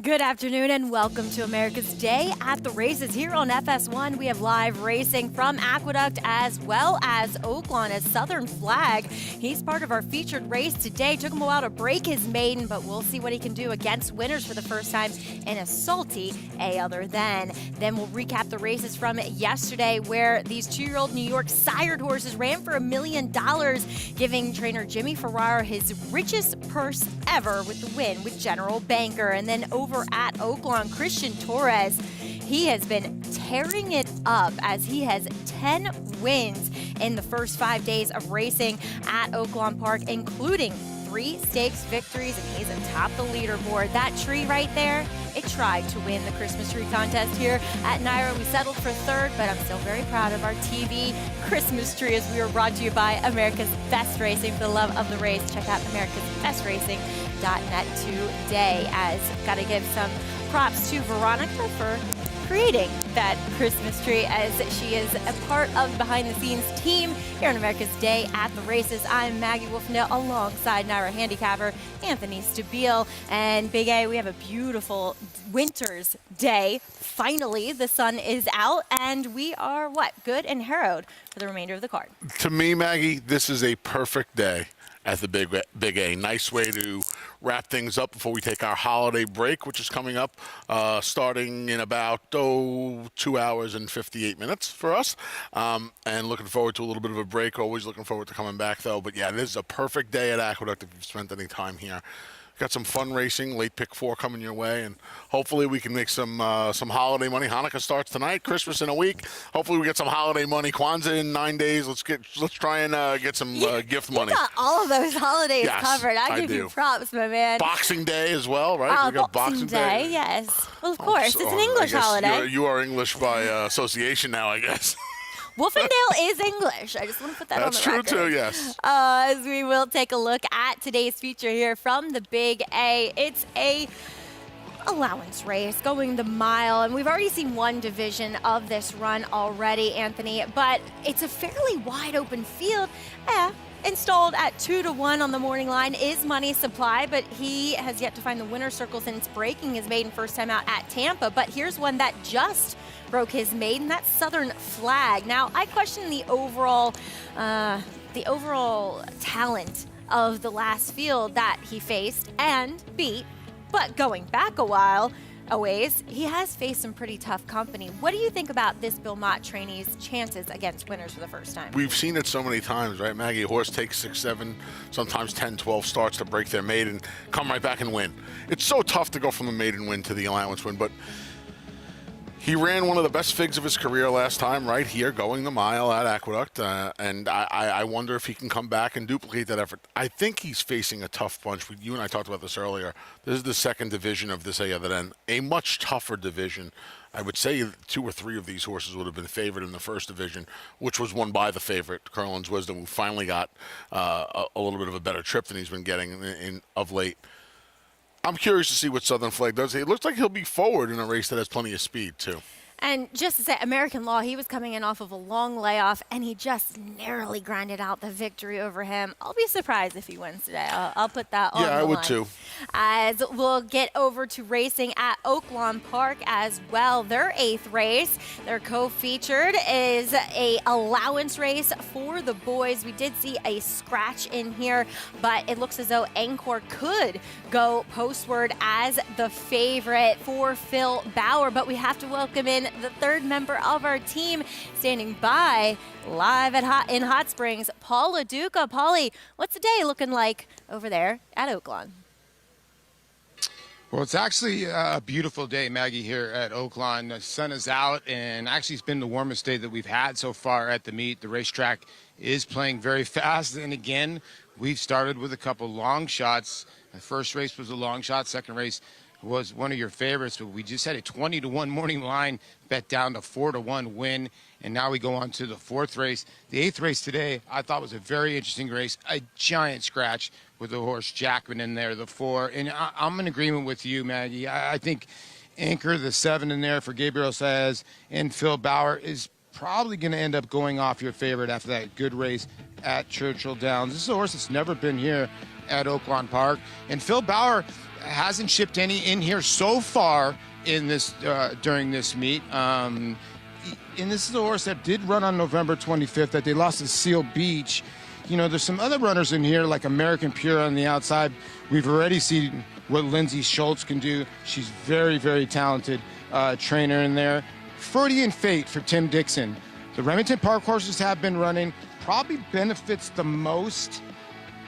Good afternoon and welcome to America's Day at the Races here on FS1. We have live racing from Aqueduct as well as Oaklawn as Southern Flag. He's part of our featured race today. Took him a while to break his maiden, but we'll see what he can do against winners for the first time in a salty A other than. Then we'll recap the races from yesterday where these 2-year-old New York sired horses ran for $1 million, giving trainer Jimmy Ferrara his richest purse ever with the win with General Banker. And then over at Oaklawn, Christian Torres, he has been tearing it up as he has 10 wins in the first 5 days of racing at Oaklawn Park, including 3 stakes victories, and he's atop the leaderboard. That tree right there, it tried to win the Christmas tree contest here at NYRA. We settled for 3rd, but I'm still very proud of our TV Christmas tree as we were brought to you by America's Best Racing. For the love of the race, check out americasbestracing.net today. As got to give some props to Veronica for creating that Christmas tree, as she is a part of the behind-the-scenes team here on America's Day at the Races. I'm Maggie Wolfendale alongside NYRA handicapper Anthony Stabile. And Big A, we have a beautiful winter's day. Finally, the sun is out, and we are, good and harrowed for the remainder of the card. To me, Maggie, this is a perfect day at the Big A. Nice way to wrap things up before we take our holiday break, which is coming up starting in about 2 hours and 58 minutes for us. And looking forward to a little bit of a break. Always looking forward to coming back, though. But yeah, this is a perfect day at Aqueduct if you've spent any time here. Got some fun racing, late pick 4 coming your way, and hopefully we can make some holiday money. Hanukkah starts tonight, Christmas in a week. Hopefully we get some holiday money. Kwanzaa in 9 days. Let's try and get some gift money. You got all of those holidays covered. I give do. you props, my man. Boxing Day as well, right? We got Boxing Day, yes. Well, of course, it's an English holiday. You are English by association now, I guess. Wolfendale is English. I just want to put that on the record. That's true, too, yes. As we will take a look at today's feature here from the Big A. It's a allowance race going the mile, and we've already seen one division of this run already, Anthony, but it's a fairly wide open field. Installed at 2-1 on the morning line is Money Supply, but he has yet to find the winner's circle since breaking his maiden first time out at Tampa. But here's one that just broke his maiden. That's Southern Flag. Now, I question the overall talent of the last field that he faced and beat. But going back a ways, he has faced some pretty tough company. What do you think about this Bill Mott trainee's chances against winners for the first time? We've seen it so many times, right, Maggie? A horse takes 6, 7, sometimes 10, 12 starts to break their maiden, come right back and win. It's so tough to go from the maiden win to the allowance win, but he ran one of the best figs of his career last time right here, going the mile at Aqueduct, and I wonder if he can come back and duplicate that effort. I think he's facing a tough bunch. You and I talked about this earlier. This is the second division of this A other than a much tougher division. I would say 2 or 3 of these horses would have been favored in the first division, which was won by the favorite, Curlin's Wisdom, who finally got a little bit of a better trip than he's been getting of late. I'm curious to see what Southern Flag does. It looks like he'll be forward in a race that has plenty of speed, too. And just to say, American Law, he was coming in off of a long layoff, and he just narrowly grinded out the victory over him. I'll be surprised if he wins today. I'll put that on the line. Yeah, I would too. As we'll get over to racing at Oaklawn Park as well. Their 8th race, their co-featured, is a allowance race for the boys. We did see a scratch in here, but it looks as though Encore could go postward as the favorite for Phil Bauer. But we have to welcome in the 3rd member of our team, standing by live in Hot Springs, Paul LaDuca. Paulie, what's the day looking like over there at Oaklawn? Well, it's actually a beautiful day, Maggie, here at Oaklawn. The sun is out, and actually it's been the warmest day that we've had so far at the meet. The racetrack is playing very fast, and again, we've started with a couple long shots. The first race was a long shot. Second race was one of your favorites, but we just had a 20-1 morning line bet down to 4-1 win, and now we go on to the 4th race. The 8th race today I thought was a very interesting race, a giant scratch with the horse Jackman in there, the 4, and I'm in agreement with you, Maggie. I think Anchor, the 7 in there for Gabriel Saez, and Phil Bauer is probably going to end up going off your favorite after that good race at Churchill Downs. This is a horse that's never been here at Oaklawn Park. And Phil Bauer hasn't shipped any in here so far in this during this meet. And this is a horse that did run on November 25th that they lost at Seal Beach. You know, there's some other runners in here like American Pure on the outside. We've already seen what Lindsay Schultz can do. She's very, very talented trainer in there. Freudian Fate for Tim Dixon. The Remington Park horses have been running. Probably benefits the most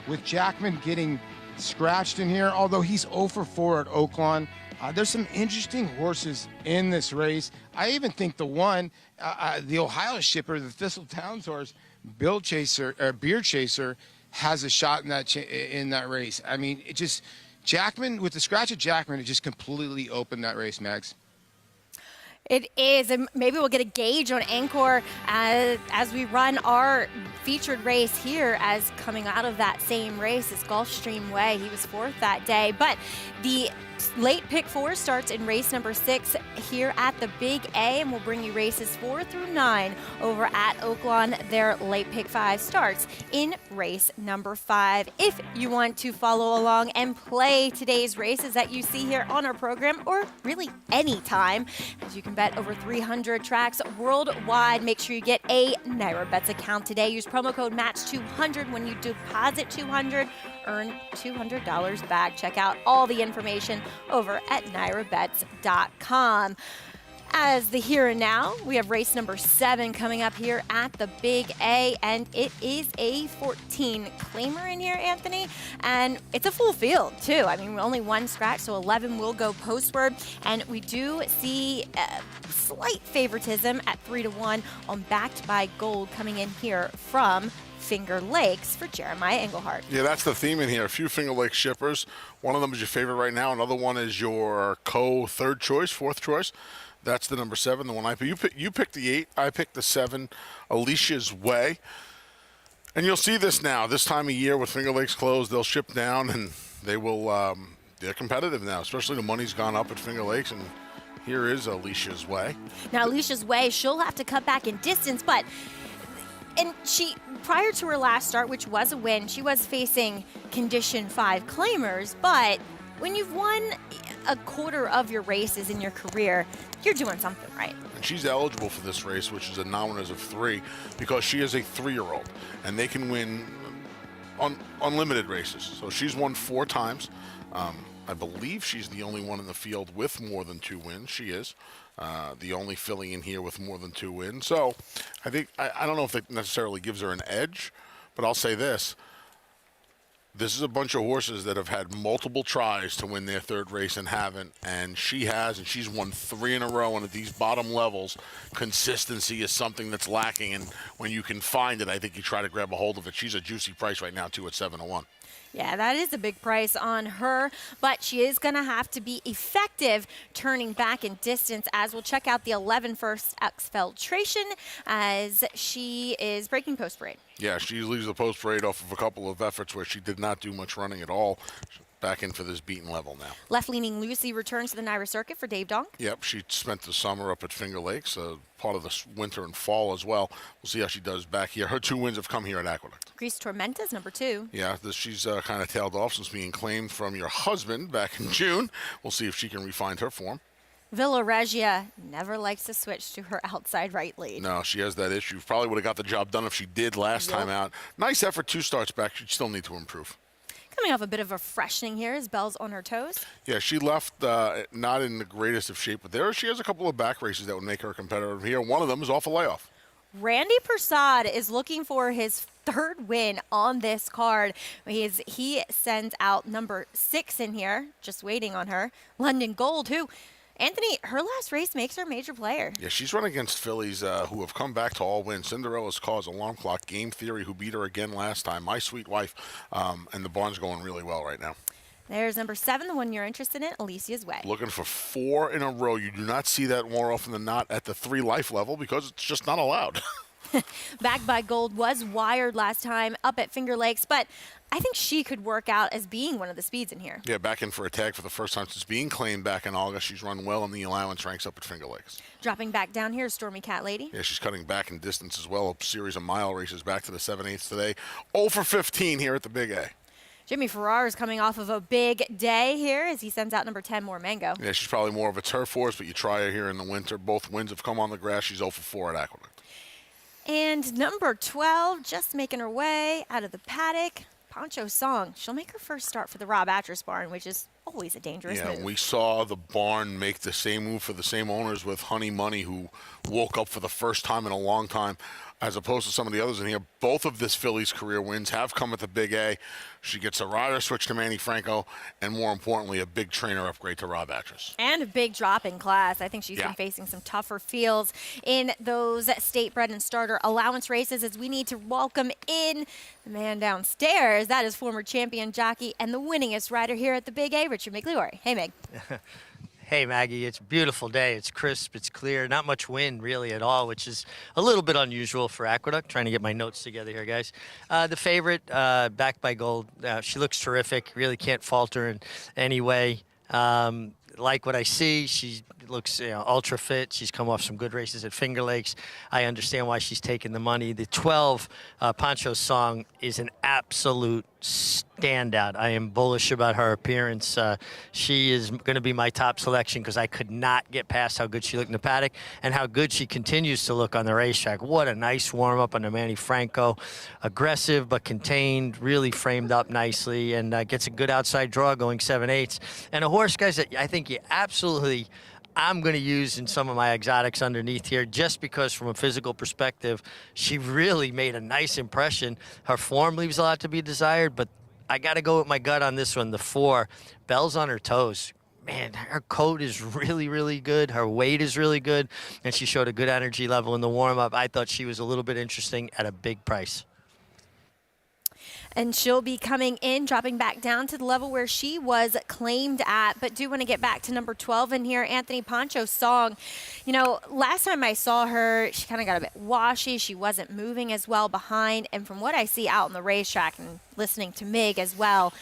with Jackman getting scratched in here, although he's 0 for 4 at Oaklawn. There's some interesting horses in this race. I even think the one, the Ohio shipper, the Thistle Towns horse, Beer Chaser, has a shot in that race. I mean, it just, Jackman, with the scratch of Jackman, it just completely opened that race, Mags. It is, and maybe we'll get a gauge on Anchor as we run our featured race here, as coming out of that same race is Gulfstream Way. He was 4th that day, but the late pick 4 starts in race number 6 here at the Big A, and we'll bring you races 4 through 9 over at Oaklawn. Their late pick 5 starts in race number 5. If you want to follow along and play today's races that you see here on our program, or really any time, as you can bet over 300 tracks worldwide, make sure you get a Naira Bets account today. Use promo code MATCH200 when you deposit $200, earn $200 back. Check out all the information over at NairaBets.com. As the here and now, we have race number 7 coming up here at the Big A, and it is a 14 claimer in here, Anthony, and it's a full field too. I mean, only one scratch, so 11 will go postward, and we do see slight favoritism at 3-1 on Backed by Gold coming in here from Finger Lakes for Jeremiah Engelhardt. Yeah, that's the theme in here. A few Finger Lakes shippers. One of them is your favorite right now. Another one is your third choice, fourth choice. That's the number 7, the one I picked. You picked the 8. I picked the 7, Alicia's Way. And you'll see this now. This time of year with Finger Lakes closed, they'll ship down, and they will. They're competitive now, especially the money's gone up at Finger Lakes, and here is Alicia's Way. Now, Alicia's Way, she'll have to cut back in distance, but and she, prior to her last start, which was a win, she was facing Condition 5 claimers, but when you've won a quarter of your races in your career, you're doing something right. And she's eligible for this race, which is a non-winners of 3, because she is a 3-year-old, and they can win unlimited races. So she's won 4 times. I believe she's the only one in the field with more than 2 wins. She is the only filly in here with more than 2 wins. So I think, I don't know if it necessarily gives her an edge, but I'll say this. This is a bunch of horses that have had multiple tries to win their 3rd race and haven't, and she has, and she's won 3 in a row. And at these bottom levels, consistency is something that's lacking, and when you can find it, I think you try to grab a hold of it. She's a juicy price right now, too, at 7-1. Yeah, that is a big price on her, but she is going to have to be effective turning back in distance, as we'll check out the 11 first Exfiltration as she is breaking post parade. Yeah, she leaves the post parade off of a couple of efforts where she did not do much running at all. Back in for this beaten level now. Left-leaning Lucy returns to the Naira circuit for Dave Donk. Yep, she spent the summer up at Finger Lakes, part of the winter and fall as well. We'll see how she does back here. Her 2 wins have come here at Aqueduct. Grease Tormenta's number 2. Yeah, she's kind of tailed off since being claimed from your husband back in June. We'll see if she can refine her form. Villa Regia never likes to switch to her outside right lead. No, she has that issue. Probably would have got the job done if she did last time out. Nice effort, 2 starts back. She'd still need to improve. Coming off a bit of a freshening here is Belle's on her toes. Yeah, she left not in the greatest of shape, but she has a couple of back races that would make her competitive here. One of them is off a layoff. Randy Persad is looking for his 3rd win on this card. He sends out number 6 in here, just waiting on her, London Gold, who, Anthony, her last race makes her a major player. Yeah, she's running against fillies who have come back to all win. Cinderella's Cause, Alarm Clock, Game Theory, who beat her again last time, My Sweet Wife, and the barn's going really well right now. There's number 7, the one you're interested in, Alicia's Way. Looking for 4 in a row. You do not see that more often than not at the 3 life level because it's just not allowed. Backed by Gold was wired last time up at Finger Lakes, but I think she could work out as being one of the speeds in here. Yeah, back in for a tag for the first time since being claimed back in August. She's run well in the allowance ranks up at Finger Lakes. Dropping back down here is Stormy Cat Lady. Yeah, she's cutting back in distance as well. A series of mile races back to the 7/8 today. 0 for 15 here at the Big A. Jimmy Farrar is coming off of a big day here as he sends out number 10, More Mango. Yeah, she's probably more of a turf horse, but you try her here in the winter. Both wins have come on the grass. She's 0 for 4 at Aqueduct. And number 12, just making her way out of the paddock, Poncho Song. She'll make her first start for the Rob Atras barn, which is always a dangerous move. Yeah, we saw the barn make the same move for the same owners with Honey Money, who woke up for the first time in a long time, as opposed to some of the others in here. Both of this filly's career wins have come at the Big A. She gets a rider switch to Manny Franco, and more importantly, a big trainer upgrade to Rob Atras. And a big drop in class. I think she's been facing some tougher fields in those state bred and starter allowance races, as we need to welcome in the man downstairs. That is former champion jockey and the winningest rider here at the Big A, Richard Migliore. Hey, Mig. Hey, Maggie, it's a beautiful day. It's crisp, it's clear, not much wind really at all, which is a little bit unusual for Aqueduct. Trying to get my notes together here, guys. The favorite, backed by Gold, she looks terrific. Really can't falter in any way. Like what I see, she looks ultra fit. She's come off some good races at Finger Lakes. I understand why she's taking the money. The 12, Poncho Song, is an absolute standout. I am bullish about her appearance. She is going to be my top selection because I could not get past how good she looked in the paddock and how good she continues to look on the racetrack. What a nice warm-up under Manny Franco. Aggressive but contained, really framed up nicely, and gets a good outside draw going 7/8. And a horse, guys, that I think you absolutely... I'm going to use in some of my exotics underneath here just because from a physical perspective, she really made a nice impression. Her form leaves a lot to be desired, but I got to go with my gut on this one. The 4, Bells on Her Toes. Man, her coat is really, really good. Her weight is really good, and she showed a good energy level in the warm-up. I thought she was a little bit interesting at a big price. And she'll be coming in, dropping back down to the level where she was claimed at. But do want to get back to number 12 in here, Anthony Poncho Song. You know, last time I saw her, she kind of got a bit washy. She wasn't moving as well behind. And from what I see out on the racetrack and listening to Mig as well,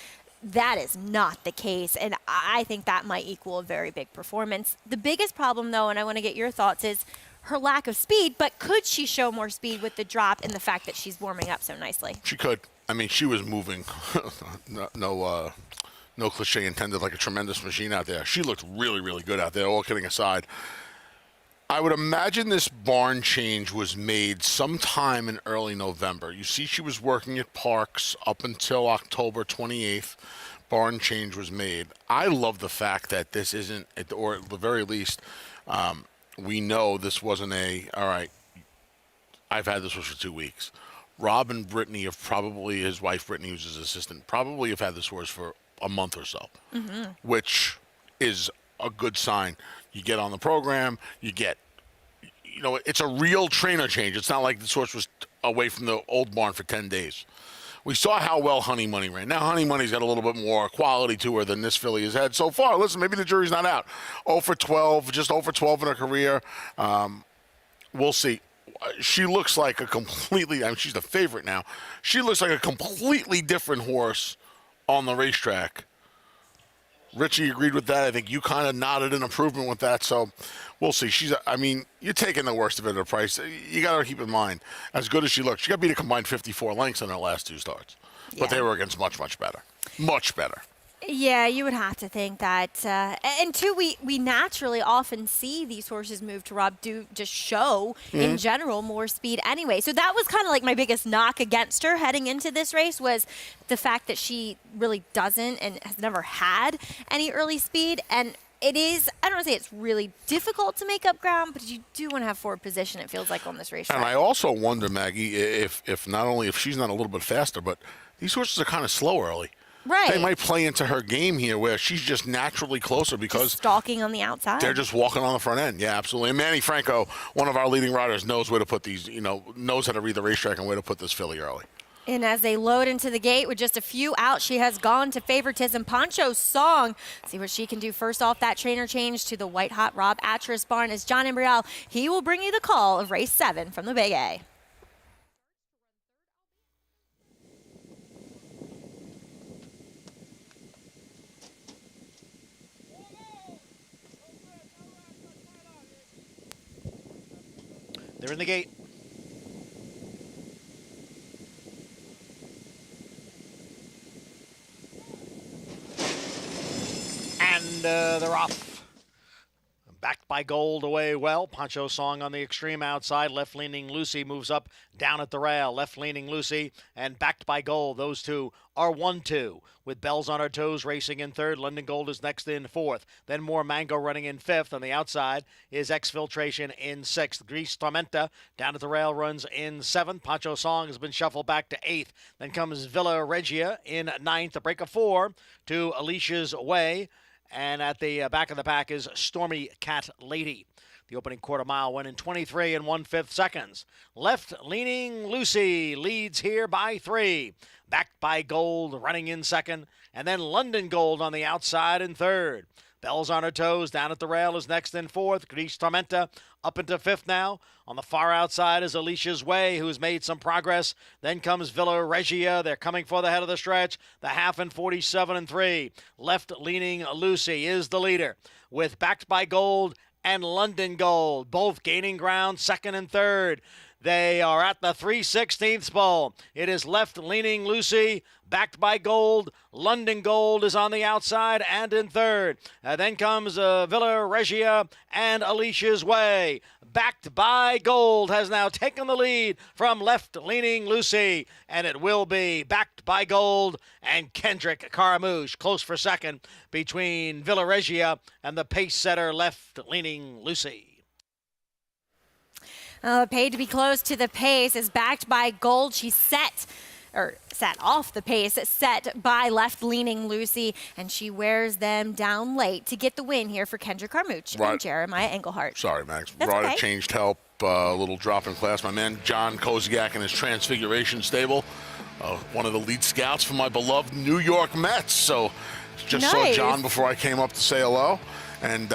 that is not the case. And I think that might equal a very big performance. The biggest problem, though, and I want to get your thoughts, is her lack of speed. But could she show more speed with the drop and the fact that she's warming up so nicely? She could. I mean, she was moving. no cliche intended, like a tremendous machine out there. She looked really, really good out there, all kidding aside. I would imagine this barn change was made sometime in early November. You see she was working at Parks up until October 28th. Barn change was made. I love the fact that this isn't, or at the very least, we know this wasn't all right, I've had this horse for 2 weeks. Rob and Brittany have probably, his wife Brittany, who's his assistant, probably have had this horse for a month or so, which is a good sign. You get on the program, it's a real trainer change. It's not like this horse was away from the old barn for 10 days. We saw how well Honey Money ran. Now, Honey Money's got a little bit more quality to her than this filly has had so far. Listen, maybe the jury's not out. 0 for 12, just 0 for 12 in her career. We'll see. She looks like a completely, I mean, she's the favorite now. She looks like a completely different horse on the racetrack. Richie agreed with that. I think you kind of nodded in improvement with that. So we'll see. You're taking the worst of it at a price. You got to keep in mind, as good as she looks, she got beat a combined 54 lengths in her last 2 starts. Yeah. But they were against much, much better. Much better. Yeah, you would have to think that. And two, we naturally often see these horses move to Rob do just show, in general, more speed anyway. So that was kind of like my biggest knock against her heading into this race was the fact that she really doesn't and has never had any early speed. And it is, I don't want to say it's really difficult to make up ground, but you do want to have forward position, it feels like, on this racetrack. And I also wonder, Maggie, if not only if she's not a little bit faster, but these horses are kind of slow early. Right. They might play into her game here where she's just naturally closer because just stalking on the outside. They're just walking on the front end. Yeah, absolutely. And Manny Franco, one of our leading riders, knows where to put these, knows how to read the racetrack and where to put this filly early. And as they load into the gate with just a few out, she has gone to favoritism. Poncho Song, see what she can do first off that trainer change to the white hot Rob Atras barn as John Embrial. He will bring you the call of race 7 from the Big A. They're in the gate. And they're off. Backed by Gold away well. Poncho Song on the extreme outside. Left-leaning Lucy moves up down at the rail. Left-leaning Lucy and Backed by Gold. Those two are 1-2. With Bells on Her Toes racing in third. London Gold is next in fourth. Then More Mango running in fifth. On the outside is Exfiltration in sixth. Grease Tormenta down at the rail runs in seventh. Poncho Song has been shuffled back to eighth. Then comes Villa Regia in ninth. A break of 4 to Alicia's Way. And at the back of the pack is Stormy Cat Lady. The opening quarter mile went in 23 and 1/5 seconds. Left-leaning Lucy leads here by 3. Backed by Gold running in second. And then London Gold on the outside in third. Bells on Her Toes down at the rail is next in fourth. Grease Tormenta up into fifth now. On the far outside is Alicia's Way, who's made some progress. Then comes Villa Regia. They're coming for the head of the stretch. The half in 47 and 3. Left-leaning Lucy is the leader with Backed by Gold and London Gold, both gaining ground second and third. They are at the 3/16 pole. It is left-leaning Lucy, Backed by Gold. London Gold is on the outside and in third. Then comes Villa Regia and Alicia's Way. Backed by Gold has now taken the lead from left-leaning Lucy, and it will be Backed by Gold and Kendrick Caramouche close for second between Villa Regia and the pace setter left-leaning Lucy. Paid to be close to the pace is Backed by Gold. She's set off the pace, set by left-leaning Lucy, and she wears them down late to get the win here for Kendrick Caramouche and Jeremiah Engelhart. Sorry, Max. That's Brought okay. a changed help, a little drop in class. My man John Koziak and his Transfiguration stable, one of the lead scouts for my beloved New York Mets. So just saw John before I came up to say hello, and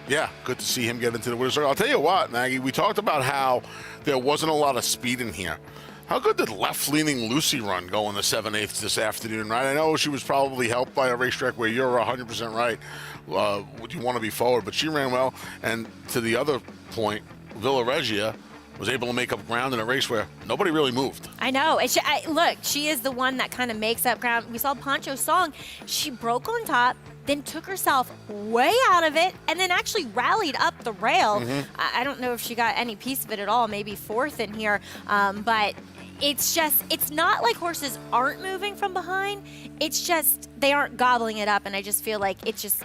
yeah, good to see him get into the winner's circle. I'll tell you what, Maggie, we talked about how there wasn't a lot of speed in here. How good did left-leaning Lucy run go in the 7/8 this afternoon, right? I know she was probably helped by a racetrack where you're 100% right. You want to be forward, but she ran well. And to the other point, Villa Regia was able to make up ground in a race where nobody really moved. I know. Look, she is the one that kind of makes up ground. We saw Poncho Song. She broke on top, then took herself way out of it, and then actually rallied up the rail. I don't know if she got any piece of it at all, maybe fourth in here, but it's not like horses aren't moving from behind. It's just they aren't gobbling it up, and I just feel like it's just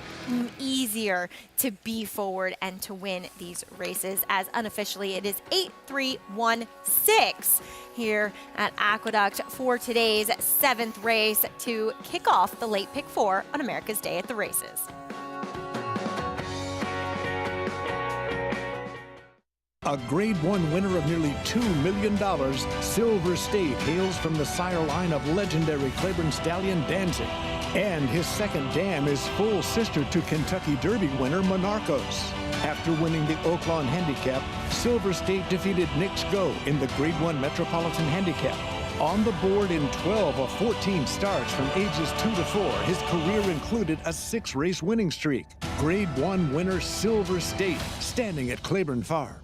easier to be forward and to win these races, as unofficially it is 8-3-1-6 here at Aqueduct for today's 7th race to kick off the late pick 4 on America's Day at the Races. A Grade 1 winner of nearly $2 million, Silver State hails from the sire line of legendary Claiborne stallion Danzig. And his second dam is full sister to Kentucky Derby winner Monarchos. After winning the Oaklawn Handicap, Silver State defeated Knicks Go in the Grade 1 Metropolitan Handicap. On the board in 12 of 14 starts from ages 2 to 4, his career included a 6-race winning streak. Grade 1 winner Silver State, standing at Claiborne Farm.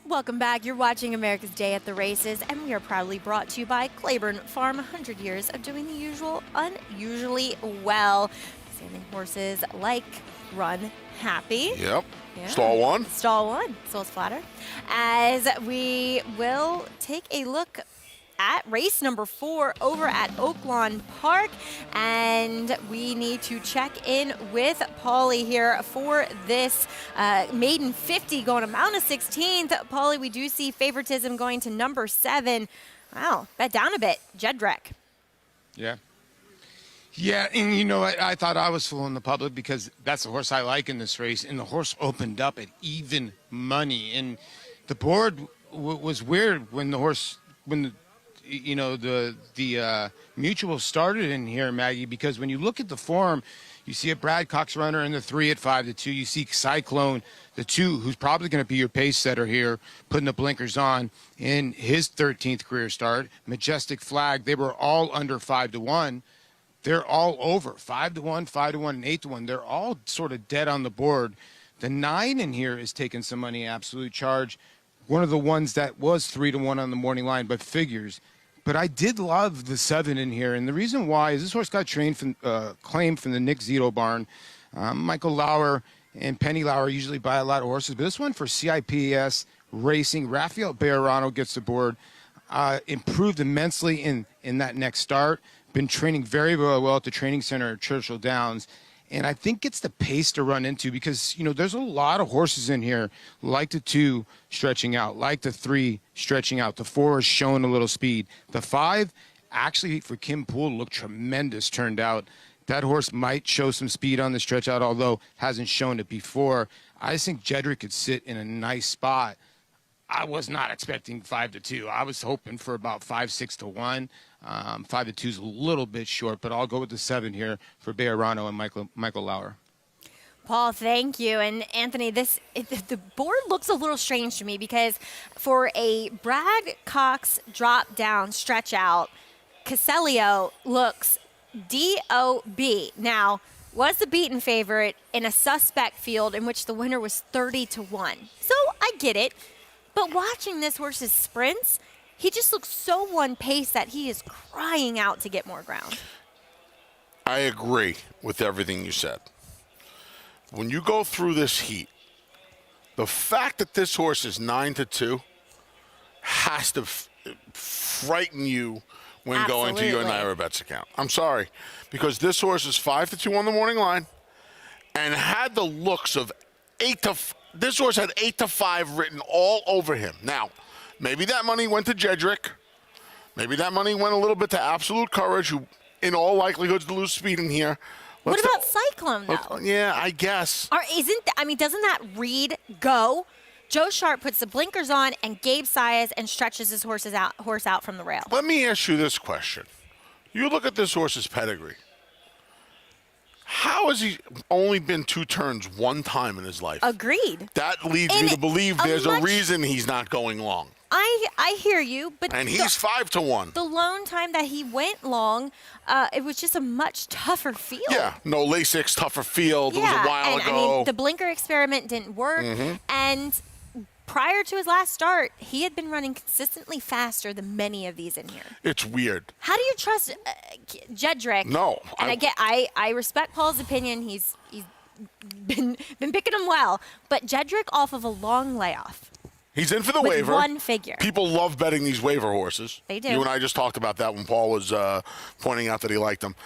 Welcome back. You're watching America's Day at the Races, and we are proudly brought to you by Claiborne Farm. 100 years of doing the usual unusually well. Standing horses like Run Happy. Yep. Yeah. Stall 1. Stall 1. Souls Flatter. As we will take a look at race number 4 over at Oaklawn Park, and we need to check in with Paulie here for this maiden 50 going to Mount of 16th. Paulie, we do see favoritism going to number 7. Wow, bet down a bit. Jedrick. Yeah. Yeah, and you know, I thought I was fooling the public because that's the horse I like in this race, and the horse opened up at even money, and the board was weird when the horse, the mutual started in here, Maggie, because when you look at the form, you see a Brad Cox runner in the 3 at 5-2. You see Cyclone, the 2, who's probably going to be your pace setter here, putting the blinkers on in his 13th career start. Majestic Flag, they were all under 5-1. They're all over 5-1, 5-1, and 8-1. They're all sort of dead on the board. The 9 in here is taking some money, Absolute Charge. One of the ones that was 3-1 on the morning line, but figures. But I did love the 7 in here, and the reason why is this horse got claimed from the Nick Zito barn. Michael Lauer and Penny Lauer usually buy a lot of horses, but this one for CIPS Racing, Rafael Bejarano gets the board. Improved immensely in that next start. Been training very, very well at the training center at Churchill Downs. And I think it's the pace to run into because, there's a lot of horses in here like the 2 stretching out, like the 3 stretching out. The 4 is showing a little speed. The 5, actually, for Kim Poole, looked tremendous, turned out. That horse might show some speed on the stretch out, although hasn't shown it before. I just think Jedrick could sit in a nice spot. I was not expecting 5-2. I was hoping for about 5-6-1. 5-2 is a little bit short, but I'll go with the 7 here for Bejarano and Michael Lauer. Paul, thank you. And Anthony, the board looks a little strange to me because for a Brad Cox drop down, stretch out, Caselio looks DOB. Now, was the beaten favorite in a suspect field in which the winner was 30-1. So I get it. But watching this horse's sprints, he just looks so one pace that he is crying out to get more ground. I agree with everything you said. When you go through this heat, the fact that this horse is 9-2 has to frighten you when going to your Naira Bets account. I'm sorry, because this horse is 5-2 on the morning line and had the looks of 8-5. This horse had 8-5 written all over him. Now, maybe that money went to Jedrick. Maybe that money went a little bit to Absolute Courage, who in all likelihood to lose speed in here. What about Cyclone, though? Yeah, I guess. Doesn't that read go? Joe Sharp puts the blinkers on, and Gabe Saez and stretches his horse out from the rail. Let me ask you this question. You look at this horse's pedigree. How has he only been 2 turns one time in his life? Agreed. That leads me to believe there's a reason he's not going long. I hear you, but he's 5-1. The lone time that he went long, it was just a much tougher field. Yeah, no Lasix, tougher field. It was a while ago. I mean, the blinker experiment didn't work, and prior to his last start, he had been running consistently faster than many of these in here. It's weird. How do you trust Jedrick? No, and I respect Paul's opinion. He's been picking him well, but Jedrick off of a long layoff. He's in for the with waiver. One figure. People love betting these waiver horses. They do. You and I just talked about that when Paul was pointing out that he liked them.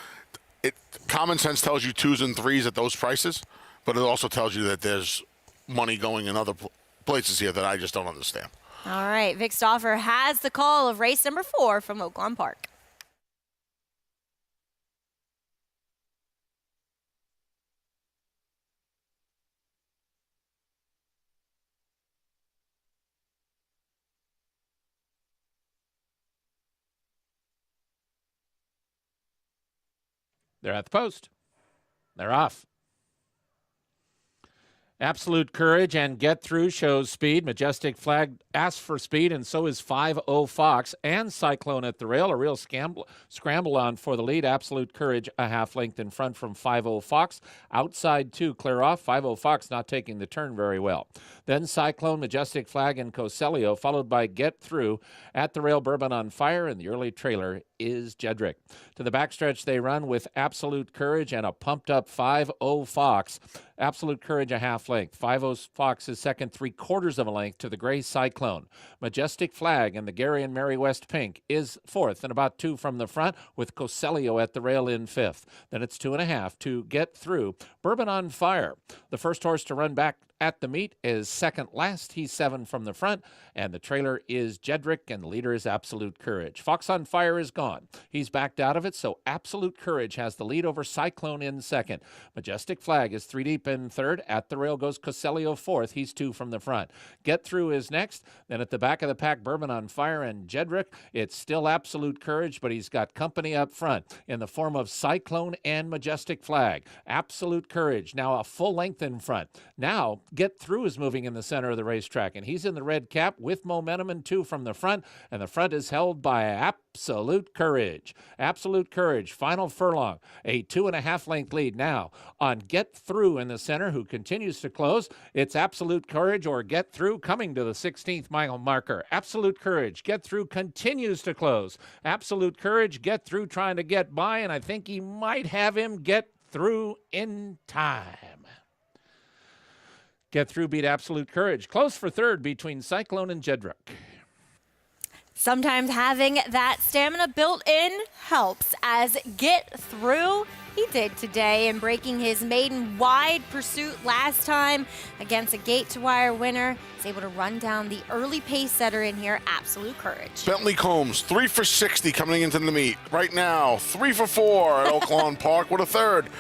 Common sense tells you 2s and 3s at those prices, but it also tells you that there's money going in other places here that I just don't understand. All right, Vic Stauffer has the call of race number 4 from Oaklawn Park. They're at the post. They're off. Absolute Courage and Get Through shows speed. Majestic Flag asks for speed, and so is 5-0 Fox and Cyclone at the rail. A real scramble on for the lead. Absolute Courage a half length in front from 5-0 Fox. Outside 2 clear off. 5-0 Fox not taking the turn very well. Then Cyclone, Majestic Flag, and Coselio, followed by Get Through at the rail. Bourbon on Fire, and the early trailer is Jedrick. To the backstretch they run with Absolute Courage and a pumped up 5-0 Fox. Absolute Courage a half length. 5-0 Fox is second, 3/4 of a length to the Gray Cyclone. Majestic Flag and the Gary and Mary West Pink is fourth and about 2 from the front, with Coselio at the rail in fifth. Then it's 2.5 to Get Through. Bourbon on Fire, the first horse to run back at the meet, is second last. He's 7 from the front, and the trailer is Jedrick, and the leader is Absolute Courage. Fox on Fire is gone. He's backed out of it, so Absolute Courage has the lead over Cyclone in second. Majestic Flag is 3 deep in third. At the rail goes Coselio fourth. He's 2 from the front. Get Through is next. Then at the back of the pack, Bourbon on Fire and Jedrick. It's still Absolute Courage, but he's got company up front in the form of Cyclone and Majestic Flag. Absolute Courage now a full length in front. Now Get Through is moving in the center of the racetrack, and he's in the red cap with momentum and 2 from the front, and the front is held by Absolute Courage. Absolute Courage, final furlong, a 2.5 length lead now on Get Through in the center, who continues to close. It's Absolute Courage or Get Through coming to the 16th mile marker. Absolute Courage, Get Through continues to close. Absolute Courage, Get Through trying to get by, and I think he might have him get through in time. Get Through beat Absolute Courage. Close for third between Cyclone and Jedrick. Sometimes having that stamina built in helps, as Get Through he did today in breaking his maiden wide pursuit last time against a gate-to-wire winner. He's able to run down the early pace setter in here, Absolute Courage. Bentley Combs, 3 for 60 coming into the meet. Right now, 3 for 4 at Oaklawn Park with a third.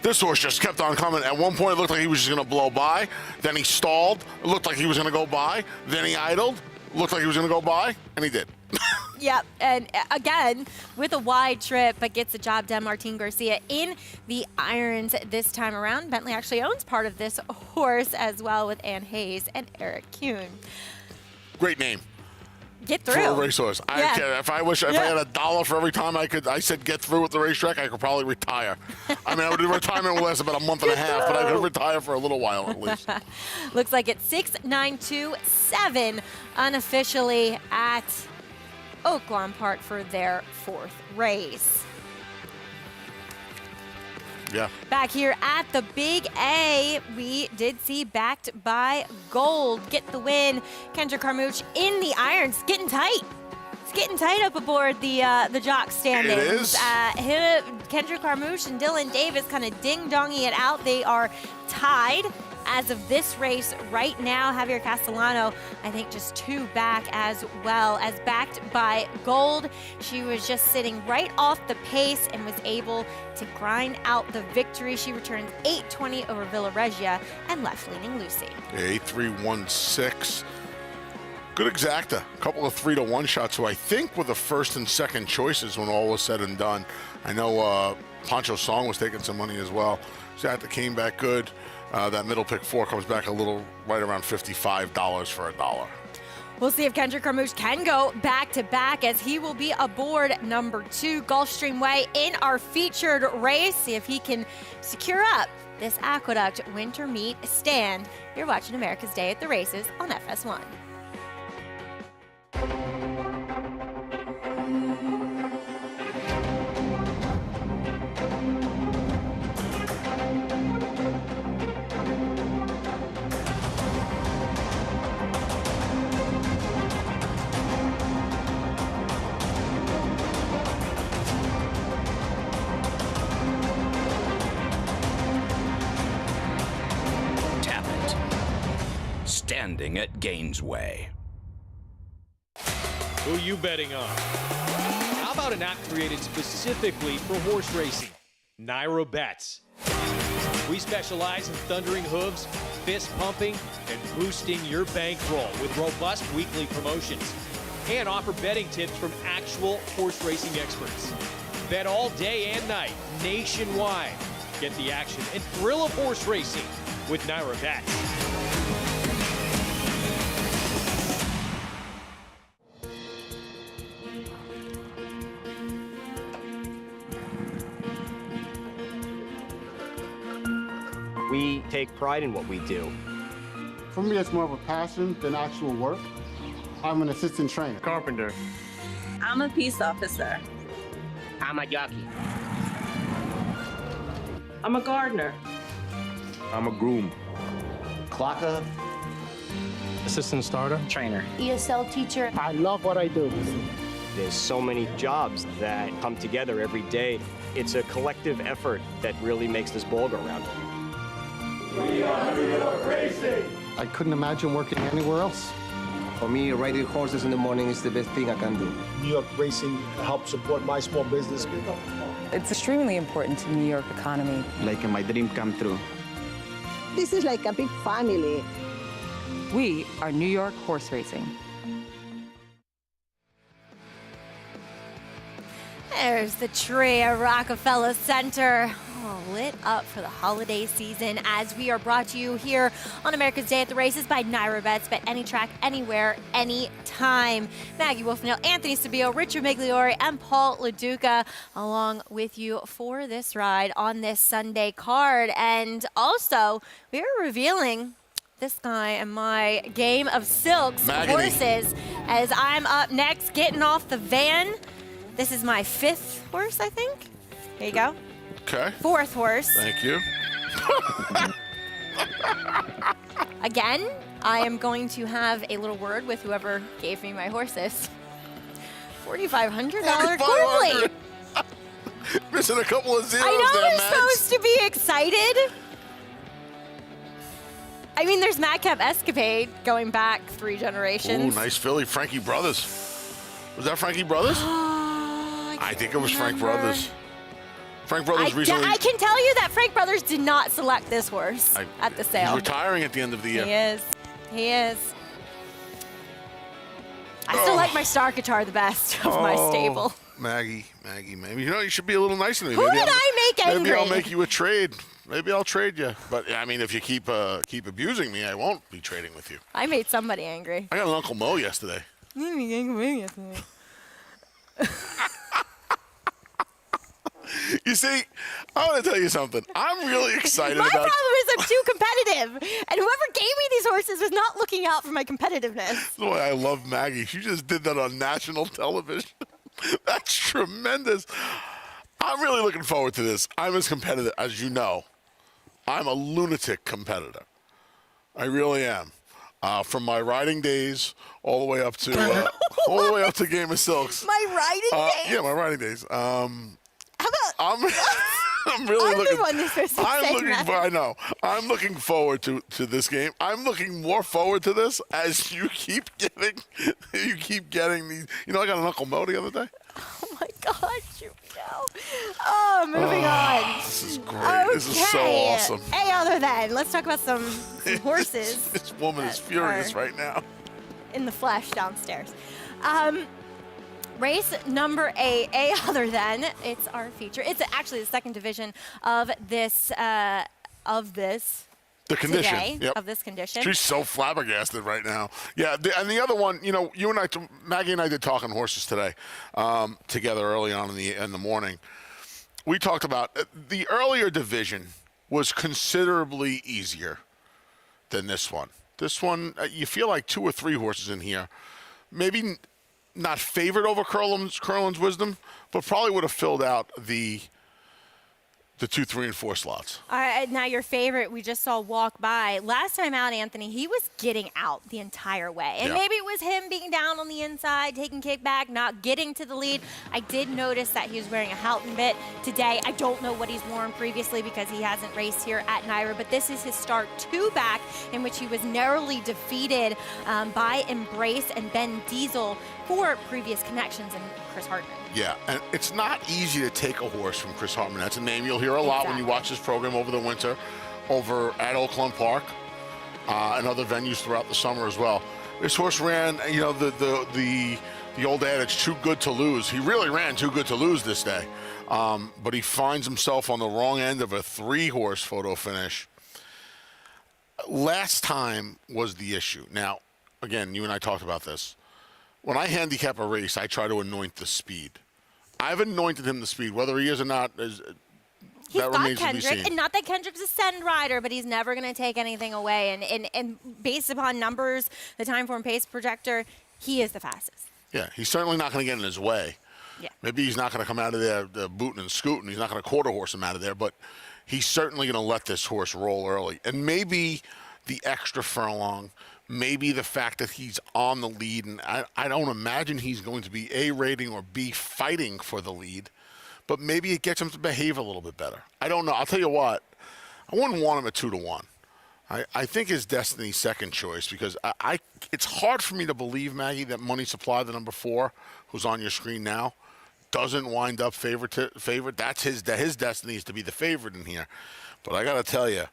This horse just kept on coming. At one point, it looked like he was just going to blow by. Then he stalled. It looked like he was going to go by. Then he idled. Looked like he was going to go by, and he did. Yep, and again, with a wide trip, but gets the job done. Martin Garcia in the irons this time around. Bentley actually owns part of this horse as well, with Ann Hayes and Eric Kuhn. Great name. Get Through. For a racehorse. Yeah. If I had $1 for every time I said Get Through at the racetrack, I could probably retire. I mean, retirement will last about a month and a half, but I could retire for a little while at least. Looks like it's 6, 9, 2, 7 unofficially at Oaklawn Park for their 4th race. Yeah. Back here at the Big A, we did see Backed by Gold get the win. Kendra Carmouche in the irons, getting tight. It's getting tight up aboard the jock standings. It is. Kendra Carmouche and Dylan Davis kind of ding-donging it out. They are tied as of this race right now. Javier Castellano, I think, just 2 back as well. As Backed by Gold, she was just sitting right off the pace and was able to grind out the victory. She returns 8:20 over Villa Regia and Left Leaning Lucy. 8-3-1-6. Good exacta. A couple of 3-to-1 shots, who I think were the first and second choices when all was said and done. I know Pancho Song was taking some money as well. Exacta came back good. That middle pick 4 comes back a little, right around $55 for $1. We'll see if Kendrick Carmouche can go back-to-back, as he will be aboard number 2, Gulfstream Way, in our featured race. See if he can secure up this Aqueduct Winter Meet stand. You're watching America's Day at the Races on FS1. Standing at Gainesway. Who you betting on? How about an app created specifically for horse racing? Naira Bets. We specialize in thundering hooves, fist pumping, and boosting your bankroll with robust weekly promotions, and offer betting tips from actual horse racing experts. Bet all day and night, nationwide. Get the action and thrill of horse racing with Naira Betts. We take pride in what we do. For me, it's more of a passion than actual work. I'm an assistant trainer. Carpenter. I'm a peace officer. I'm a jockey. I'm a gardener. I'm a groom. Clocker. Assistant starter. Trainer. ESL teacher. I love what I do. There's so many jobs that come together every day. It's a collective effort that really makes this ball go round. We are New York Racing. I couldn't imagine working anywhere else. For me, riding horses in the morning is the best thing I can do. New York Racing helps support my small business. It's extremely important to the New York economy. Like my dream come true. This is like a big family. We are New York Horse Racing. There's the tree at Rockefeller Center, lit up for the holiday season as we are brought to you here on America's Day at the Races by Naira Betts. Bet any track, anywhere, anytime. Maggie Wolfenhill, Anthony Sabio, Richard Migliore, and Paul LaDuca along with you for this ride on this Sunday card. And also, we are revealing this guy and my game of Silks horses as I'm up next getting off the van. This is my 5th horse, I think. Here you go. Okay. 4th horse. Thank you. Again, I am going to have a little word with whoever gave me my horses. $4,500 quarterly. Missing a couple of zeros I know there, they're Max. supposed to be excited. I mean, there's Madcap Escapade going back 3 generations. Ooh, nice filly. Frankie Brothers. Was that Frankie Brothers? I think it was Frank Brothers. Frank Brothers recently. I can tell you that Frank Brothers did not select this horse at the sale. He's retiring at the end of the year. He is. He is. I still like my Star Guitar the best of my stable. Maggie. You know, you should be a little nicer to me. Who did I make angry? Maybe I'll make you a trade. Maybe I'll trade you. But, I mean, if you keep abusing me, I won't be trading with you. I made somebody angry. I got an Uncle Mo yesterday. You see, I want to tell you something. I'm really excited My about. problem is I'm too competitive, and whoever gave me these horses was not looking out for my competitiveness. That's why I love Maggie. She just did that on national television. That's tremendous. I'm really looking forward to this. I'm as competitive as you know. I'm a lunatic competitor. I really am. From my riding days all the way up to Game of Silks. My riding days? Yeah, my riding days. How about I'm really I'm looking. the one that's supposed to say that. I know. I'm looking forward to this game. I'm looking more forward to this as you keep getting these. You know, I got an Uncle Mo the other day. Oh my gosh, you know. Oh, moving on. This is great. Okay. This is so awesome. Hey, other than, let's talk about some horses. This woman is furious right now. In the flesh downstairs. Race number 8, other than, it's our feature. It's actually the second division of this The condition. today, Yep. of this condition. She's so flabbergasted right now. Yeah, and the other one, you know, you and I, Maggie and I did talk on horses today together early on in the morning. We talked about the earlier division was considerably easier than this one. This one, you feel like 2 or 3 horses in here, maybe not favored over Curlin's Wisdom, but probably would have filled out the 2, 3, and 4 slots. Now your favorite, we just saw walk by. Last time out, Anthony, he was getting out the entire way. And maybe it was him being down on the inside, taking kickback, not getting to the lead. I did notice that he was wearing a Houghton bit today. I don't know what he's worn previously because he hasn't raced here at Naira, but this is his start 2 back in which he was narrowly defeated by Embrace and Ben Diesel for previous connections and Chris Hartman. Yeah, and it's not easy to take a horse from Chris Hartman. That's a name you'll hear a lot when you watch this program over the winter, over at Oaklawn Park, and other venues throughout the summer as well. This horse ran, you know, the old adage, too good to lose. He really ran too good to lose this day, but he finds himself on the wrong end of a 3-horse photo finish. Last time was the issue. Now, again, you and I talked about this. When I handicap a race, I try to anoint the speed. I've anointed him the speed, whether he is or not. He's that got remains Kendrick, to be seen. and not that Kendrick's a send rider, but he's never going to take anything away. And based upon numbers, the time form pace projector, he is the fastest. Yeah, he's certainly not going to get in his way. Yeah. Maybe he's not going to come out of there booting and scooting. He's not going to quarter horse him out of there, but he's certainly going to let this horse roll early. And maybe the extra furlong, maybe the fact that he's on the lead, and I don't imagine he's going to be A rating or B fighting for the lead, but maybe it gets him to behave a little bit better. I don't know. I'll tell you what, I wouldn't want him at 2-1. I think his Destiny's second choice because it's hard for me to believe, Maggie, that Money Supply, the number 4, who's on your screen now, doesn't wind up favorite. That's his destiny is to be the favorite in here. But I got to tell you,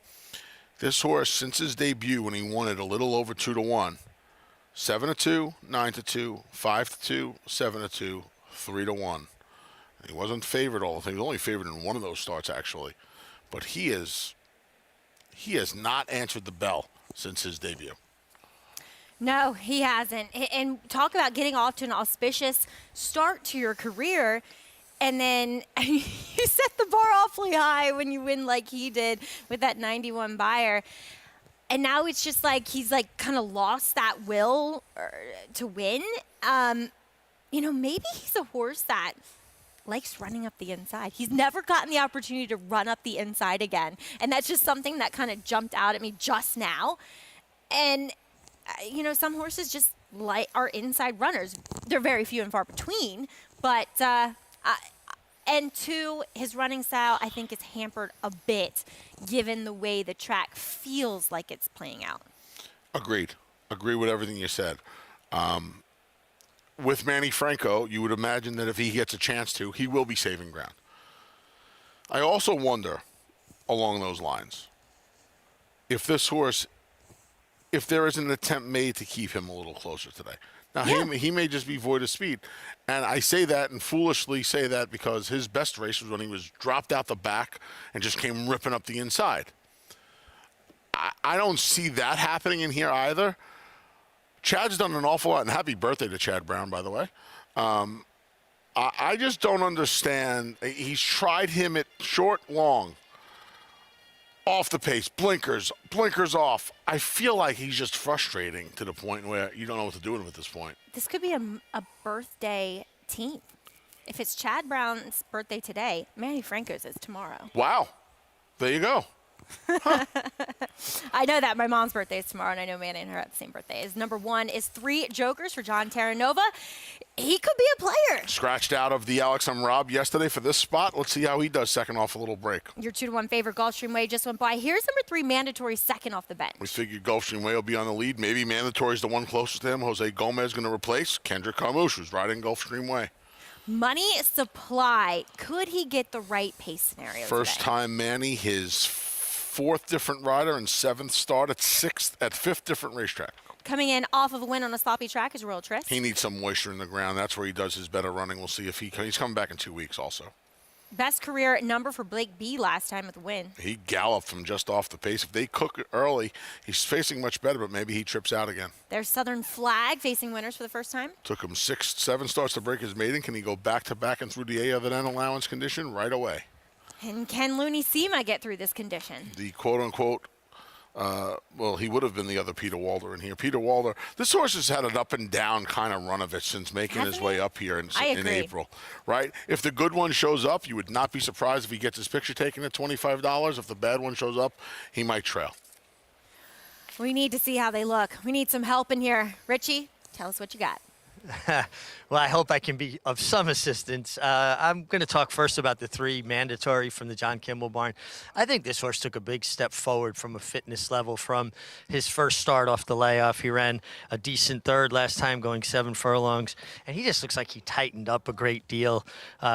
this horse, since his debut when he won it a little over 2-1, 7-2, 9-2, 5-2, 7-2, 3-1. He wasn't favored all the things. He was only favored in one of those starts, actually. But he has not answered the bell since his debut. No, he hasn't. And talk about getting off to an auspicious start to your career. And then you set the bar awfully high when you win like he did with that 91 Beyer. And now it's just like he's like kind of lost that will to win. Maybe he's a horse that likes running up the inside. He's never gotten the opportunity to run up the inside again. And that's just something that kind of jumped out at me just now. And, some horses just are inside runners. They're very few and far between. But, and two, his running style, I think, is hampered a bit given the way the track feels like it's playing out. Agreed. Agree with everything you said. With Manny Franco, you would imagine that if he gets a chance to, he will be saving ground. I also wonder, along those lines, if this horse, if there is an attempt made to keep him a little closer today. Now, he may just be void of speed. And I say that and foolishly say that because his best race was when he was dropped out the back and just came ripping up the inside. I don't see that happening in here either. Chad's done an awful lot, and happy birthday to Chad Brown, by the way. I just don't understand. He's tried him at short, long, off the pace, blinkers off. I feel like he's just frustrating to the point where you don't know what to do with him at this point. This could be a birthday team. If it's Chad Brown's birthday today, Manny Franco's is tomorrow. Wow. There you go. Huh. I know that my mom's birthday is tomorrow, and I know Manny and her have the same birthday. Number 1 is 3 Jokers for John Terranova. He could be a player. Scratched out of the Alex M. Robb yesterday for this spot. Let's see how he does second off a little break. Your 2-1 favorite, Gulfstream Way, just went by. Here's number 3, Mandatory, second off the bench. We figured Gulfstream Way will be on the lead. Maybe Mandatory's the one closest to him. Jose Gomez going to replace Kendrick Carmouche, who's riding Gulfstream Way. Money Supply. Could he get the right pace scenario First today? time Manny, his 4th different rider and 7th start at 5th different racetrack. Coming in off of a win on a sloppy track is Royal Tris. He needs some moisture in the ground. That's where he does his better running. We'll see if he's coming back in 2 weeks also. Best career number for Blake B last time with a win. He galloped from just off the pace. If they cook it early, he's facing much better, but maybe he trips out again. There's Southern Flag facing winners for the first time. Took him 7 starts to break his maiden. Can he go back-to-back and through the A other than allowance condition right away? And can Looney Sema get through this condition? The quote-unquote, he would have been the other Peter Walder in here. Peter Walder, this horse has had an up-and-down kind of run of it since making his way up here in April, right? If the good one shows up, you would not be surprised if he gets his picture taken at $25. If the bad one shows up, he might trail. We need to see how they look. We need some help in here. Richie, tell us what you got. Well, I hope I can be of some assistance. I'm going to talk first about the 3 Mandatory from the John Kimball barn. I think this horse took a big step forward from a fitness level from his first start off the layoff. He ran a decent 3rd last time, going 7 furlongs, and he just looks like he tightened up a great deal.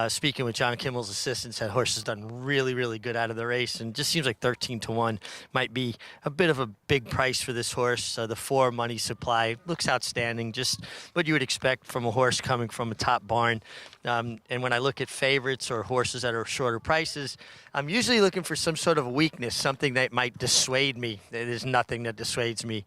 Speaking with John Kimball's assistants, that horse has done really, really good out of the race, and just seems like 13-1 might be a bit of a big price for this horse. The 4 Money Supply looks outstanding, just what you would expect expect from a horse coming from a top barn. And when I look at favorites or horses that are shorter prices, I'm usually looking for some sort of weakness, something that might dissuade me. There's nothing that dissuades me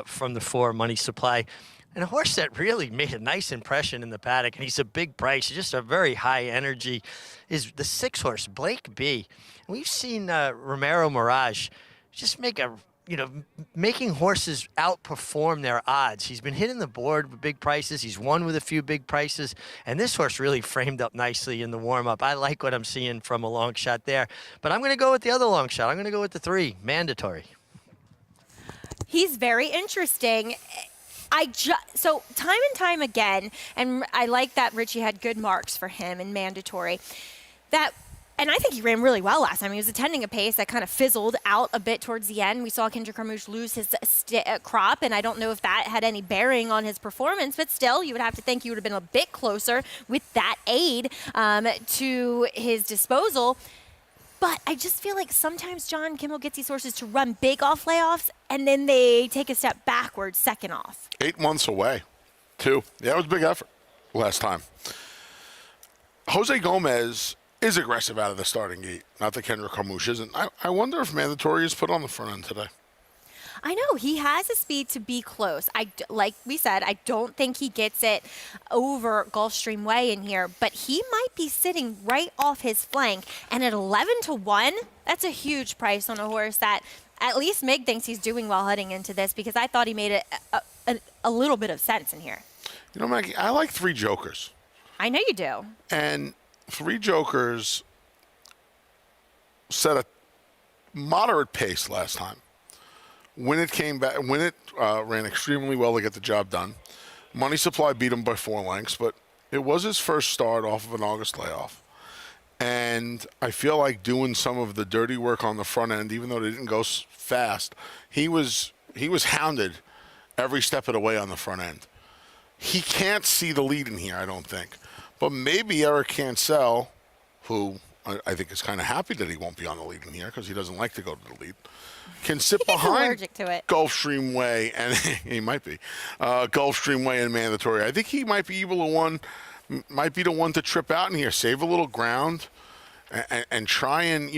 from the 4 Money Supply. And a horse that really made a nice impression in the paddock, and he's a big price, just a very high energy, is the 6 horse, Blake B. We've seen Romero Mirage just making horses outperform their odds. He's been hitting the board with big prices. He's won with a few big prices. And this horse really framed up nicely in the warm-up. I like what I'm seeing from a long shot there. But I'm going to go with the other long shot. I'm going to go with the 3, Mandatory. He's very interesting. So time and time again, and I like that Richie had good marks for him in Mandatory. And I think he ran really well last time. He was attending a pace that kind of fizzled out a bit towards the end. We saw Kendrick Carmouche lose his crop, and I don't know if that had any bearing on his performance, but still, you would have to think he would have been a bit closer with that aid to his disposal. But I just feel like sometimes John Kimmel gets these horses to run big off layoffs, and then they take a step backwards second off. 8 months away, too. Yeah, it was a big effort last time. Jose Gomez is aggressive out of the starting gate. Not that Kendrick Carmouche isn't. I wonder if Mandatory is put on the front end today. I know. He has the speed to be close. Like we said, I don't think he gets it over Gulfstream Way in here, but he might be sitting right off his flank. And at 11-1, that's a huge price on a horse that at least Mig thinks he's doing well heading into this, because I thought he made a little bit of sense in here. You know, Maggie, I like 3 Jokers. I know you do. And 3 Jokers set a moderate pace last time. When it came back, when it ran extremely well to get the job done, Money Supply beat him by 4 lengths, but it was his first start off of an August layoff. And I feel like doing some of the dirty work on the front end, even though they didn't go fast, he was hounded every step of the way on the front end. He can't see the lead in here, I don't think. But maybe Eric Cancel, who I think is kind of happy that he won't be on the lead in here because he doesn't like to go to the lead, can sit behind allergic to it. Gulfstream Way, and he might be Gulfstream Way and Mandatory. I think he might be the one to trip out in here, save a little ground, and try and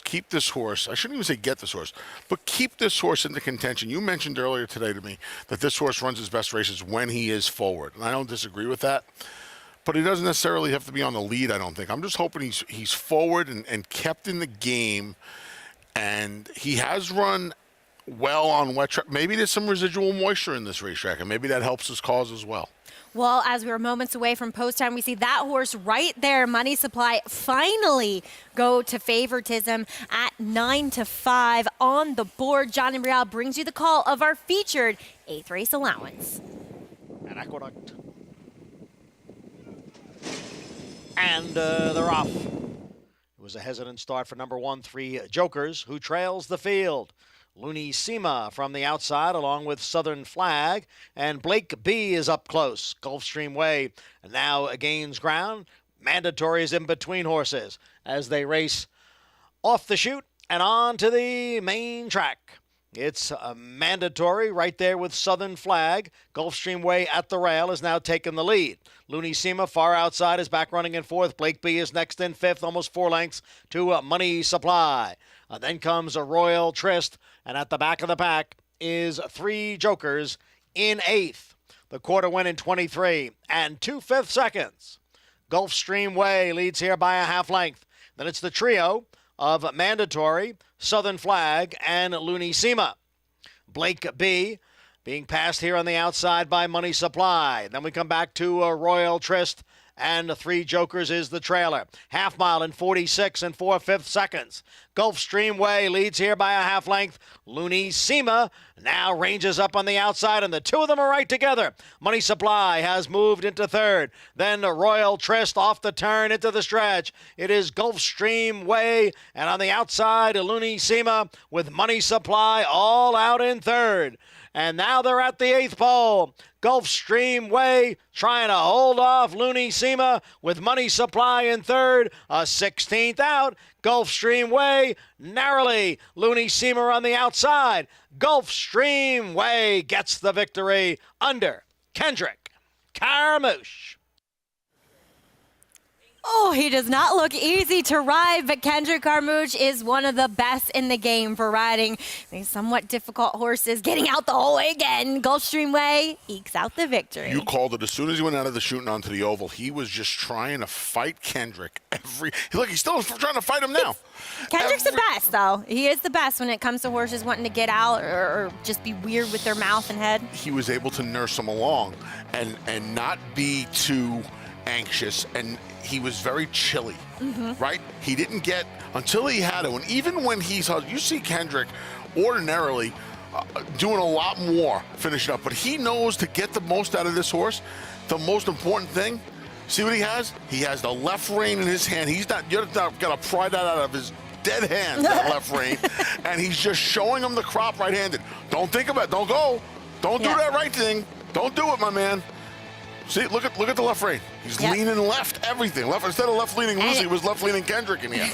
keep this horse. I shouldn't even say get this horse, but keep this horse into contention. You mentioned earlier today to me that this horse runs his best races when he is forward, and I don't disagree with that. But he doesn't necessarily have to be on the lead, I don't think. I'm just hoping he's forward and kept in the game. And he has run well on wet track. Maybe there's some residual moisture in this racetrack, and maybe that helps his cause as well. Well, as we were moments away from post time, we see that horse right there, Money Supply, finally go to favoritism at 9-5 on the board. John Imbrial brings you the call of our featured 8th race allowance. And Aqueduct. And they're off. It was a hesitant start for number 1, 3 Jokers, who trails the field. Looney Sema from the outside, along with Southern Flag, and Blake B is up close. Gulfstream Way now gains ground. Mandatory is in between horses as they race off the chute and on to the main track. It's Mandatory right there with Southern Flag. Gulfstream Way at the rail is now taking the lead. Looney Sema far outside is back running in 4th. Blake B is next in 5th, almost 4 lengths to Money Supply. Then comes a Royal Tryst, and at the back of the pack is 3 Jokers in 8th. The quarter went in 23 and 2/5 seconds. Gulfstream Way leads here by a half length. Then it's the trio of Mandatory, Southern Flag, and Looney Sema. Blake B being passed here on the outside by Money Supply. Then we come back to a Royal Tryst, and 3 Jokers is the trailer. Half mile in 46 and 4/5 seconds. Gulfstream Way leads here by a half length. Looney Sema now ranges up on the outside, and the 2 of them are right together. Money Supply has moved into 3rd. Then Royal Tryst off the turn into the stretch. It is Gulfstream Way, and on the outside, Looney Sema with Money Supply all out in 3rd. And now they're at the 8th pole. Gulfstream Way trying to hold off Looney Sema with Money Supply in 3rd. A 16th out. Gulfstream Way narrowly. Looney Sema on the outside. Gulfstream Way gets the victory under Kendrick Carmouche. Oh, he does not look easy to ride, but Kendrick Carmouche is one of the best in the game for riding these somewhat difficult horses. Getting out the whole way again. Gulfstream Way ekes out the victory. You called it as soon as he went out of the shooting onto the oval. He was just trying to fight Kendrick. Look, he's still trying to fight him now. Kendrick's the best, though. He is the best when it comes to horses wanting to get out or just be weird with their mouth and head. He was able to nurse him along and not be too anxious, and he was very chilly, right? He didn't get, until he had it, and even when you see Kendrick ordinarily doing a lot more finishing up, but he knows to get the most out of this horse. The most important thing, see what he has? He has the left rein in his hand. You're not going to pry that out of his dead hands, that left rein, and he's just showing him the crop right-handed. Don't think about it. Don't go. Don't do that right thing. Don't do it, my man. See, look at the left rein. He's leaning left, everything. Left, instead of left-leaning Lucy, he was left-leaning Kendrick in here.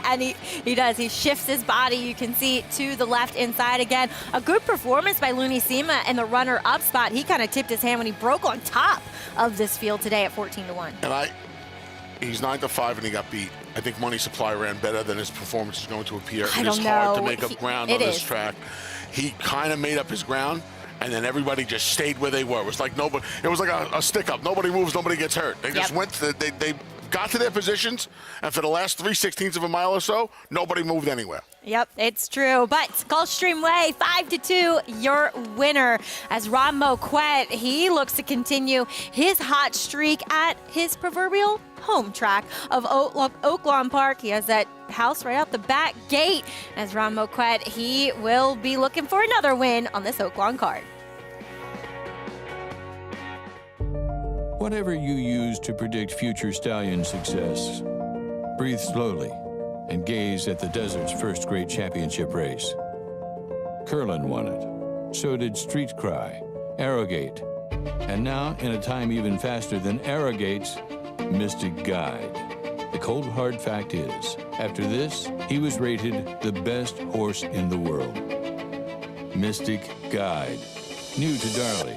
And he does. He shifts his body, you can see, to the left inside again. A good performance by Looney Sema in the runner-up spot. He kind of tipped his hand when he broke on top of this field today at 14-1. And he's 9-5 and he got beat. I think Money Supply ran better than his performance is going to appear. It is hard to make up ground on this track. He kind of made up his ground, and then everybody just stayed where they were. It was like a stick-up. Nobody moves, nobody gets hurt. They just went they got to their positions, and for the last 3/16 of a mile or so, nobody moved anywhere. Yep, it's true. But Gulfstream Way, 5-2, your winner. As Ron Moquett, he looks to continue his hot streak at his proverbial home track of Oaklawn Park. He has that house right out the back gate. As Ron Moquett, he will be looking for another win on this Oaklawn card. Whatever you use to predict future stallion success, breathe slowly and gaze at the desert's first great championship race. Curlin won it. So did Street Cry, Arrogate, and now, in a time even faster than Arrogate's, Mystic Guide. The cold hard fact is, after this, he was rated the best horse in the world. Mystic Guide. New to Darley.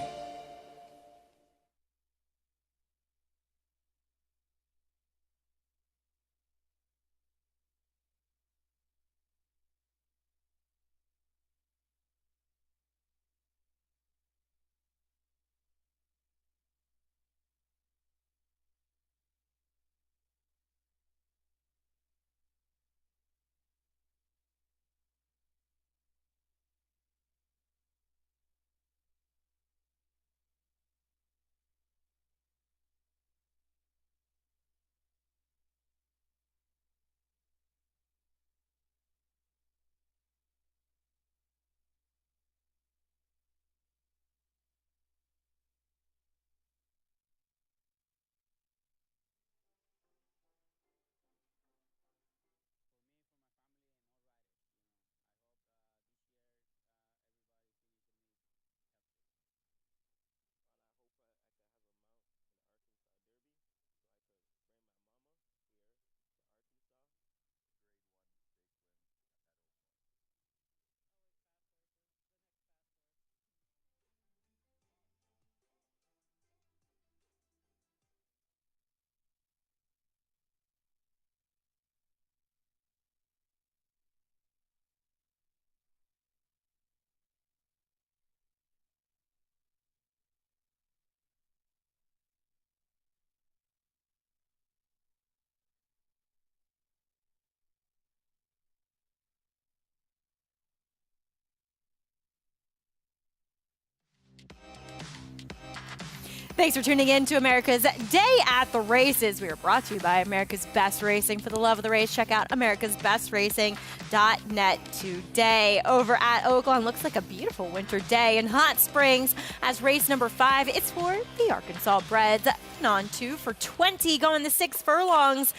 Thanks for tuning in to America's Day at the Races. We are brought to you by America's Best Racing. For the love of the race, check out americasbestracing.net today. Over at Oaklawn, looks like a beautiful winter day in Hot Springs as race number 5. It's for the Arkansas Breds. On 2 for 20, going the 6 furlongs.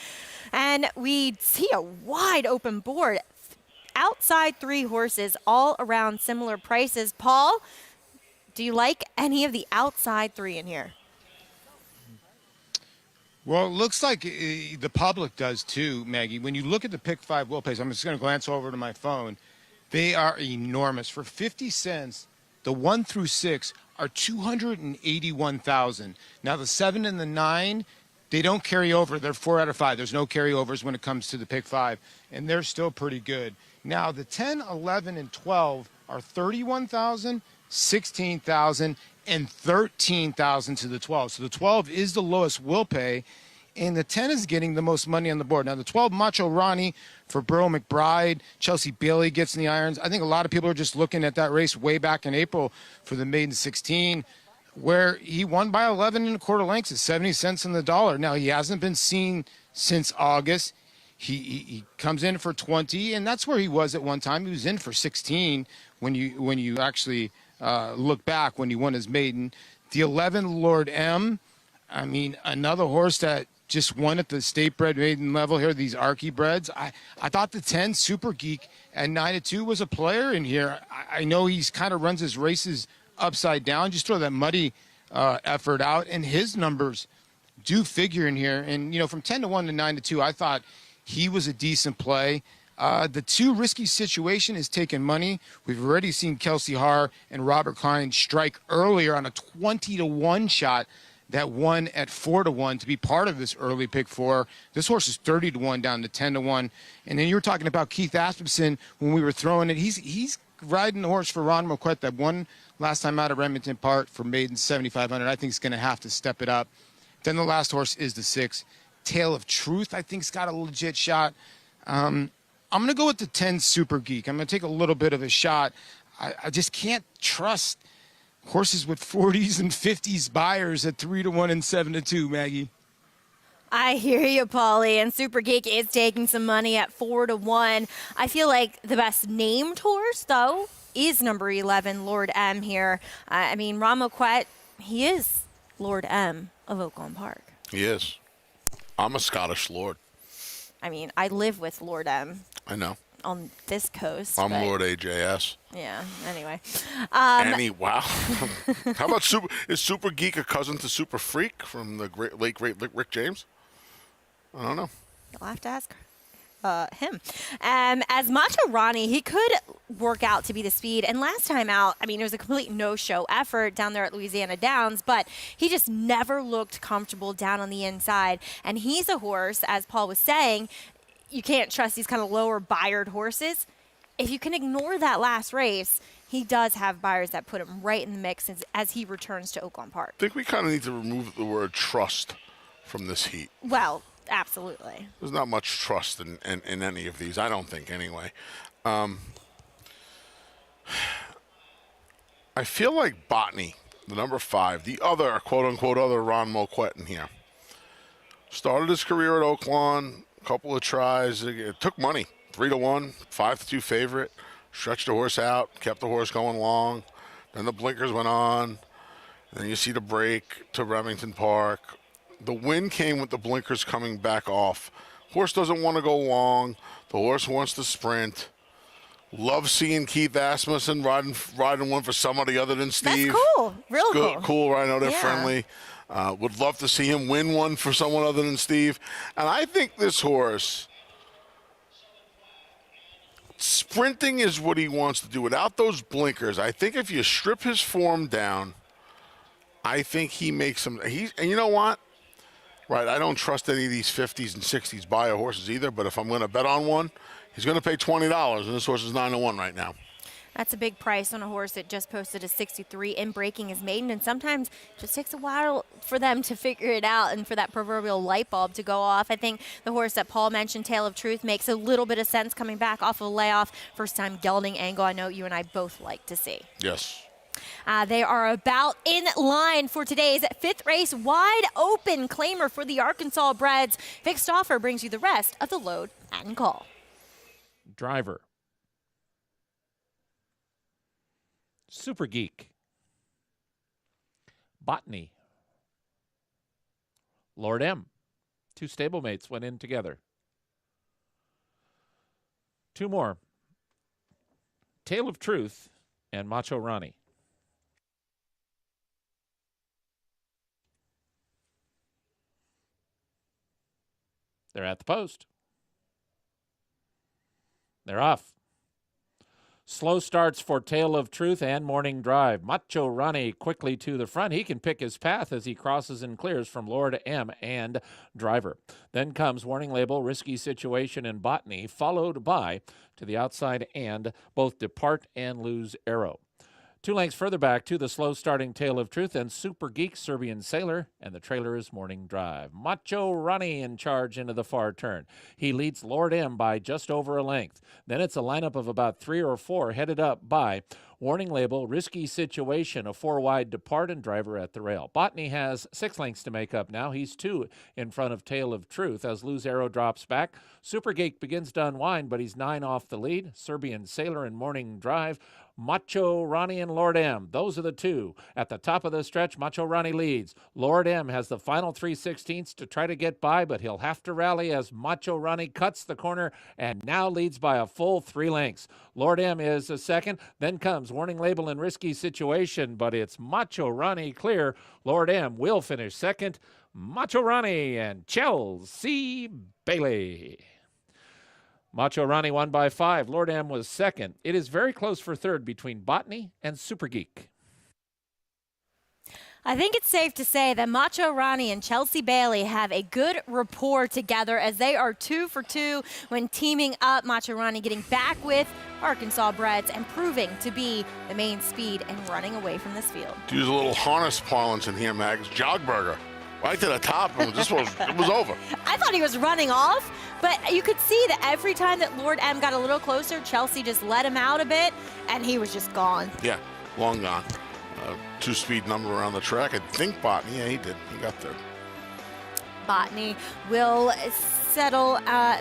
And we see a wide open board. Outside 3 horses, all around similar prices. Paul, do you like any of the outside 3 in here? Well, it looks like the public does too, Maggie. When you look at the Pick 5 wheel pays, I'm just going to glance over to my phone. They are enormous. For 50 cents, The 1 through 6 are 281,000. Now the 7 and the 9, they don't carry over. They're 4 out of 5. There's no carryovers when it comes to the pick 5, and they're still pretty good. Now the 10, 11, and 12 are 31,000, 16,000, and 13,000 to the 12. So the 12 is the lowest will pay, and the 10 is getting the most money on the board. Now the 12, Macho Ronnie for Burrow McBride, Chelsea Bailey gets in the irons. I think a lot of people are just looking at that race way back in April for the maiden 16, where he won by 11 1/4 lengths at 70 cents on the dollar. Now he hasn't been seen since August. He comes in for 20, and that's where he was at one time. He was in for 16 when you actually look back when he won his maiden. The 11, Lord M, I mean, another horse that just won at the state bred maiden level here, these Archie breds. I thought the 10, Super Geek at 9-2 was a player in here. I know he's kind of runs his races upside down. Just throw that muddy effort out, and his numbers do figure in here. And, from 10-1 to 9-2, I thought he was a decent play. The 2, Risky Situation, is taking money. We've already seen Kelsey Haar and Robert Klein strike earlier on a 20-1 shot that won at 4-1 to be part of this early pick 4. This horse is 30-1 down to 10-1. And then you were talking about Keith Asmussen when we were throwing it. He's riding the horse for Ron Moquett that won last time out of Remington Park for maiden 7,500. I think he's going to have to step it up. Then the last horse is the 6, Tale of Truth. I think it's got a legit shot. I'm going to go with the 10, Super Geek. I'm going to take a little bit of a shot. I just can't trust horses with 40s and 50s buyers at 3-1 and 7-2, Maggie. I hear you, Paulie, and Super Geek is taking some money at 4-1. I feel like the best named horse, though, is number 11, Lord M here. I mean, Ron Moquett, he is Lord M of Oaklawn Park. He is. I'm a Scottish lord. I mean, I live with Lord M. I know. On this coast. I'm Lord AJS. Yeah, anyway. Wow. How about is Super Geek a cousin to Super Freak from the late great Rick James? I don't know. You'll have to ask him. As Macho Ronnie, he could work out to be the speed. And last time out, I mean, it was a complete no-show effort down there at Louisiana Downs, but he just never looked comfortable down on the inside. And he's a horse, as Paul was saying, you can't trust these kind of lower buyed horses. If you can ignore that last race, he does have buyers that put him right in the mix as he returns to Oaklawn Park. I think we kind of need to remove the word trust from this heat. Well, absolutely. There's not much trust in any of these, I don't think, anyway. I feel like Botany, the number 5, the other, quote-unquote, other Ron Moquett in here, started his career at Oaklawn, a couple of tries. It took money, 3-1, 5-2 favorite, stretched the horse out, kept the horse going long. Then the blinkers went on. Then you see the break to Remington Park. The win came with the blinkers coming back off. Horse doesn't want to go long. The horse wants to sprint. Love seeing Keith Asmussen riding one for somebody other than Steve. That's cool. Real cool. Cool, right? I know they're friendly. Would love to see him win one for someone other than Steve. And I think this horse, sprinting is what he wants to do. Without those blinkers, I think if you strip his form down, I think he makes some. And you know what? Right, I don't trust any of these 50s and 60s buyer horses either, but if I'm going to bet on one, he's going to pay $20, and this horse is 9-1 right now. That's a big price on a horse that just posted a 63 in breaking his maiden, and sometimes it just takes a while for them to figure it out and for that proverbial light bulb to go off. I think the horse that Paul mentioned, Tale of Truth, makes a little bit of sense coming back off of a layoff. First time gelding angle, I know you and I both like to see. Yes. They are about in line for today's 5th race. Wide open claimer for the Arkansas breds. Vic Stauffer brings you the rest of the load and call. Driver. Super Geek. Botany. Lord M. 2 stablemates went in together. 2 more. Tale of Truth and Macho Ronnie. They're at the post. They're off. Slow starts for Tale of Truth and Morning Drive. Macho Ronnie quickly to the front. He can pick his path as he crosses and clears from Lord M and Driver. Then comes Warning Label, Risky Situation, and Botany, followed by, to the outside, and both Depart and Lose Arrow. 2 lengths further back to the slow-starting Tale of Truth and Super Geek Serbian Sailor, and the trailer is Morning Drive. Macho Ronnie in charge into the far turn. He leads Lord M by just over a length. Then it's a lineup of about 3 or 4 headed up by Warning Label, Risky Situation, a 4-wide Depart, and Driver at the rail. Botany has 6 lengths to make up now. He's 2 in front of Tale of Truth as Lose Arrow drops back. Super Geek begins to unwind, but he's 9 off the lead. Serbian Sailor and Morning Drive. Macho Ronnie and Lord M. Those are the 2. At the top of the stretch, Macho Ronnie leads. Lord M has the final 3/16 to try to get by, but he'll have to rally as Macho Ronnie cuts the corner and now leads by a full 3 lengths. Lord M is a second. Then comes Warning Label and Risky Situation, but it's Macho Ronnie clear. Lord M will finish second. Macho Ronnie and Chelsea Bailey. Macho Ronnie won by 5. Lord M was second. It is very close for third between Botany and Super Geek. I think it's safe to say that Macho Ronnie and Chelsea Bailey have a good rapport together as they are 2 for 2 when teaming up. Macho Ronnie getting back with Arkansas breds and proving to be the main speed and running away from this field. To use a little harness parlance in here, Mags, jogburger. Right to the top, and it was over. I thought he was running off, but you could see that every time that Lord M got a little closer, Chelsea just let him out a bit, and he was just gone. Yeah, long gone. 2-speed number around the track. I think Botany, yeah, he did. He got there. Botany will settle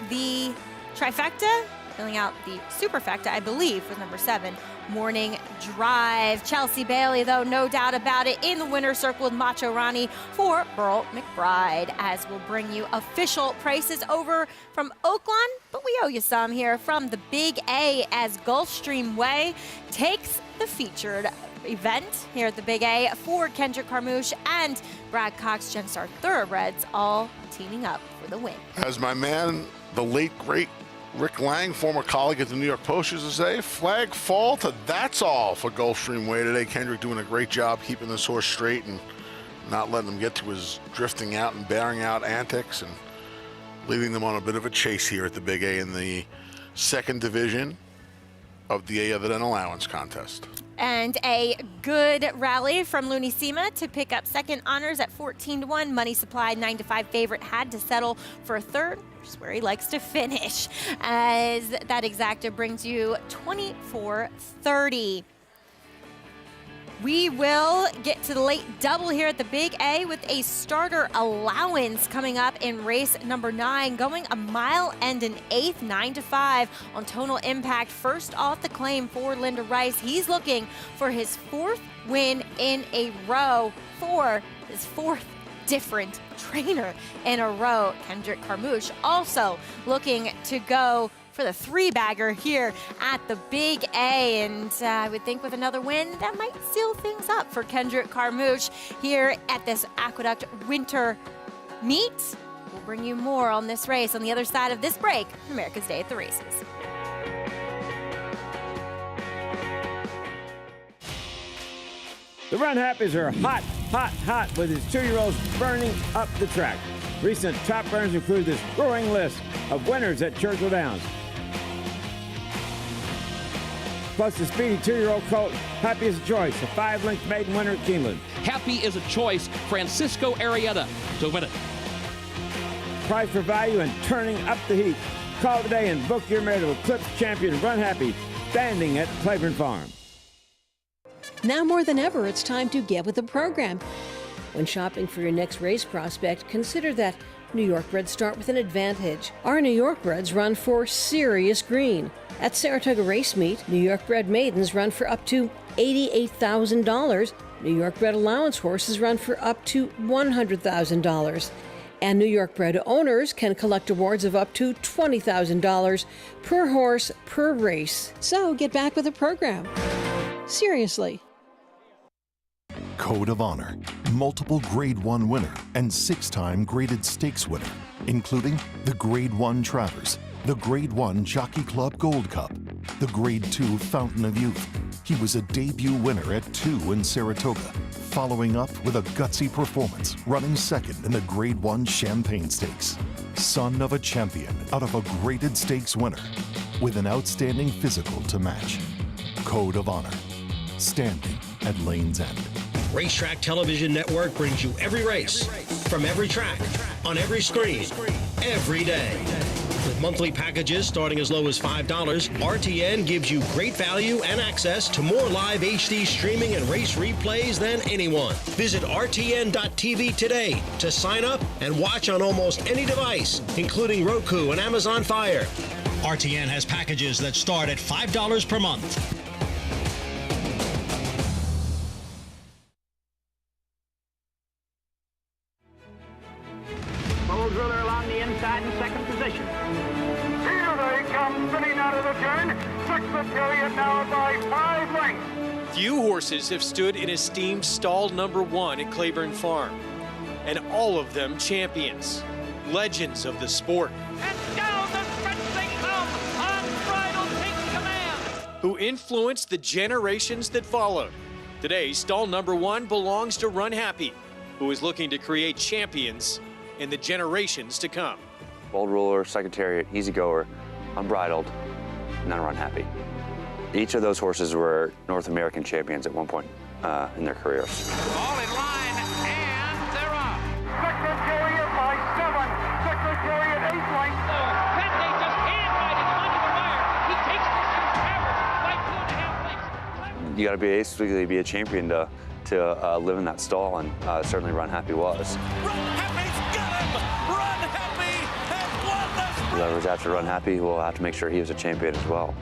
the trifecta, filling out the superfecta, I believe, with number 7. Morning Drive. Chelsea Bailey, though, no doubt about it, in the winner's circle with Macho Ronnie for Burl McBride, as we'll bring you official prices over from Oaklawn, but we owe you some here from the Big A as Gulfstream Way takes the featured event here at the Big A for Kendrick Carmouche and Brad Cox Genstar Thoroughbreds, all teaming up for the win. As my man, the late, great Rick Lang, former colleague at the New York Post, used to say, flag fall to that's all for Gulfstream Way today. Kendrick doing a great job keeping this horse straight and not letting him get to his drifting out and bearing out antics and leading them on a bit of a chase here at the Big A in the 2nd division of the A Other Than Allowance contest. And a good rally from Looney Sema to pick up second honors at 14-1. Money Supply, 9-5 favorite, had to settle for a third, which is where he likes to finish, as that exacta brings you 24-30. We will get to the late double here at the Big A with a starter allowance coming up in race number 9, going a mile and an eighth, 9-5 on Tonal Impact. First off the claim for Linda Rice. He's looking for his 4th win in a row, for his 4th different trainer in a row. Kendrick Carmouche also looking to go for the 3-bagger here at the Big A, and I would think with another win that might seal things up for Kendrick Carmouche here at this Aqueduct Winter Meet. We'll bring you more on this race on the other side of this break, America's Day at the Races. The Run Happies are hot, hot, hot with his 2-year-olds burning up the track. Recent top runners include this growing list of winners at Churchill Downs. Plus the speedy 2-year-old colt, Happy is a Choice, a 5-length maiden winner at Keeneland. Happy is a Choice, Francisco Arrieta to win it. Price for value and turning up the heat. Call today and book your mare to Eclipse Champion Run Happy, standing at Claiborne Farm. Now more than ever, it's time to get with the program. When shopping for your next race prospect, consider that New York breds start with an advantage. Our New York breds run for serious green. At Saratoga Race Meet, New York bred maidens run for up to $88,000. New York bred allowance horses run for up to $100,000. And New York bred owners can collect awards of up to $20,000 per horse per race. So get back with the program. Seriously. Code of Honor, multiple Grade 1 winner and 6-time graded stakes winner, including the Grade 1 Travers, the Grade 1 Jockey Club Gold Cup, the Grade 2 Fountain of Youth. He was a debut winner at 2 in Saratoga, following up with a gutsy performance, running second in the Grade 1 Champagne Stakes. Son of a champion out of a graded stakes winner, with an outstanding physical to match. Code of Honor, standing at Lane's End. Racetrack Television Network brings you every race, from every track, on every screen, every day. With monthly packages starting as low as $5, RTN gives you great value and access to more live HD streaming and race replays than anyone. Visit RTN.tv today to sign up and watch on almost any device, including Roku and Amazon Fire. RTN has packages that start at $5 per month. Bull Driller along the inside in second position. Here they come, spinning out of the turn. Sixth period now by 5 lengths. Few horses have stood in esteemed stall number 1 at Claiborne Farm, and all of them champions, legends of the sport. And down the stretch they come, unbridled takes command. Who influenced the generations that followed. Today, stall number 1 belongs to Run Happy, who is looking to create champions in the generations to come. Bold Ruler, Secretariat, Easy Goer, Unbridled, and then Run Happy. Each of those horses were North American champions at one point in their careers. All in line, and they're off. Secretariat by 7. Secretariat 8 lengths. Fente just hand-guided him under the wire. He takes this to Travers by 2.5 lengths. You got to basically be a champion to live in that stall, and certainly Run Happy was. Whoever's after Run Happy will have to make sure he was a champion as well.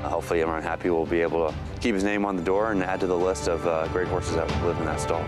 Hopefully Run Happy will be able to keep his name on the door and add to the list of great horses that live in that stall.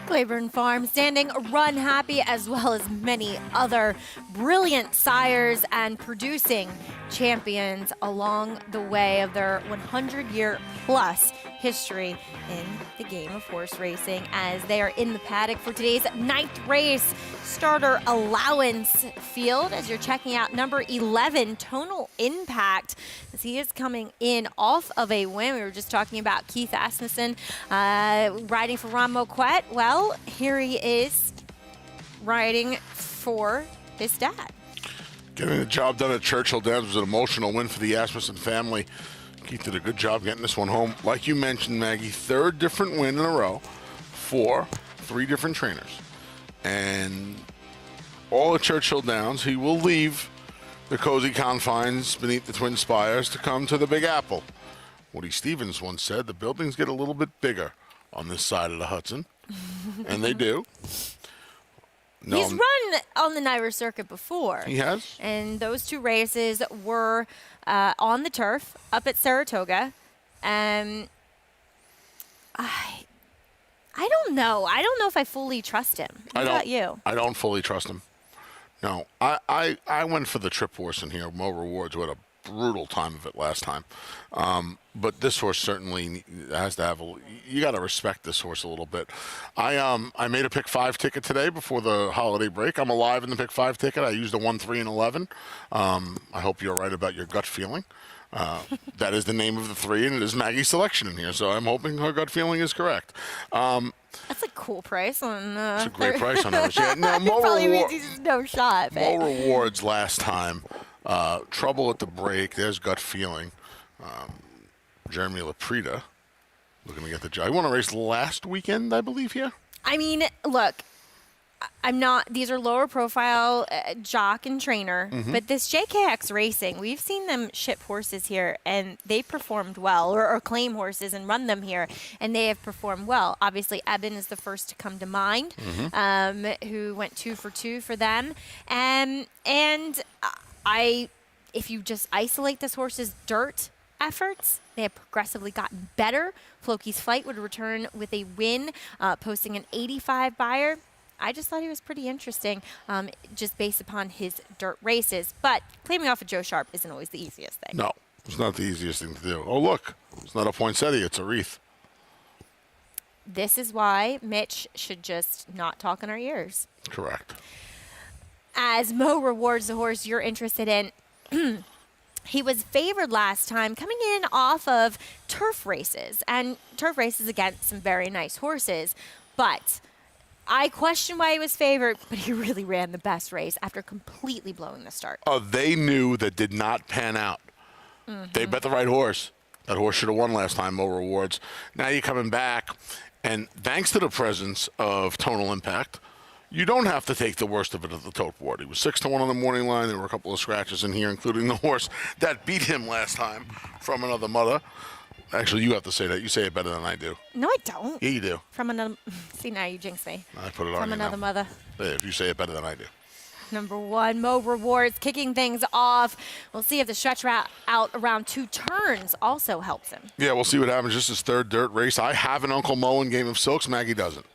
Claiborne Farm standing Run Happy, as well as many other brilliant sires and producing champions along the way of their 100-year-plus history in the game of horse racing, as they are in the paddock for today's 9th race starter allowance field. As you're checking out number 11, Tonal Impact, as he is coming in off of a win. We were just talking about Keith Asmussen riding for Ron Moquett. Well, here he is riding for his dad. Getting the job done at Churchill Downs was an emotional win for the Asmussen family. Keith did a good job getting this one home. Like you mentioned, Maggie, 3rd different win in a row for 3 different trainers. And all at Churchill Downs, he will leave the cozy confines beneath the Twin Spires to come to the Big Apple. Woody Stevens once said the buildings get a little bit bigger on this side of the Hudson, and they do. No, he's run on the NYRA circuit before. He has. And those 2 races were on the turf up at Saratoga. I don't know. I don't know if I fully trust him. How about you? I don't fully trust him. No. I went for the trip horse in here, Mo Rewards, with a brutal time of it last time. But this horse certainly has to have you got to respect this horse a little bit. I made a pick 5 ticket today before the holiday break. I'm alive in the pick 5 ticket. I used a 1, 3, and 11. I hope you're right about your gut feeling. That is the name of the 3, and it is Maggie's selection in here. So I'm hoping her gut feeling is correct. That's a cool price on. It's a great price on hers. Yeah, no, Mo probably means he's no shot. Mo Rewards last time. Trouble at the break. There's gut feeling. Jeremy Laprida looking to get the job. You want to race last weekend, I believe, here? I mean, look, I'm not. These are lower profile jock and trainer, but this JKX Racing, we've seen them ship horses here, and they performed well, or claim horses and run them here, and they have performed well. Obviously, Eben is the first to come to mind, who went 2 for 2 for them, and if you just isolate this horse's dirt efforts, they have progressively gotten better. Floki's Flight would return with a win, posting an 85 buyer. I just thought he was pretty interesting, just based upon his dirt races. But claiming off of Joe Sharp isn't always the easiest thing. No, it's not the easiest thing to do. Oh, look, it's not a poinsettia, it's a wreath. This is why Mitch should just not talk in our ears. Correct. As Mo Rewards, the horse you're interested in, he was favored last time coming in off of turf races. And turf races against some very nice horses. But I question why he was favored, but he really ran the best race after completely blowing the start. They knew that did not pan out. They bet the right horse. That horse should have won last time, Mo Rewards. Now you're coming back, and thanks to the presence of Tonal Impact, you don't have to take the worst of it at the tote board. He was 6-1 on the morning line. There were a couple of scratches in here, including the horse that beat him last time from another mother. Actually, you have to say that. You say it better than I do. No, I don't. Yeah, you do. From another. See, now you jinx me. I put it on From you another now. mother. Yeah, if you say it better than I do. Number 1, Mo Rewards, kicking things off. We'll see if the stretch out around 2 turns also helps him. Yeah, we'll see what happens. Just his third dirt race. I have an Uncle Mo in Game of Silks. Maggie doesn't.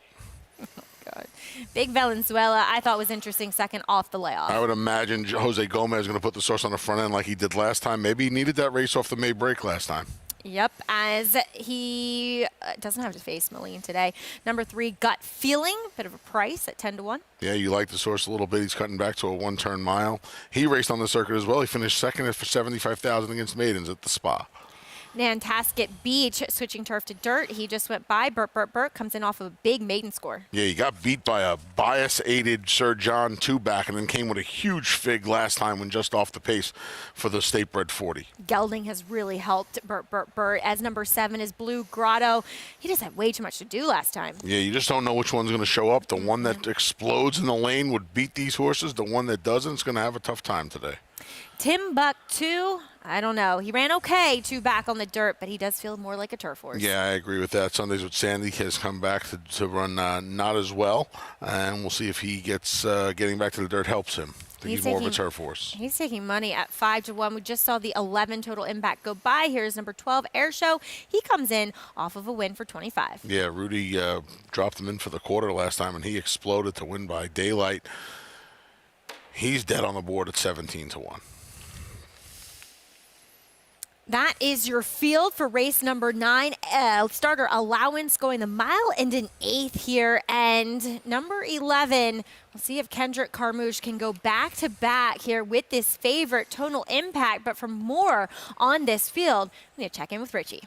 God. Big Valenzuela, I thought was interesting second off the layoff. I would imagine Jose Gomez is going to put the source on the front end like he did last time. Maybe he needed that race off the May break last time. Yep, as he doesn't have to face Moline today. Number 3, Gut Feeling, bit of a price at 10-1. Yeah, you like the source a little bit. He's cutting back to a 1-turn mile. He raced on the circuit as well. He finished second for $75,000 against maidens at the Spa. Nantasket Beach, switching turf to dirt. He just went by. Burt comes in off of a big maiden score. Yeah, he got beat by a bias-aided Sir John 2-back and then came with a huge fig last time when just off the pace for the State Bred 40. Gelding has really helped Burt. As number 7 is Blue Grotto. He just had way too much to do last time. Yeah, you just don't know which one's going to show up. The one that explodes in the lane would beat these horses. The one that doesn't is going to have a tough time today. Timbuktu, I don't know. He ran okay 2-back on the dirt, but he does feel more like a turf horse. Yeah, I agree with that. Sundays with Sandy has come back to run not as well, and we'll see if he gets getting back to the dirt helps him. I think he's more of a turf horse. He's taking money at 5-1. We just saw the 11 Total Impact go by. Here's number 12, Air Show. He comes in off of a win for 25. Yeah, Rudy dropped him in for the quarter last time, and he exploded to win by daylight. He's dead on the board at 17-1. That is your field for race number 9. Starter allowance going the mile and an eighth here. And number 11, we'll see if Kendrick Carmouche can go back-to-back here with this favorite Tonal Impact. But for more on this field, we're going to check in with Richie.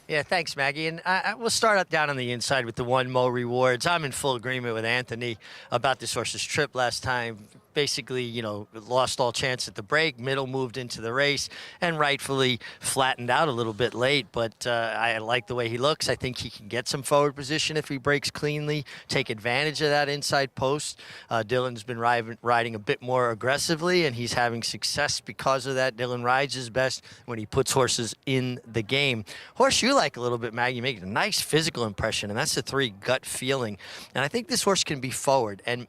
Yeah, thanks, Maggie. And we'll start up down on the inside with the 1 Mo Rewards. I'm in full agreement with Anthony about this horse's trip last time. Basically, lost all chance at the break. Middle moved into the race and rightfully flattened out a little bit late. But I like the way he looks. I think he can get some forward position if he breaks cleanly, take advantage of that inside post. Dylan's been riding a bit more aggressively, and he's having success because of that. Dylan rides his best when he puts horses in the game. Horse you like a little bit, Maggie, making a nice physical impression, and that's the 3, Gut Feeling. And I think this horse can be forward. And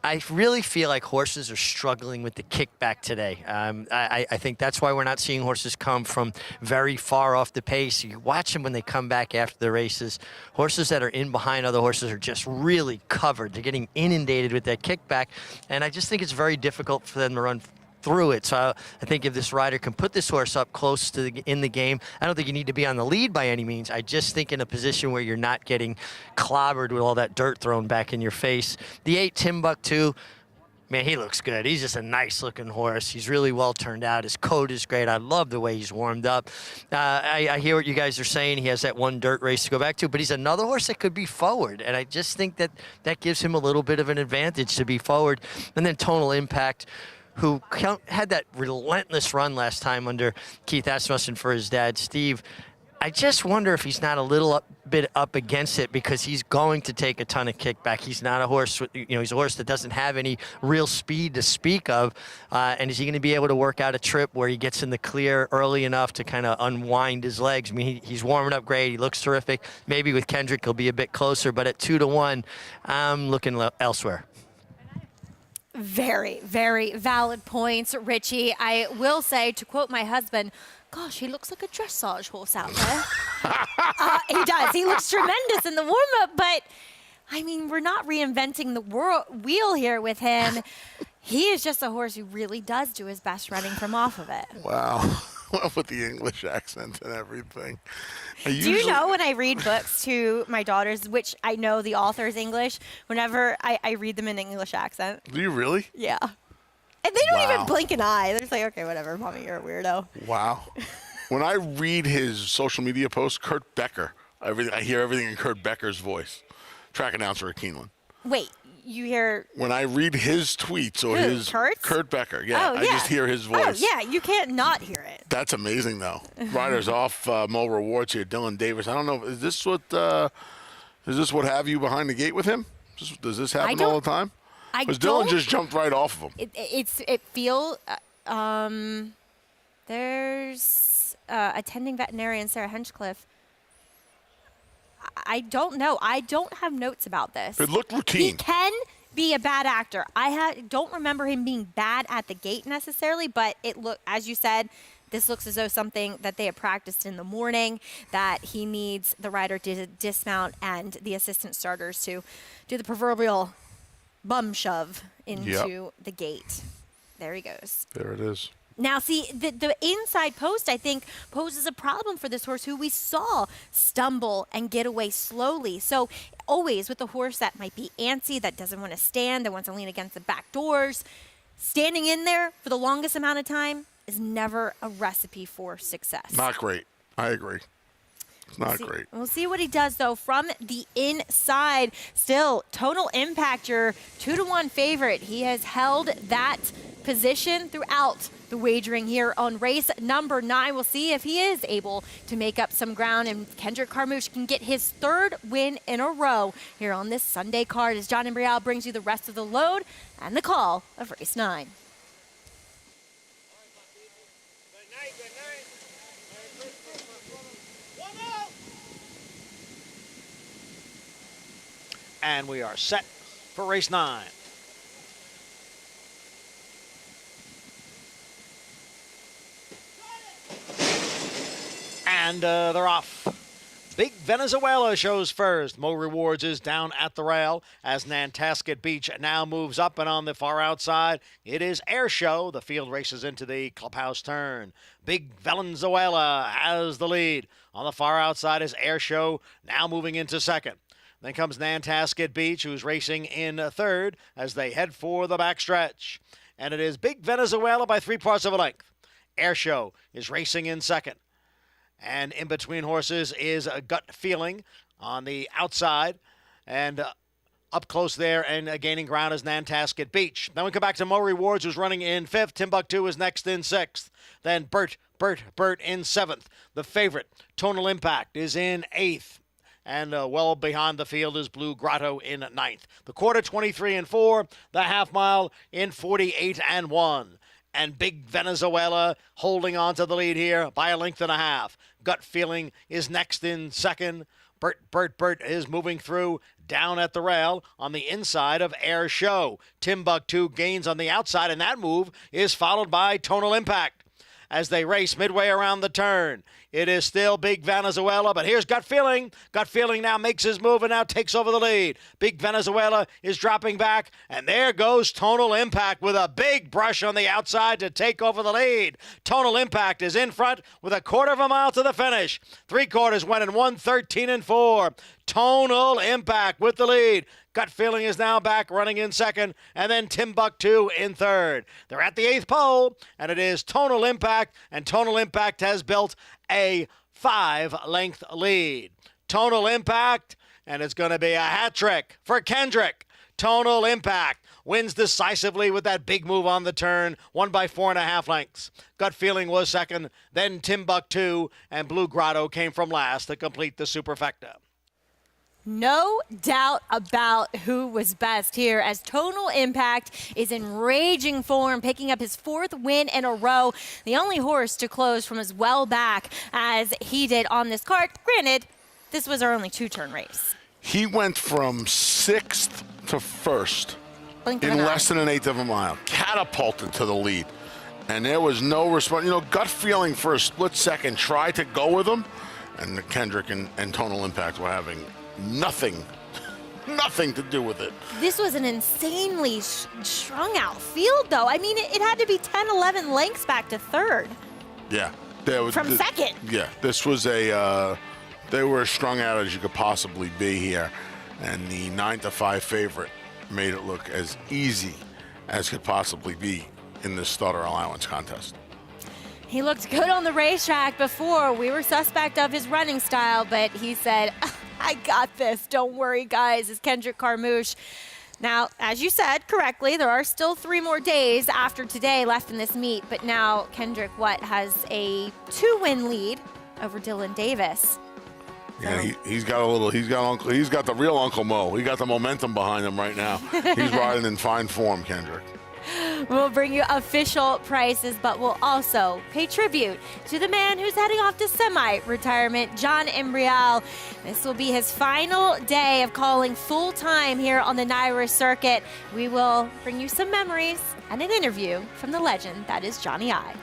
I really feel like horses are struggling with the kickback today. I think that's why we're not seeing horses come from very far off the pace. You watch them when they come back after the races. Horses that are in behind other horses are just really covered. They're getting inundated with that kickback, and I just think it's very difficult for them to run through it. So I think if this rider can put this horse up close to in the game, I don't think you need to be on the lead by any means. I just think in a position where you're not getting clobbered with all that dirt thrown back in your face. The 8 Timbuktu, man, he looks good. He's just a nice-looking horse. He's really well turned out. His coat is great. I love the way he's warmed up. I hear what you guys are saying. He has that 1 dirt race to go back to, but he's another horse that could be forward, and I just think that gives him a little bit of an advantage to be forward. And then Tonal Impact, who had that relentless run last time under Keith Asmussen for his dad, Steve. I just wonder if he's not a little bit up against it because he's going to take a ton of kickback. He's not a horse, he's a horse that doesn't have any real speed to speak of. And is he going to be able to work out a trip where he gets in the clear early enough to kind of unwind his legs? I mean, he's warming up great. He looks terrific. Maybe with Kendrick, he'll be a bit closer. But at 2-1, I'm looking elsewhere. Very, very valid points, Richie. I will say, to quote my husband, gosh, he looks like a dressage horse out there. He does. He looks tremendous in the warm-up, but, I mean, we're not reinventing the wheel here with him. He is just a horse who really does do his best running from off of it. Wow. with the English accent and everything. Do you know when I read books to my daughters, which I know the author is English, whenever I read them in English accent? Do you really? Yeah. And they don't even Wow. blink an eye. They're just like, okay, whatever, Mommy, you're a weirdo. Wow. When I read his social media posts, Kurt Becker, I hear everything in Kurt Becker's voice, track announcer at Keeneland. Wait, you hear... When I read his tweets or Who, his... Kurt's? Kurt Becker, yeah. Oh, I just hear his Oh, voice. yeah, you can't not hear it. That's amazing, though. Riders off Mo Rewards here. Dylan Davis. I don't know. Is this what have you behind the gate with him? Does this happen all the time? Because Dylan just jumped right off of him. There's attending veterinarian Sarah Henchcliffe. I don't know. I don't have notes about this. It looked routine. He can be a bad actor. Don't remember him being bad at the gate necessarily, but as you said, this looks as though something that they have practiced in the morning, that he needs the rider to dismount and the assistant starters to do the proverbial bum shove into the gate. There he goes. There it is. Now, see, the inside post, I think, poses a problem for this horse who we saw stumble and get away slowly. So always with a horse that might be antsy, that doesn't want to stand, that wants to lean against the back doors, standing in there for the longest amount of time is never a recipe for success. Not great. I agree. It's not great. We'll see what he does, though, from the inside. Still, Tonal Impact, your 2-1 favorite. He has held that position throughout the wagering here on race number 9. We'll see if he is able to make up some ground and Kendrick Carmouche can get his 3rd win in a row here on this Sunday card as John Imbrial brings you the rest of the load and the call of race 9. And we are set for race 9. And they're off. Big Venezuela shows first. Mo Rewards is down at the rail as Nantasket Beach now moves up, and on the far outside, it is Air Show. The field races into the clubhouse turn. Big Venezuela has the lead. On the far outside is Air Show, now moving into second. Then comes Nantasket Beach, who's racing in third as they head for the backstretch. And it is Big Venezuela by 3/4 of a length. Air Show is racing in second. And in between horses is a Gut Feeling on the outside. And up close there and gaining ground is Nantasket Beach. Then we come back to Mo Rewards, who's running in 5th. Timbuktu is next in 6th. Then Burt in 7th. The favorite, Tonal Impact, is in 8th. And well behind the field is Blue Grotto in 9th. The quarter 23 and 4. The half mile in 48 and 1. And Big Venezuela holding on to the lead here by a length and a half. Gut Feeling is next in second. Burt is moving through down at the rail on the inside of Air Show. Timbuktu gains on the outside, and that move is followed by Tonal Impact. As they race midway around the turn, it is still Big Venezuela, but here's Gut Feeling. Gut Feeling now makes his move and now takes over the lead. Big Venezuela is dropping back, and there goes Tonal Impact with a big brush on the outside to take over the lead. Tonal Impact is in front with a 1/4 mile to the finish. 3/4 went in 1:13 and 4. Tonal Impact with the lead. Gut Feeling is now back running in second, and then Timbuktu in third. They're at the 8th pole, and it is Tonal Impact, and Tonal Impact has built a 5-length lead. Tonal Impact, and it's going to be a hat trick for Kendrick. Tonal Impact wins decisively with that big move on the turn, won by 4.5 lengths. Gut Feeling was second, then Timbuktu, and Blue Grotto came from last to complete the superfecta. No doubt about who was best here as Tonal Impact is in raging form, picking up his 4th win in a row. The only horse to close from as well back as he did on this card. Granted, this was our only 2-turn race. He went from 6th to 1st in less than 1/8 of a mile, catapulted to the lead. And there was no response. Gut Feeling for a split second tried to go with him, and Kendrick and Tonal Impact were having nothing to do with it. This was an insanely strung out field, though. I mean, it had to be 10, 11 lengths back to third. Yeah. from second. Yeah, this was a. They were as strung out as you could possibly be here, and the 9-5 favorite made it look as easy as could possibly be in this starter allowance contest. He looked good on the racetrack before. We were suspect of his running style, but he said, I got this. Don't worry, guys, is Kendrick Carmouche. Now, as you said correctly, there are still 3 more days after today left in this meet, but now Kendrick, has a 2-win lead over Dylan Davis. Yeah, he's got the real Uncle Mo. He got the momentum behind him right now. He's riding in fine form, Kendrick. We'll bring you official prices, but we'll also pay tribute to the man who's heading off to semi-retirement, John Imbrial. This will be his final day of calling full-time here on the NYRA circuit. We will bring you some memories and an interview from the legend that is Johnny I.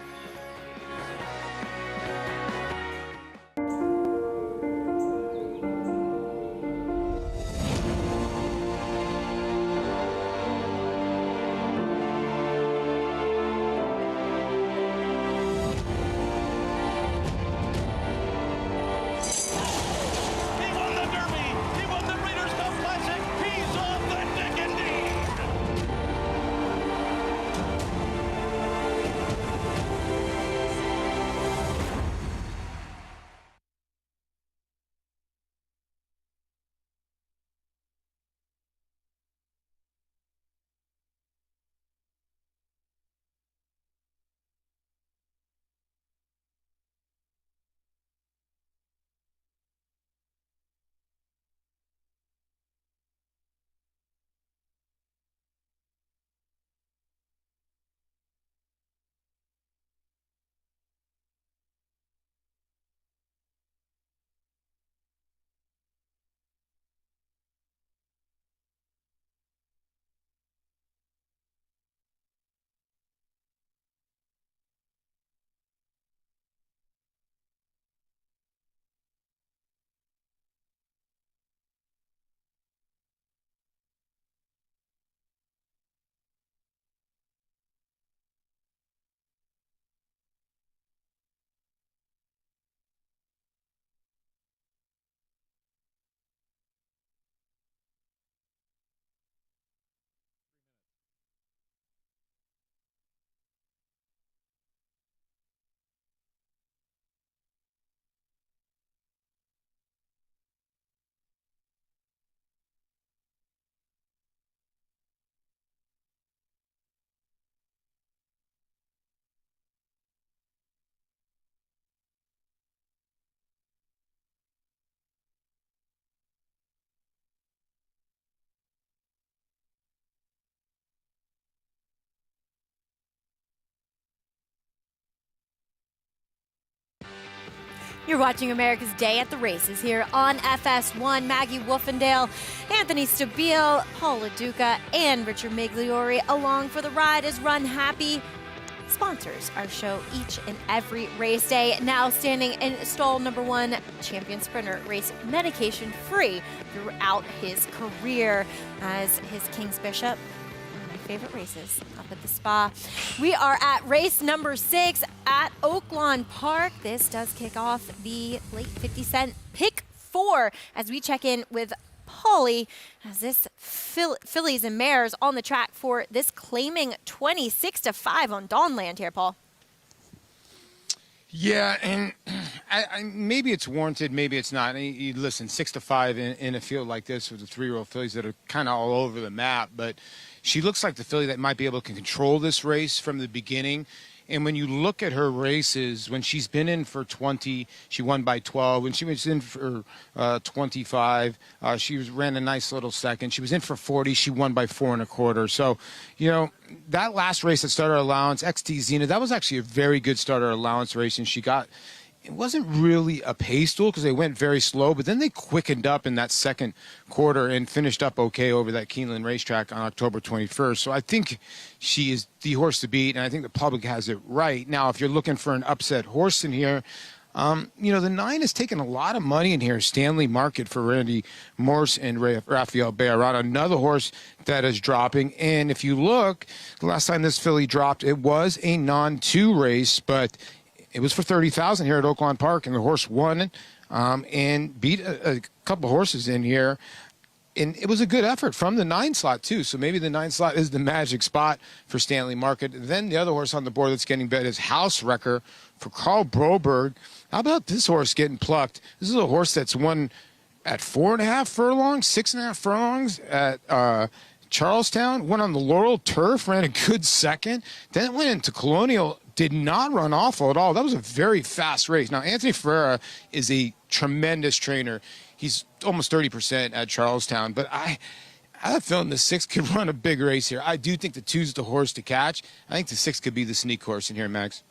You're watching America's Day at the Races here on FS1. Maggie Wolfendale, Anthony Stabile, Paul LaDuca, and Richard Migliori along for the ride as Run Happy sponsors our show each and every race day. Now standing in stall number 1, champion sprinter raced medication free throughout his career as his King's Bishop. Favorite races up at the spa. We are at race number 6 at Oaklawn Park. This does kick off the late 50 cent pick 4 as we check in with Paulie as this fillies and mares on the track for this claiming 26-5 on Dawnland here, Paul. Yeah, and maybe it's warranted, maybe it's not. You listen, 6-5 in a field like this with the 3-year-old fillies that are kind of all over the map, but she looks like the filly that might be able to control this race from the beginning. And when you look at her races, when she's been in for 20, she won by 12. When she was in for 25, she ran a nice little second. She was in for 40, she won by 4 1/4. So, you know, that last race at Starter Allowance, XT Zenith, that was actually a very good Starter Allowance race, and she got... It wasn't really a pace duel because they went very slow, but then they quickened up in that second quarter and finished up okay over that Keeneland racetrack on October 21st. So I think she is the horse to beat, and I think the public has it right. Now, if you're looking for an upset horse in here, you know, the 9 has taken a lot of money in here. Stanley Market for Randy Morse and Rafael Bejarano, another horse that is dropping. And if you look, the last time this filly dropped, it was a non-2 race, but it was for $30,000 here at Oaklawn Park, and the horse won and beat a couple horses in here. And it was a good effort from the 9 slot, too. So maybe the 9 slot is the magic spot for Stanley Market. Then the other horse on the board that's getting bet is House Wrecker for Carl Broberg. How about this horse getting plucked? This is a horse that's won at 4.5 furlongs, 6.5 furlongs at Charlestown, went on the Laurel Turf, ran a good second. Then it went into Colonial, did not run awful at all. That was a very fast race. Now, Anthony Ferreira is a tremendous trainer. He's almost 30% at Charlestown, but I have a feeling the 6 could run a big race here. I do think the 2's the horse to catch. I think the 6 could be the sneak horse in here, Max.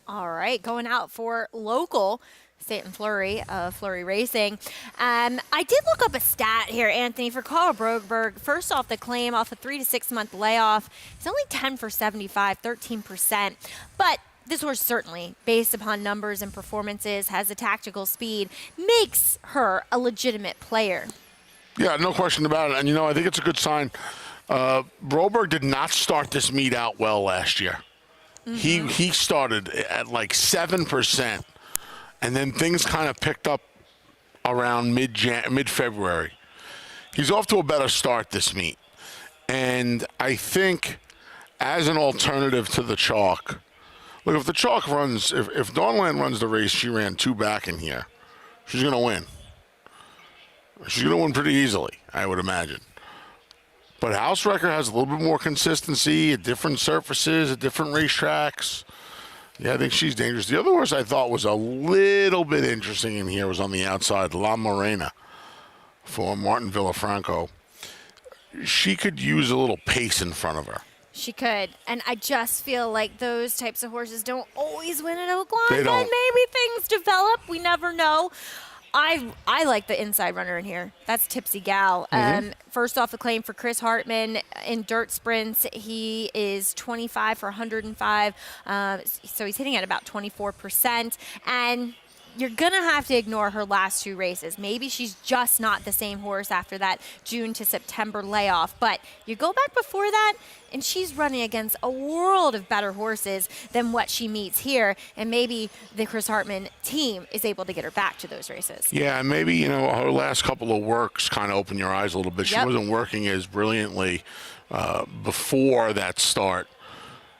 All right, going out for local Stanton Flurry of Flurry Racing. I did look up a stat here, Anthony, for Carl Broberg. First off, the claim off a 3 to 6 month layoff. It's only 10 for 75, 13%. But this horse certainly, based upon numbers and performances, has a tactical speed, makes her a legitimate player. Yeah, no question about it. And, I think it's a good sign. Broberg did not start this meet out well last year. Mm-hmm. He started at like 7%, and then things kind of picked up around mid-February. He's off to a better start this meet. And I think as an alternative to the chalk, look, if the chalk runs, if Dawnland runs the race she ran 2 back in here, she's going to win. She's going to win pretty easily, I would imagine. But House Wrecker has a little bit more consistency at different surfaces, at different racetracks. Yeah, I think she's dangerous. The other horse I thought was a little bit interesting in here was on the outside, La Morena for Martin Villafranco. She could use a little pace in front of her. She could. And I just feel like those types of horses don't always win at Oaklawn. They don't. But maybe things develop. We never know. I like the inside runner in here. That's Tipsy Gal. Mm-hmm. First off, a claim for Chris Hartman in dirt sprints. He is 25 for 105. So he's hitting at about 24%. And you're going to have to ignore her last 2 races. Maybe she's just not the same horse after that June to September layoff. But you go back before that, and she's running against a world of better horses than what she meets here. And maybe the Chris Hartman team is able to get her back to those races. Yeah, and maybe, her last couple of works kind of open your eyes a little bit. She wasn't working as brilliantly before that start.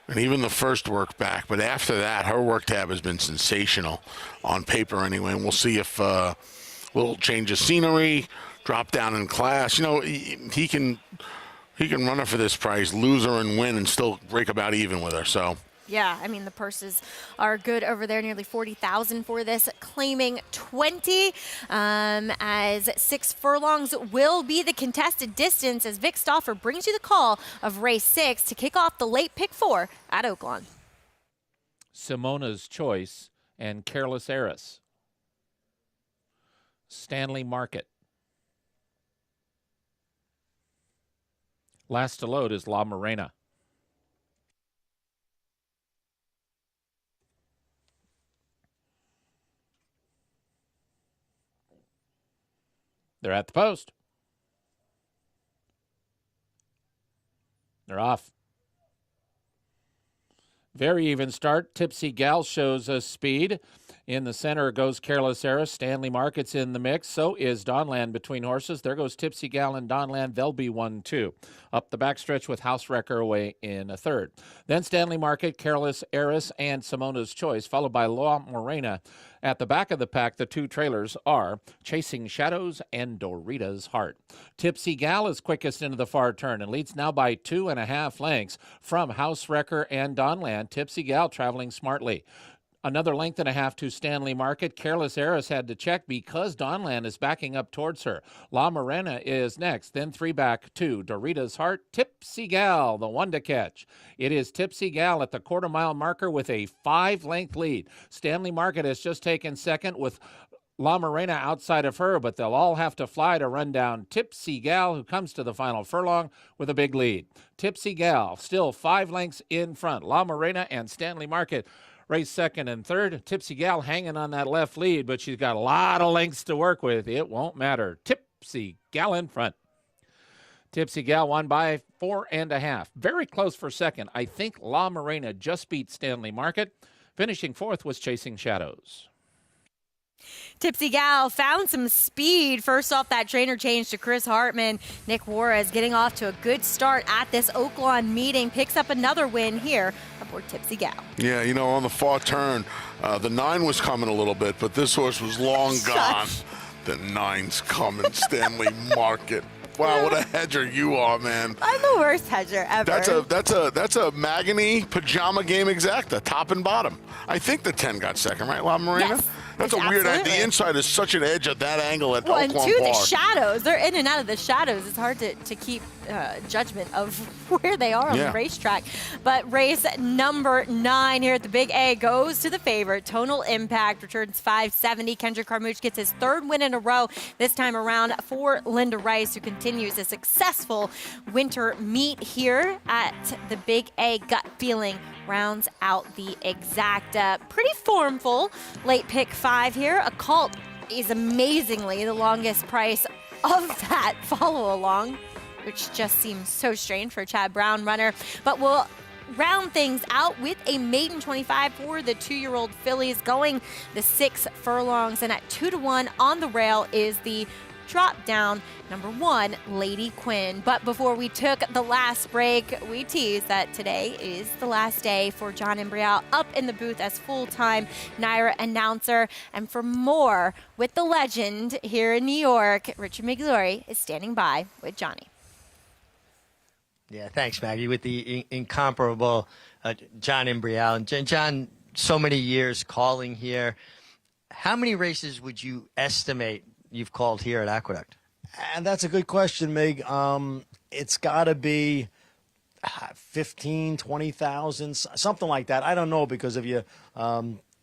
And even the first work back. But after that, her work tab has been sensational on paper anyway. And we'll see if a little change of scenery, drop down in class. He can run her for this price, lose her and win, and still break about even with her. So. Yeah, I mean, the purses are good over there, nearly $40,000 for this, claiming 20, as 6 furlongs will be the contested distance as Vic Stauffer brings you the call of race 6 to kick off the late pick 4 at Oaklawn. Simona's Choice and Careless Heiress. Stanley Market. Last to load is La Morena. They're at the post. They're off. Very even start. Tipsy Gal shows us speed. In the center goes Careless Heiress. Stanley Market's in the mix. So is Dawnland between horses. There goes Tipsy Gal and Dawnland. They'll be 1-2. Up the backstretch with House Wrecker away in a third. Then Stanley Market, Careless Heiress, and Simona's Choice, followed by La Morena. At the back of the pack, the 2 trailers are Chasing Shadows and Dorita's Heart. Tipsy Gal is quickest into the far turn and leads now by 2.5 lengths from House Wrecker and Dawnland. Tipsy Gal traveling smartly. Another length and a half to Stanley Market. Careless Heiress had to check because Dawnland is backing up towards her. La Morena is next. Then 3 back to Dorita's Heart. Tipsy Gal, the one to catch. It is Tipsy Gal at the quarter-mile marker with a 5-length lead. Stanley Market has just taken second with La Morena outside of her, but they'll all have to fly to run down Tipsy Gal, who comes to the final furlong with a big lead. Tipsy Gal still 5 lengths in front. La Morena and Stanley Market race second and third. Tipsy Gal hanging on that left lead, but she's got a lot of lengths to work with. It won't matter. Tipsy Gal in front. Tipsy Gal won by 4.5. Very close for second. I think La Morena just beat Stanley Market. Finishing fourth was Chasing Shadows. Tipsy Gal found some speed. First off, that trainer change to Chris Hartman. Nick Juarez getting off to a good start at this Oaklawn meeting. Picks up another win here aboard Tipsy Gal. Yeah, you know, on the far turn, the 9 was coming a little bit, but this horse was long gone. The 9's coming, Stanley Market. Wow, what a hedger you are, man. I'm the worst hedger ever. That's a Magny pajama game exacta, top and bottom. I think the 10 got second, right, La Marina? Yes. That's a weird. The inside is such an edge at that angle at Well, and Oaklawn two, Park. the shadows. They're in and out of the shadows. It's hard to keep judgment of where they are on the racetrack. But race number 9 here at the Big A goes to the favorite. Tonal Impact returns 570. Kendrick Carmouche gets his 3rd win in a row, this time around for Linda Rice, who continues a successful winter meet here at the Big A. Gut Feeling rounds out the exacta. Pretty formful late pick 5 here. Occult is amazingly the longest price of that follow along, which just seems so strange for a Chad Brown runner. But we'll round things out with a maiden 25 for the 2-year-old fillies, going the 6 furlongs. And at 2-1 on the rail is the drop down number 1, Lady Quinn. But before we took the last break, we teased that today is the last day for John Imbrial up in the booth as full-time NYRA announcer. And for more with the legend here in New York, Richard McGlory is standing by with Johnny. Yeah, thanks, Maggie. With the incomparable John Imbrial. And John, so many years calling here. How many races would you estimate you've called here at Aqueduct? And that's a good question, Mig. It's got to be 15, 20,000, something like that. I don't know, because if you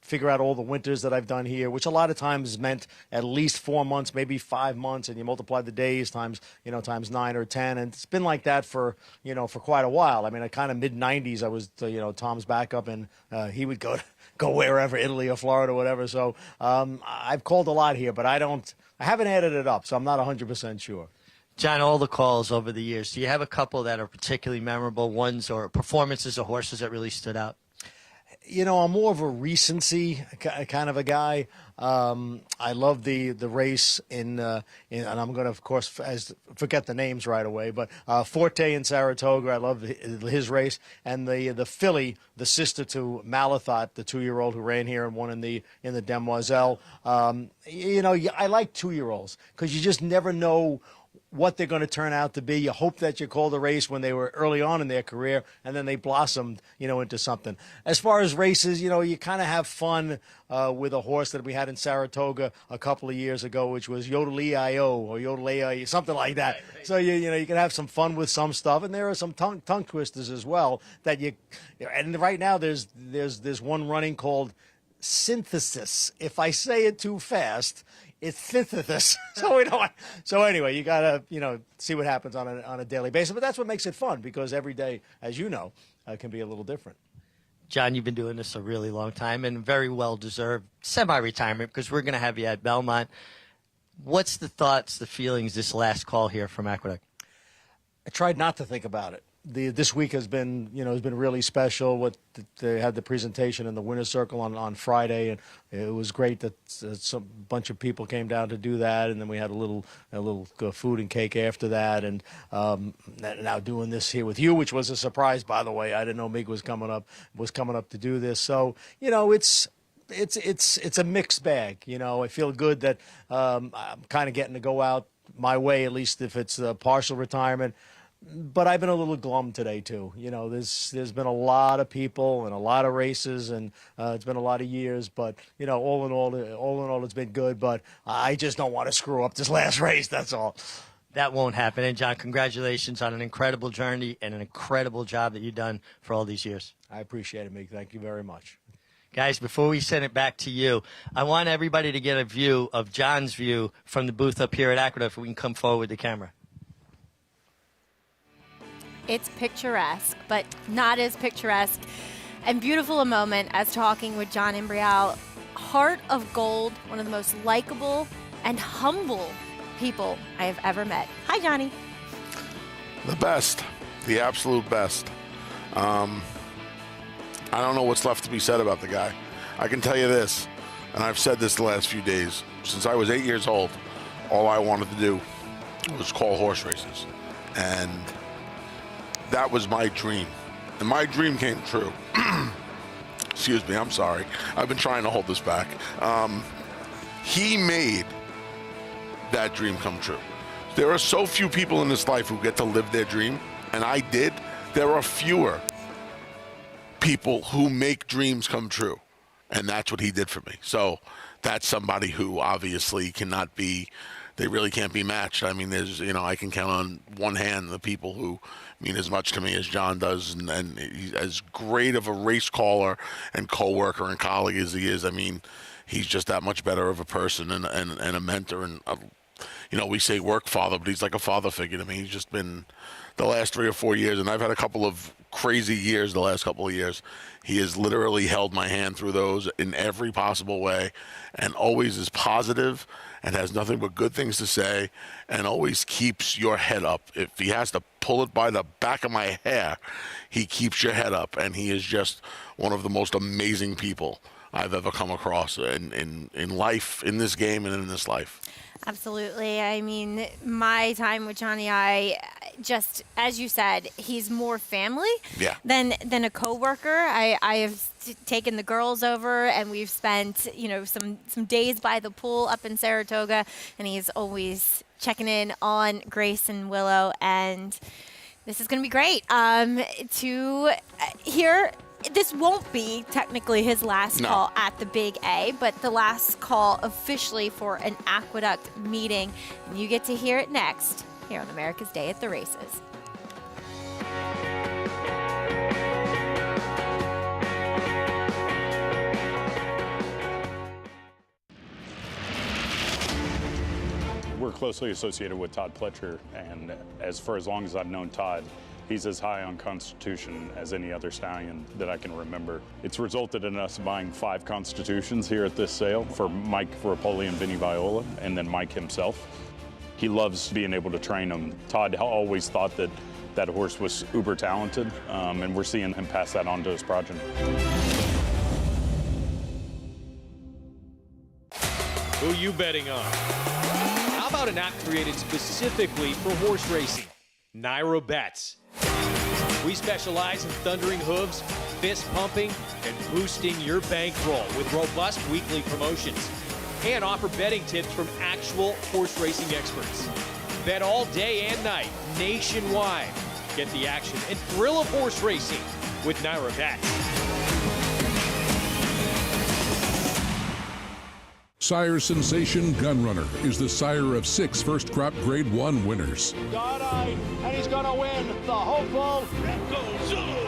figure out all the winters that I've done here, which a lot of times meant at least 4 months, maybe 5 months, and you multiply the days times 9 or 10, and it's been like that for quite a while. I mean, I kind of mid-90s, I was Tom's backup, and he would go wherever, Italy or Florida or whatever. So I've called a lot here, but I haven't added it up, so I'm not 100% sure. John, all the calls over the years, do you have a couple that are particularly memorable ones or performances of horses that really stood out? I'm more of a recency kind of a guy. I love the race and I'm going to, of course, forget the names right away, but Forte in Saratoga, I love his race, and the filly, the sister to Malathot, the 2-year-old who ran here and won in the Demoiselle. I like 2-year-olds because you just never know what they're going to turn out to be. You hope that you called a race when they were early on in their career, and then they blossomed, into something. As far as races, you kind of have fun with a horse that we had in Saratoga a couple of years ago, which was Yodel-E-I-O or Yodel-E-I-O, something like that. Right. So you can have some fun with some stuff, and there are some tongue twisters as well that and right now there's one running called Synthesis. If I say it too fast, it's synthesis. So anyway, you gotta see what happens on a daily basis. But that's what makes it fun, because every day, as you know, can be a little different. John, you've been doing this a really long time and very well deserved semi-retirement, because we're going to have you at Belmont. What's the thoughts, the feelings this last call here from Aqueduct? I tried not to think about it. This week has been really special. They had the presentation in the Winner's Circle on Friday, and it was great that some bunch of people came down to do that. And then we had a little food and cake after that, and now doing this here with you, which was a surprise, by the way. I didn't know Mig was coming up to do this. So it's a mixed bag. I feel good that I'm kind of getting to go out my way, at least if it's a partial retirement. But I've been a little glum today too. There's been a lot of people and a lot of races, and it's been a lot of years. But all in all, it's been good. But I just don't want to screw up this last race. That's all. That won't happen. And John, congratulations on an incredible journey and an incredible job that you've done for all these years. I appreciate it, Mick. Thank you very much. Guys, before we send it back to you, I want everybody to get a view of John's view from the booth up here at Aqueduct. If we can come forward with the camera. It's picturesque, but not as picturesque and beautiful a moment as talking with John Imbrial. Heart of gold, one of the most likable and humble people I have ever met. Hi, Johnny. The best, the absolute best. I don't know what's left to be said about the guy. I can tell you this, and I've said this the last few days. Since I was 8 years old, all I wanted to do was call horse races. And that was my dream. And my dream came true. Excuse me, I'm sorry. I've been trying to hold this back. He made that dream come true. There are so few people in this life who get to live their dream, and I did. There are fewer people who make dreams come true, and that's what he did for me. So that's somebody who obviously cannot be, they really can't be matched. I mean, there's, you know, I can count on one hand the people who mean as much to me as John does, and he's as great of a race caller and co-worker and colleague as he is. I mean, he's just that much better of a person and a mentor, and you know, we say work father, but he's like a father figure to me. He's just been the last 3 or 4 years, and I've had a couple of crazy years the last couple of years. He has literally held my hand through those in every possible way, and always is positive and has nothing but good things to say, and always keeps your head up. If he has to pull it by the back of my hair, he keeps your head up, and he is just one of the most amazing people I've ever come across in life, in this game, and in this life. Absolutely. I mean, my time with Johnny, I just, as you said, he's more family than a coworker. I have taken the girls over, and we've spent, you know, some days by the pool up in Saratoga, and he's always checking in on Grace and Willow, and this is going to be great to hear. This won't be technically his last call at the Big A, but the last call officially for an Aqueduct meeting. And you get to hear it next here on America's Day at the Races. We're closely associated with Todd Pletcher, and for as long as I've known Todd, he's as high on Constitution as any other stallion that I can remember. It's resulted in us buying 5 Constitutions here at this sale for Mike Rapoli and Vinny Viola, and then Mike himself. He loves being able to train them. Todd always thought that that horse was uber talented, and we're seeing him pass that on to his progeny. Who you betting on? How about an app created specifically for horse racing? Naira Bets. We specialize in thundering hooves, fist pumping, and boosting your bankroll with robust weekly promotions, and offer betting tips from actual horse racing experts. Bet all day and night, nationwide. Get the action and thrill of horse racing with Naira Bets. Sire Sensation Gunrunner is the sire of 6 first crop Grade 1 winners. God-eyed, and he's going to win the hopeful Red Zulu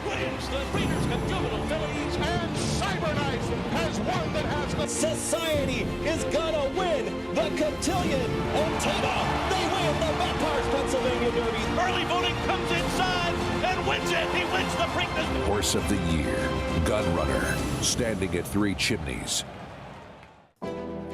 wins the Breeders' Cup Juvenile Fillies, and Cyberknife has won that has the Society is going to win the Cotillion, and ta-da, they win the Bathurst, Pennsylvania Derby. Early voting comes inside and wins it. He wins the Preakness. Horse of the Year, Gunrunner, standing at 3 chimneys.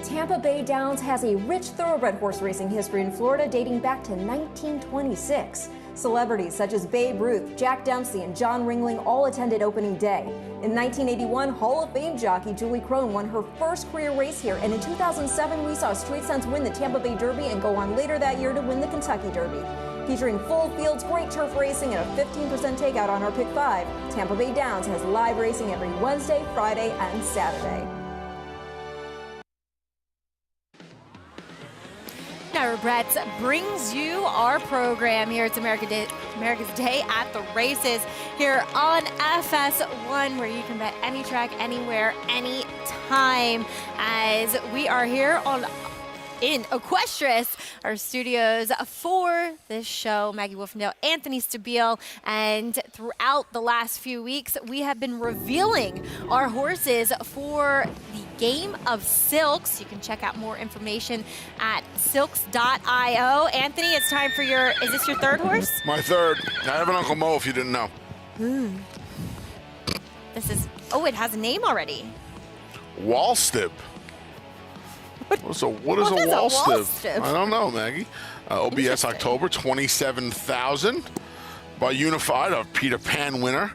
Tampa Bay Downs has a rich thoroughbred horse racing history in Florida dating back to 1926. Celebrities such as Babe Ruth, Jack Dempsey, and John Ringling all attended opening day. In 1981, Hall of Fame jockey Julie Crone won her first career race here, and in 2007, we saw Street Sense win the Tampa Bay Derby and go on later that year to win the Kentucky Derby. Featuring full fields, great turf racing, and a 15% takeout on our Pick 5, Tampa Bay Downs has live racing every Wednesday, Friday, and Saturday. Naira Bets brings you our program here. It's America's Day at the Races here on FS1, where you can bet any track, anywhere, anytime. As we are here in Equestris, our studios for this show. Maggie Wolfendale, Anthony Stabile, and throughout the last few weeks, we have been revealing our horses for the Game of Silks. You can check out more information at silks.io. Anthony, it's time for is this your third horse? My third. I have an Uncle Mo if you didn't know. This is, it has a name already. Wallstib. What is a Wallstib? I don't know, Maggie. OBS October, 27,000 by Unified, a Peter Pan winner.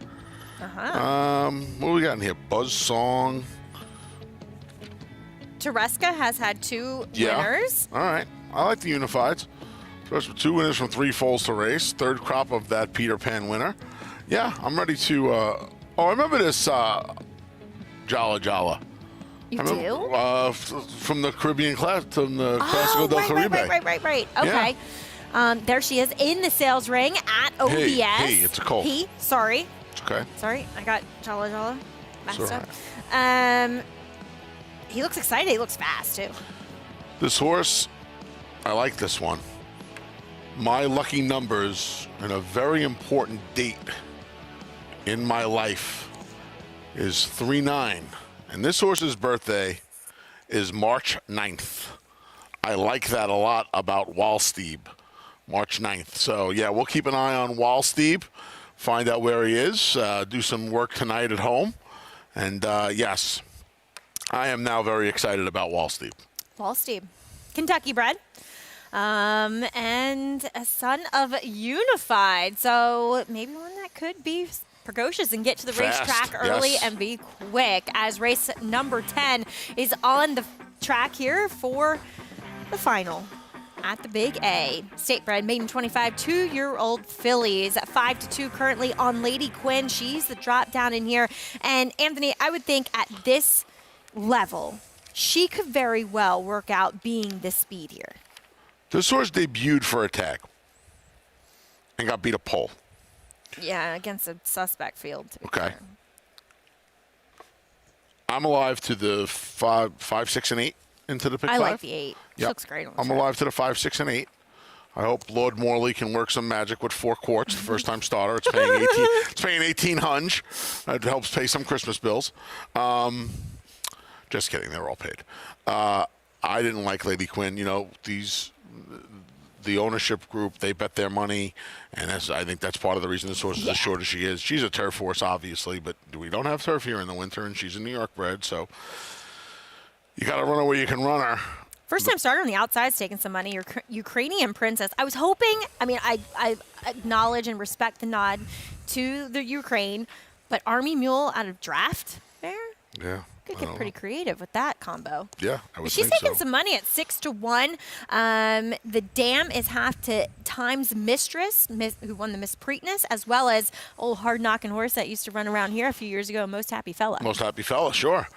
What do we got in here? Buzz Song. Tereska has had 2 Yeah. winners. All right. I like the Unifieds. First with 2 winners from 3 foals to race. 3rd crop of that Peter Pan winner. Yeah, I'm ready to. I remember this Jala Jala. You do? From the Caribbean class, from the Classico del Caribe. Right. Okay. There she is in the sales ring at OBS. Hey, it's a colt. Sorry. It's okay. Sorry, I got Jala messed It's all up. He looks excited. He looks fast, too. This horse, I like this one. My lucky numbers and a very important date in my life is 3-9. And this horse's birthday is March 9th. I like that a lot about Walsteeb, March 9th. So, yeah, we'll keep an eye on Walsteeb, find out where he is, do some work tonight at home. And, yes, I am now very excited about Walsteeb. Walsteeb, Kentucky bred. And a son of Unified. So maybe one that could be precocious and get to the Fast, racetrack early yes. and be quick, as race number 10 is on the track here for the final at the Big A. State bred, maiden 25, 2-year-old fillies, 5-2 currently on Lady Quinn. She's the drop down in here. And Anthony, I would think at this level, she could very well work out being the speed here. This horse debuted for a tag and got beat a pole. Yeah, against a suspect field. Okay. I'm alive to the 5, 6, and 8 into the pick 5. I like the 8. She looks great on the I'm track. alive to the 5, 6, and 8. I hope Lord Morley can work some magic with 4 quarts. The first time starter. It's paying 18. It's paying 18 hunch. It helps pay some Christmas bills. Just kidding. They're all paid. I didn't like Lady Quinn. You know, the ownership group, they bet their money, and I think that's part of the reason this horse is as short as she is. She's a turf horse, obviously, but we don't have turf here in the winter, and she's a New York bred, so you got to run her where you can run her. First time starter on the outside's taking some money. Your Ukrainian princess. I was hoping, I acknowledge and respect the nod to the Ukraine, but Army Mule out of draft there? Yeah. Could get pretty creative with that combo. Yeah, I would She's think taking so. some money at 6-1. The dam is half to Times Mistress, who won the Miss Preakness, as well as old hard-knocking horse that used to run around here a few years ago, Most Happy Fella. Most Happy Fella, sure.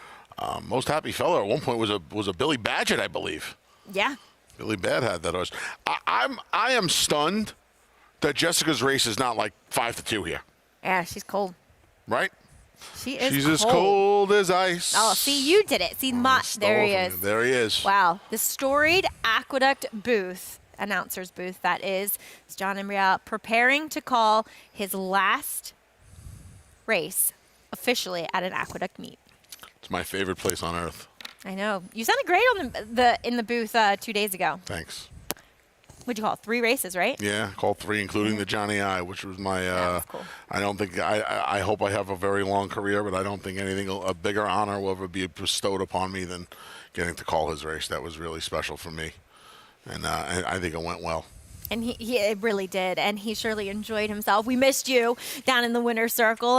Most Happy Fella at one point was a Billy Badgett, I believe. Yeah. Billy Bad had that horse. I am stunned that Jessica's race is not like 5-2 here. Yeah, she's cold. Right? She's She's as cold as ice. Oh, see, you did it. See, there he is. There he is. Wow. The storied Aqueduct booth, announcer's booth, that is John Imbrial preparing to call his last race officially at an Aqueduct meet. It's my favorite place on earth. I know. You sounded great on in the booth 2 days ago. Thanks. What'd you call it? 3 races, right? Yeah, called 3, including the Johnny I, which was my. was cool. I don't think I hope I have a very long career, but I don't think anything a bigger honor will ever be bestowed upon me than getting to call his race. That was really special for me, and I think it went well. And he it really did, and he surely enjoyed himself. We missed you down in the winner's circle,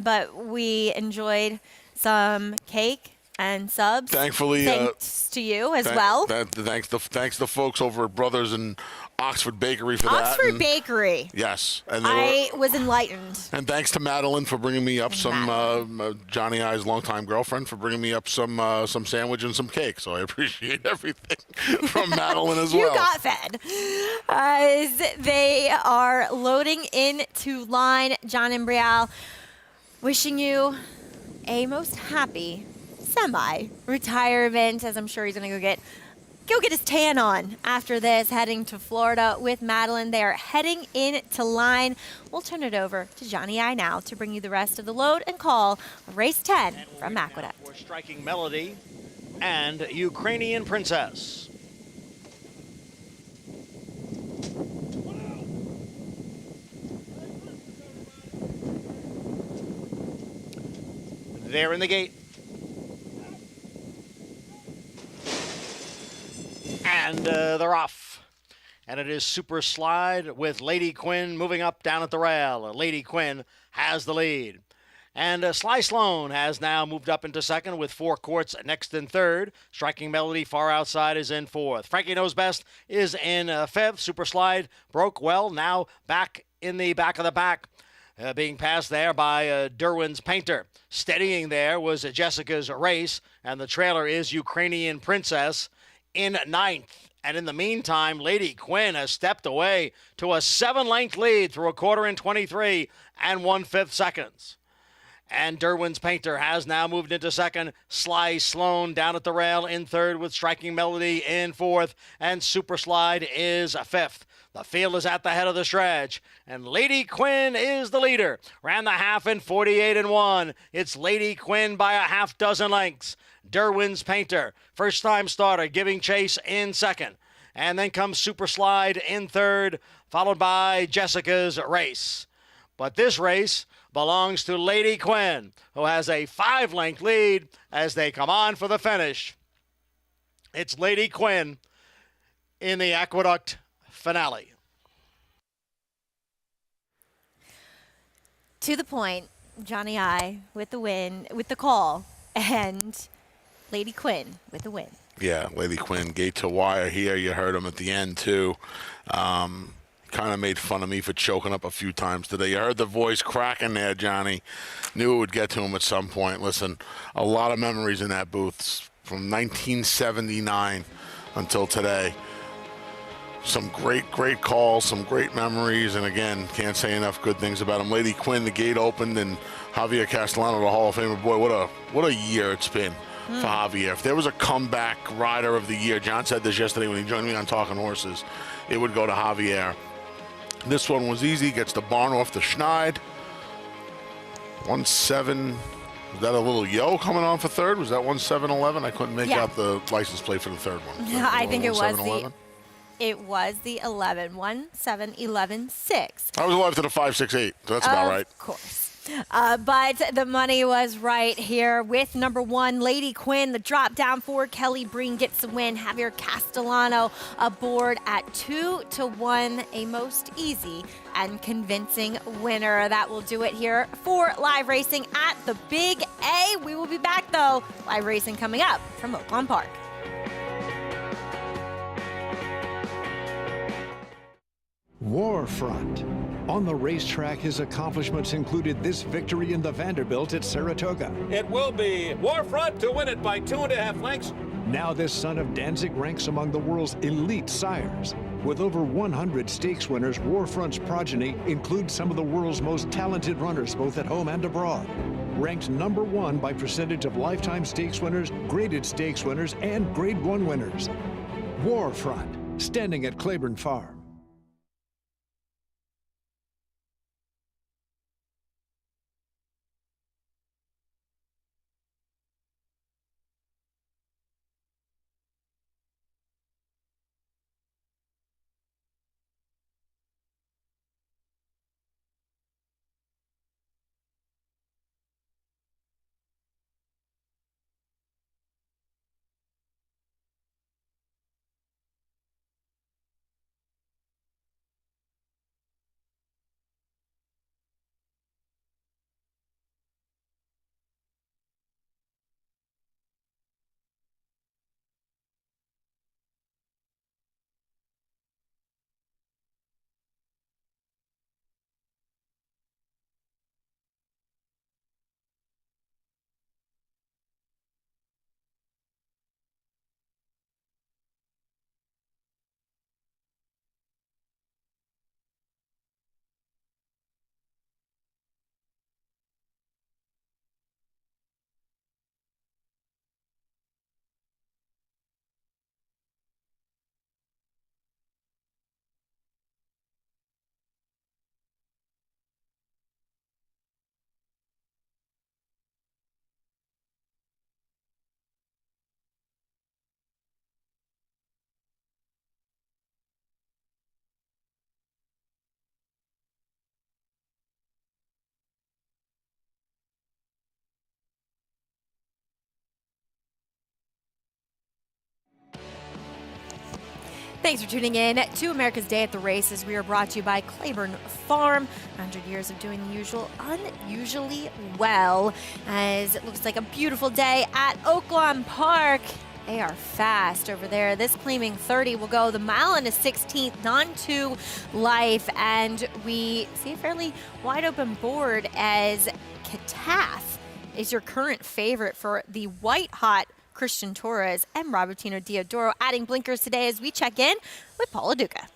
but we enjoyed some cake and subs. Thankfully, thanks to you as well. Thanks the folks over at Brothers and Oxford Bakery for that. Oxford Bakery. Yes, and I was enlightened. And thanks to Madeline for bringing me up some Johnny I's longtime girlfriend for bringing me up some sandwich and some cake. So I appreciate everything from Madeline as well. You got fed. As they are loading into line, John Imbrial, wishing you a most happy semi-retirement, as I'm sure he's going to go get his tan on after this, heading to Florida with Madeline. They are heading into line. We'll turn it over to Johnny I now to bring you the rest of the load and call race 10 from Aqueduct. For Striking Melody and Ukrainian Princess. They're in the gate. And they're off. And it is Super Slide with Lady Quinn moving up down at the rail. Lady Quinn has the lead. And Sly Sloan has now moved up into second with 4 courts next in third. Striking Melody far outside is in fourth. Frankie Knows Best is in fifth. Super Slide broke well, now back in the back of the pack. Being passed there by Derwin's Painter. Steadying there was Jessica's Race, and the trailer is Ukrainian Princess in ninth. And in the meantime, Lady Quinn has stepped away to a 7-length lead through a quarter in 23 and 1/5 seconds. And Derwin's Painter has now moved into second. Sly Sloan down at the rail in third with Striking Melody in fourth. And Super Slide is fifth. The field is at the head of the stretch. And Lady Quinn is the leader. Ran the half in 48 and 1. It's Lady Quinn by a half dozen lengths. Derwin's Painter, first-time starter, giving chase in second. And then comes Super Slide in third, followed by Jessica's Race. But this race belongs to Lady Quinn, who has a 5-length lead as they come on for the finish. It's Lady Quinn in the Aqueduct finale. To the point, Johnny I with the win, with the call, and Lady Quinn with the win. Yeah, Lady Quinn, gate to wire here. You heard him at the end, too. Kind of made fun of me for choking up a few times today. You heard the voice cracking there, Johnny. Knew it would get to him at some point. Listen, a lot of memories in that booth from 1979 until today. Some great calls, some great memories, and again, can't say enough good things about him. Lady Quinn, the gate opened, and Javier Castellano, the Hall of Famer. Boy, what a year it's been for Javier. If there was a comeback rider of the year, John said this yesterday when he joined me on Talking Horses, it would go to Javier. This one was easy. Gets the barn off the Schneid. 1-7. Was that a little yo coming on for third? Was that 1-7-11? I couldn't make out the license plate for the third one. Yeah, I think it was 1-7-11? It was the 11, 1-7-11-6. I was alive to the 5-6-8, so that's about right. Of course. But the money was right here with number 1, Lady Quinn. The drop down for Kelly Breen gets the win. Javier Castellano aboard at 2-1, a most easy and convincing winner. That will do it here for live racing at the Big A. We will be back, though. Live racing coming up from Oaklawn Park. Warfront. On the racetrack, his accomplishments included this victory in the Vanderbilt at Saratoga. It will be Warfront to win it by 2.5 lengths. Now this son of Danzig ranks among the world's elite sires. With over 100 stakes winners, Warfront's progeny includes some of the world's most talented runners, both at home and abroad. Ranked number 1 by percentage of lifetime stakes winners, graded stakes winners, and Grade 1 winners. Warfront, standing at Claiborne Farm. Thanks for tuning in to America's Day at the Races. We are brought to you by Claiborne Farm. 100 years of doing the usual unusually well, as it looks like a beautiful day at Oaklawn Park. They are fast over there. This claiming 30 will go the mile and a 16th, non-2 life. And we see a fairly wide open board as Katath is your current favorite for the white hot Christian Torres and Robertino Diodoro, adding blinkers today as we check in with Paula Duca.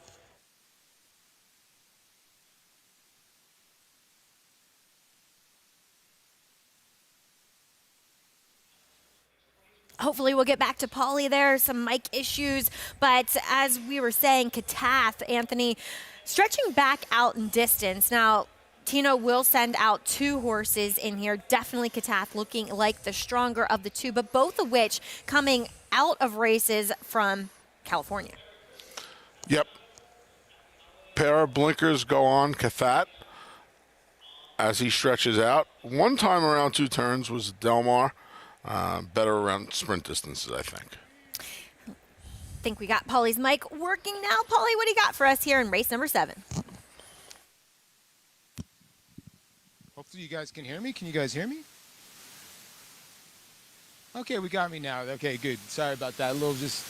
Hopefully we'll get back to Paulie. There are some mic issues, but as we were saying, Katath, Anthony, stretching back out in distance. Now, Tino will send out 2 horses in here. Definitely Katath looking like the stronger of the 2, but both of which coming out of races from California. Yep. Pair of blinkers go on Katath as he stretches out. One time around 2 turns was Delmar. Better around sprint distances, I think. I think we got Paulie's mic working now. Paulie, what do you got for us here in race number 7? Hopefully you guys can hear me. Can you guys hear me? Okay, we got me now. Okay, good. Sorry about that. A little just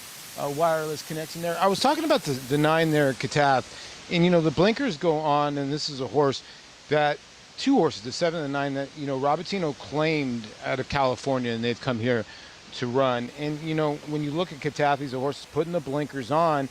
wireless connection there. I was talking about the 9 there, Katath. And, you know, the blinkers go on, and this is a horse that 2 horses, the 7 and the 9, that, you know, Robertino claimed out of California, and they've come here to run. And, you know, when you look at Katath, he's a horse putting the blinkers on.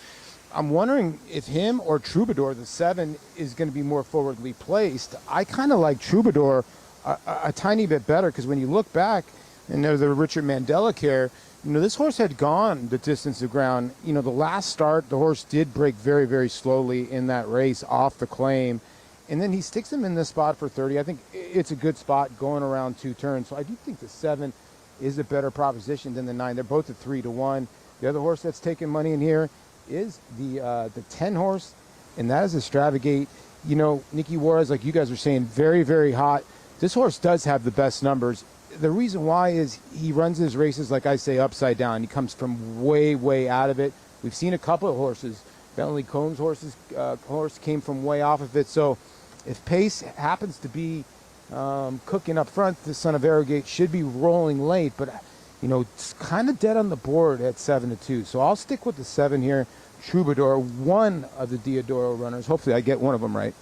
I'm wondering if him or Troubadour, the 7, is going to be more forwardly placed. I kind of like Troubadour a tiny bit better, because when you look back, and there's the Richard Mandela care, you know, this horse had gone the distance of ground. You know, the last start, the horse did break very, very slowly in that race off the claim. And then he sticks him in this spot for 30. I think it's a good spot going around 2 turns. So I do think the 7 is a better proposition than the 9. They're both at 3-1. The other horse that's taking money in here is the 10 horse, and that is Extravagate. You know, Nicky Juarez, like you guys are saying, very, very hot. This horse does have the best numbers. The reason why is he runs his races, like I say, upside down. He comes from way, way out of it. We've seen a couple of horses. Bentley Combs' horse came from way off of it. So if pace happens to be cooking up front, the Son of Arrogate should be rolling late, but you know, it's kind of dead on the board at 7-2. So I'll stick with the 7 here. Troubadour, one of the Diodoro runners. Hopefully I get one of them right.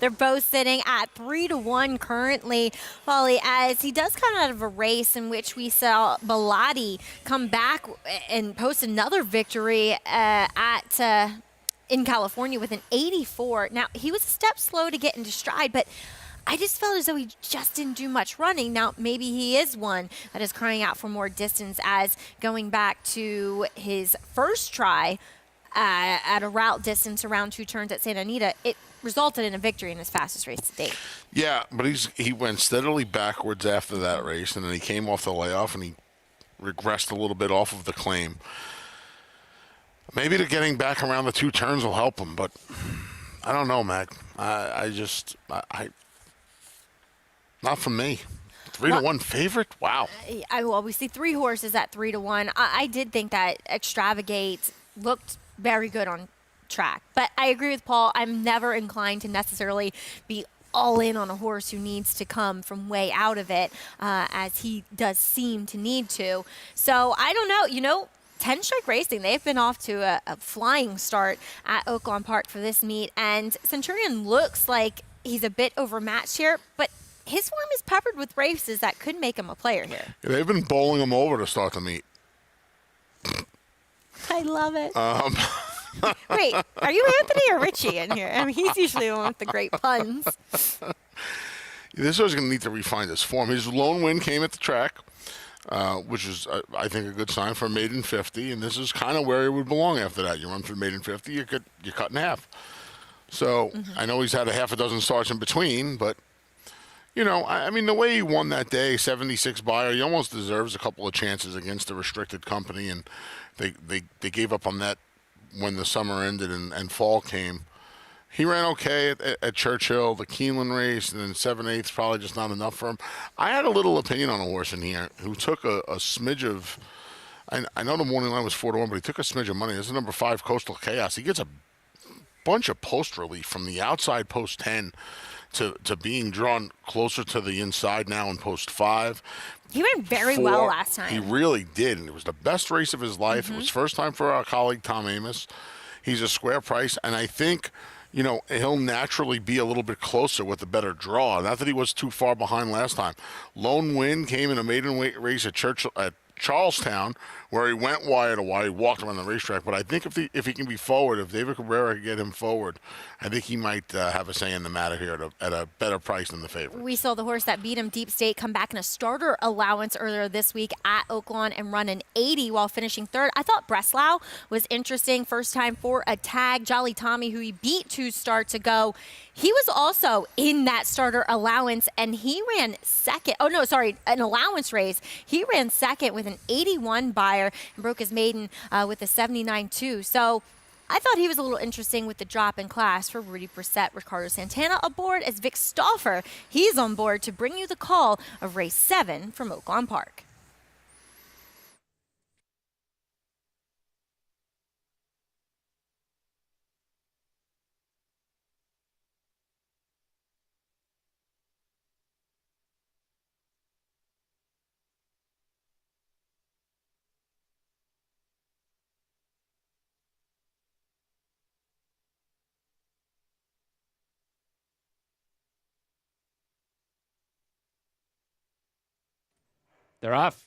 They're both sitting at 3-1 currently, Paulie, as he does come out of a race in which we saw Bellotti come back and post another victory in California with an 84. Now, he was a step slow to get into stride, but I just felt as though he just didn't do much running. Now, maybe he is one that is crying out for more distance, as going back to his first try at a route distance around 2 turns at Santa Anita, it resulted in a victory in his fastest race to date. Yeah, but he went steadily backwards after that race, and then he came off the layoff, and he regressed a little bit off of the claim. Maybe the getting back around the 2 turns will help him, but I don't know, Mag. I not from me. 3-1 favorite? Wow. Well, we see 3 horses at 3-1. I did think that Extravagate looked very good on track, but I agree with Paul. I'm never inclined to necessarily be all in on a horse who needs to come from way out of it, as he does seem to need to. So I don't know. You know, 10 Strike Racing, they've been off to a flying start at Oaklawn Park for this meet, and Centurion looks like he's a bit overmatched here, but his form is peppered with races that could make him a player here. Yeah, they've been bowling him over to start the meet. I love it. Wait, are you Anthony or Richie in here? I mean, he's usually the one with the great puns. This horse is going to need to refine his form. His lone win came at the track, which is, I think, a good sign for a maiden 50, and this is kind of where he would belong after that. You run for the maiden 50, you're cut in half. So I know he's had a half a dozen starts in between, but you know, I mean, the way he won that day, 76 buyer, he almost deserves a couple of chances against a restricted company, and they gave up on that when the summer ended and fall came. He ran okay at Churchill, the Keeneland race, and then 7/8 probably just not enough for him. I had a little opinion on a horse in here who took a smidge of I know the morning line was 4-1, but he took a smidge of money. This is number 5, Coastal Chaos. He gets a bunch of post relief from the outside post 10 to being drawn closer to the inside now in post 5. He ran very well last time. He really did, and it was the best race of his life. It was first time for our colleague Tom Amos. He's a square price, and I think, you know, he'll naturally be a little bit closer with a better draw. Not that he was too far behind last time. Lone Win came in a maiden weight race at Charlestown, where he went wire to wire. He walked around the racetrack. But I think if he can be forward, if David Cabrera can get him forward, I think he might have a say in the matter here at a better price than the favorite. We saw the horse that beat him, Deep State, come back in a starter allowance earlier this week at Oaklawn and run an 80 while finishing third. I thought Breslau was interesting. First time for a tag. Jolly Tommy, who he beat 2 starts ago, he was also in that starter allowance, and he ran second. Oh, no, sorry, an allowance race. He ran second with an 81 buyer and broke his maiden with a 79-2. So I thought he was a little interesting with the drop in class for Rudy Brissett. Ricardo Santana aboard as Vic Stauffer. He's on board to bring you the call of race 7 from Oaklawn Park. They're off.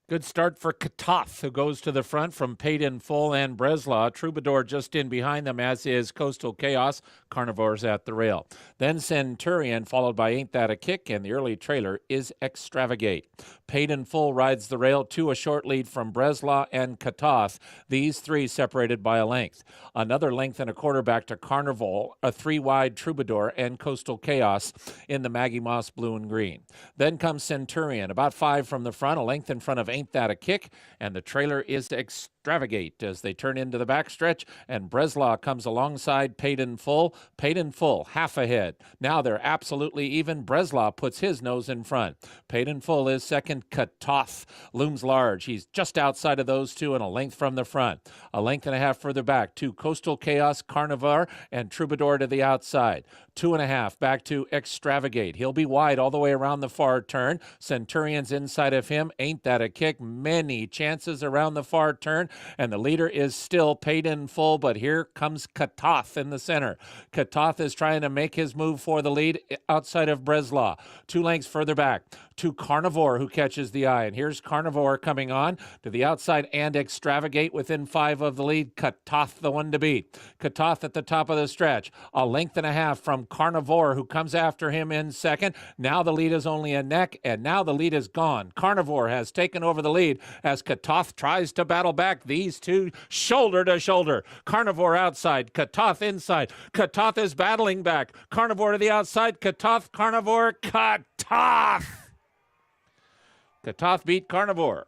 Good start for Katoth, who goes to the front from Paid in Full and Breslau. Troubadour just in behind them, as is Coastal Chaos. Carnivores at the rail. Then Centurion, followed by Ain't That a Kick, and the early trailer is Extravagate. Paid in Full rides the rail to a short lead from Breslau and Katoth. These 3 separated by a length. Another length and a quarter back to Carnival, a 3-wide Troubadour, and Coastal Chaos in the Maggie Moss blue and green. Then comes Centurion, about 5 from the front, a length in front of Ain't That a Kick, and the trailer is Extravagate as they turn into the backstretch, and Breslau comes alongside Paid in Full. Paid in Full, half ahead. Now they're absolutely even. Breslau puts his nose in front. Paid in Full is second. Katoth looms large. He's just outside of those 2 and a length from the front. A length and a half further back to Coastal Chaos, Carnivore, and Troubadour to the outside. 2.5 back to Extravagate. He'll be wide all the way around the far turn. Centurion's inside of him. Ain't That a Kick? Many chances around the far turn, and the leader is still Paid in Full, but here comes Katoth in the center. Katoth is trying to make his move for the lead outside of Breslau. 2 lengths further back to Carnivore, who catches the eye, and here's Carnivore coming on to the outside and Extravagate within 5 of the lead. Katoth the one to beat. Katoth at the top of the stretch. A length and a half from Carnivore, who comes after him in second. Now the lead is only a neck, and now the lead is gone. Carnivore has taken over the lead as Katoth tries to battle back. These 2 shoulder to shoulder. Carnivore outside, Katoth inside. Katoth is battling back. Carnivore to the outside. Katoth, Carnivore, Katoth! Katoth beat Carnivore.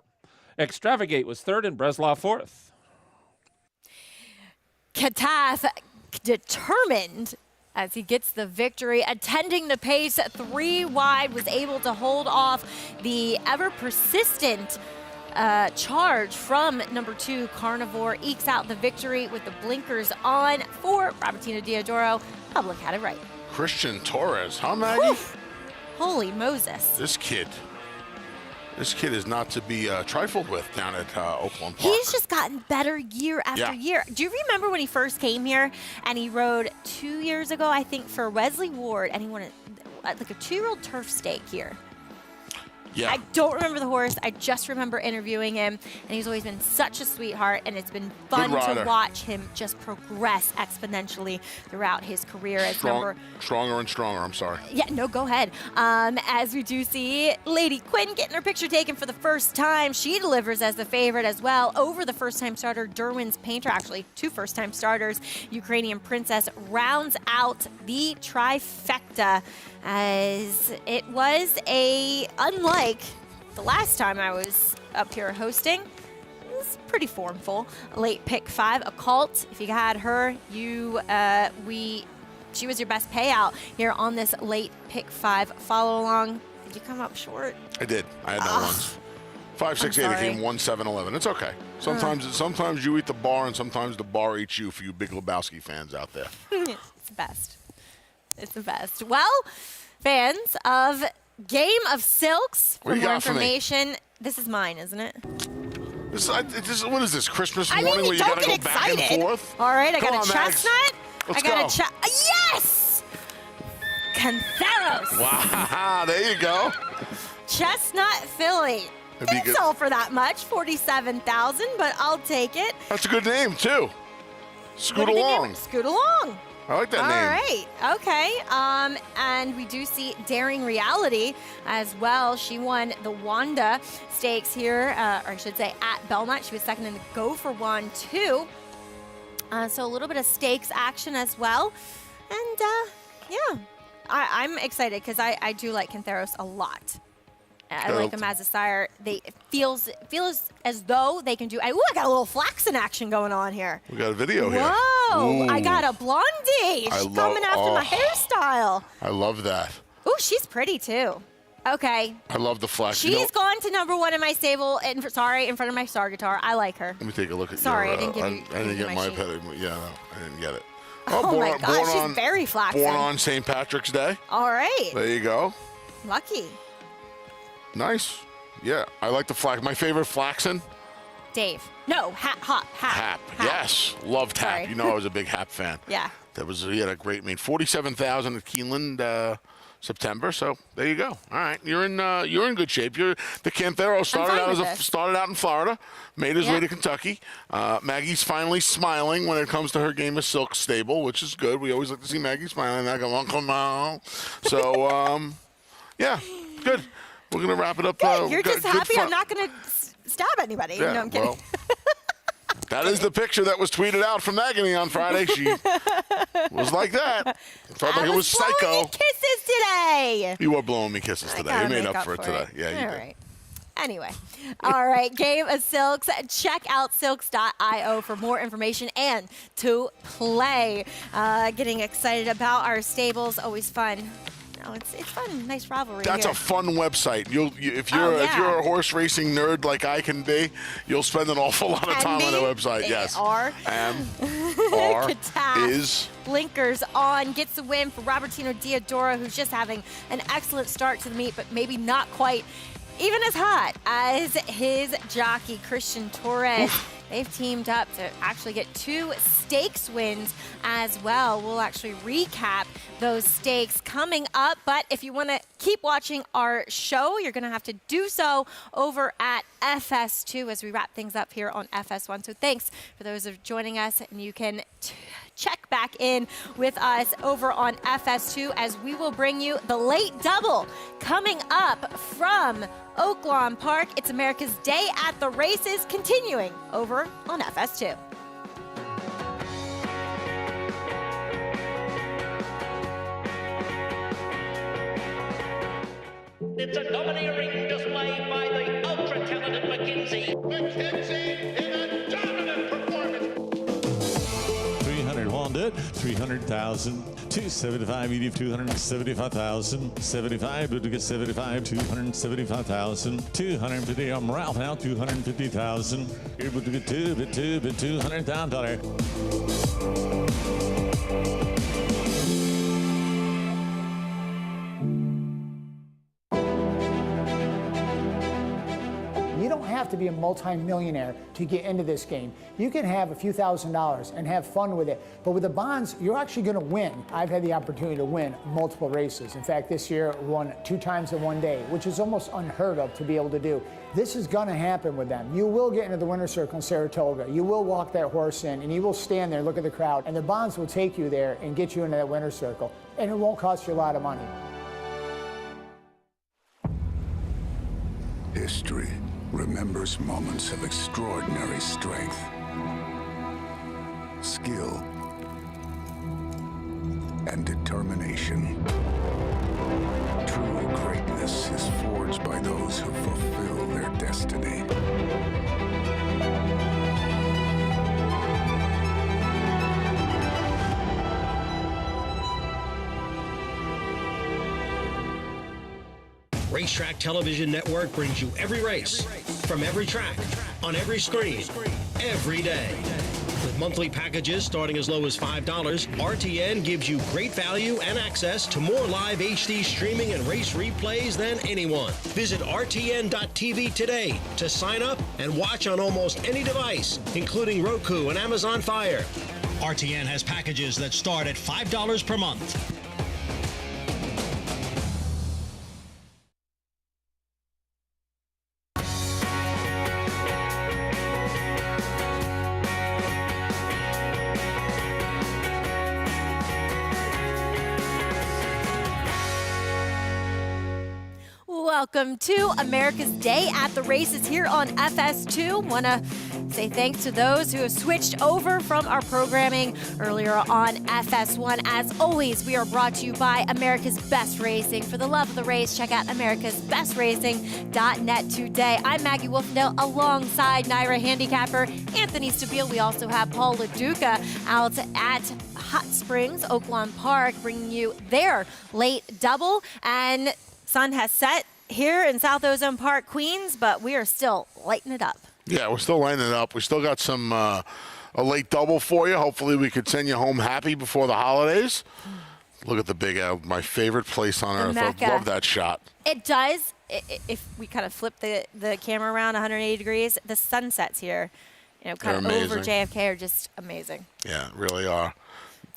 Extravagate was third and Breslau fourth. Katoth determined as he gets the victory, attending the pace 3 wide, was able to hold off the ever persistent charge from number 2, Carnivore. Ekes out the victory with the blinkers on for Robertino Diodoro. Public had it right. Christian Torres, huh, Maggie? Whew. Holy Moses. This kid is not to be trifled with down at Oaklawn Park. He's just gotten better year after year. Do you remember when he first came here and he rode 2 years ago, I think, for Wesley Ward, and he won like a 2-year-old turf stake here? Yeah. I don't remember the horse. I just remember interviewing him, and he's always been such a sweetheart, and it's been fun to watch him just progress exponentially throughout his career. Stronger and stronger, I'm sorry. Yeah, no, go ahead. As we do see Lady Quinn getting her picture taken for the first time. She delivers as the favorite as well over the first-time starter, Derwin's Painter. Actually, 2 first-time starters. Ukrainian Princess rounds out the trifecta, as it was unlike the last time I was up here hosting. It was pretty formful. Late pick 5, Occult. If you had her, she was your best payout here on this late pick 5 follow along. Did you come up short? I did. I had no ones. 5, 6, 8. It came 1, 7, 11. It's okay. Sometimes you eat the bar, and sometimes the bar eats you. For you Big Lebowski fans out there. It's the best. It's the best. Well, fans of Game of Silks, for more information, this is mine, isn't it? What is this, Christmas morning where you don't got to get go back and excited. forth? All right, I Come got on, a Mags. chestnut. Let's I got go. a yes! Cantheros. Wow, there you go. Chestnut filly. That'd be Didn't good. sell for that much, 47,000, but I'll take it. That's a good name, too. Scoot What do you along. name? Scoot along. I like that All name. right. Okay. And we do see Daring Reality as well. She won the Wanda Stakes here, or I should say at Belmont. She was second in the Go for One, too. So a little bit of stakes action as well. And, yeah, I'm excited because I do like Cantheros a lot. I like them as a sire. It feels as though they can do. I got a little flaxen action going on here. We got a video here. Whoa! Ooh. I got a blondie. She's coming after my hairstyle. I love that. Ooh, she's pretty too. Okay. I love the flash. She's gone to #1 in my stable. In front of my star guitar. I like her. Let me take a look at Sorry, your, I didn't give you. I didn't get my sheet. pet. Yeah, no, I didn't get it. Oh my God, she's very flaxen. Born on St. Patrick's Day. All right. There you go. Lucky. Nice. Yeah, I like the flax. My favorite flaxen. Dave. No, Hap. Yes, loved Hap. Sorry. You know I was a big Hap fan. Yeah. He had a great mean. 47,000 at Keeneland, September. So there you go. All right, you're in good shape. The Canthero started out in Florida, made his way to Kentucky. Maggie's finally smiling when it comes to her Game of Silk stable, which is good. We always like to see Maggie smiling. Come on. So yeah, good. We're gonna wrap it up. You're just happy I'm not gonna stab anybody. Yeah, No, I'm kidding. well, that is the picture that was tweeted out from Agony on Friday. She was like that. Felt like it was psycho. Blowing kisses today. You were blowing me kisses I today. gotta You made make up for it today. Yeah, you All did. right. Anyway, all right, Game of Silks. Check out silks.io for more information and to play. Getting excited about our stables, always fun. No, it's fun. Nice rivalry. That's here. a fun website. If you're a horse racing nerd like I can be, you'll spend an awful lot of time on the website. Yes. R Kataf is blinkers on, gets the win for Robertino Diodoro, who's just having an excellent start to the meet, but maybe not quite even as hot as his jockey Christian Torres. They've teamed up to actually get 2 stakes wins as well. We'll actually recap those stakes coming up. But if you want to keep watching our show, you're going to have to do so over at FS2 as we wrap things up here on FS1. So thanks for those who are joining us, and you can check back in with us over on FS2 as we will bring you the late double coming up from Oaklawn Park. It's America's Day at the Races, continuing over on FS2. It's a domineering display by the ultra-talented McKinsey. McKinsey in a dominant performance. 300 won it, 300,000, 275, medium 275,000, 75, but to get 75, 275,000, 250, I'm Ralph now, 250,000, here but to get $200,000. You don't have to be a multi-millionaire to get into this game. You can have a few $1,000s and have fun with it. But with the bonds, you're actually going to win. I've had the opportunity to win multiple races. In fact, this year I won 2 times in one day, which is almost unheard of to be able to do. This is going to happen with them. You will get into the winner's circle in Saratoga. You will walk that horse in, and you will stand there, look at the crowd, and the bonds will take you there and get you into that winner's circle. And it won't cost you a lot of money. History remembers moments of extraordinary strength, skill, and determination. True greatness is forged by those who fulfill their destiny. Racetrack Television Network brings you every race, from every track, on every screen, every day. With monthly packages starting as low as $5, RTN gives you great value and access to more live HD streaming and race replays than anyone. Visit RTN.tv today to sign up and watch on almost any device, including Roku and Amazon Fire. RTN has packages that start at $5 per month. Welcome to America's Day at the Races here on FS2. Want to say thanks to those who have switched over from our programming earlier on FS1. As always, we are brought to you by America's Best Racing. For the love of the race, check out americasbestracing.net today. I'm Maggie Wolfendale alongside NYRA handicapper Anthony Stabile. We also have Paul LaDuca out at Hot Springs, Oaklawn Park, bringing you their late double. And sun has set here in South Ozone Park, Queens, but we are still lighting it up. Yeah, we're still lighting it up. We still got some a late double for you. Hopefully we could send you home happy before the holidays. Look at the Big L, my favorite place on earth. I love that shot. It does. If we kind of flip the camera around 180 degrees, the sunsets here, kind of over JFK are just amazing. Yeah, really are.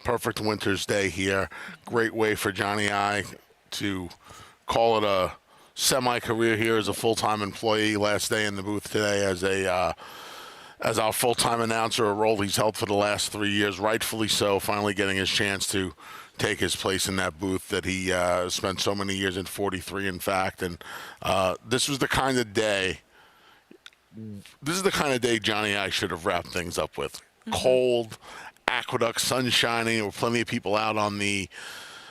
Perfect winter's day here. Great way for Johnny I to call it a semi-career here as a full-time employee. Last day in the booth today as our full-time announcer, a role he's held for the last 3 years, rightfully so, finally getting his chance to take his place in that booth that he spent so many years in, 43 in fact. And this was the kind of day, Johnny I should have wrapped things up with. Mm-hmm. Cold, Aqueduct, sun shining. There were plenty of people out on the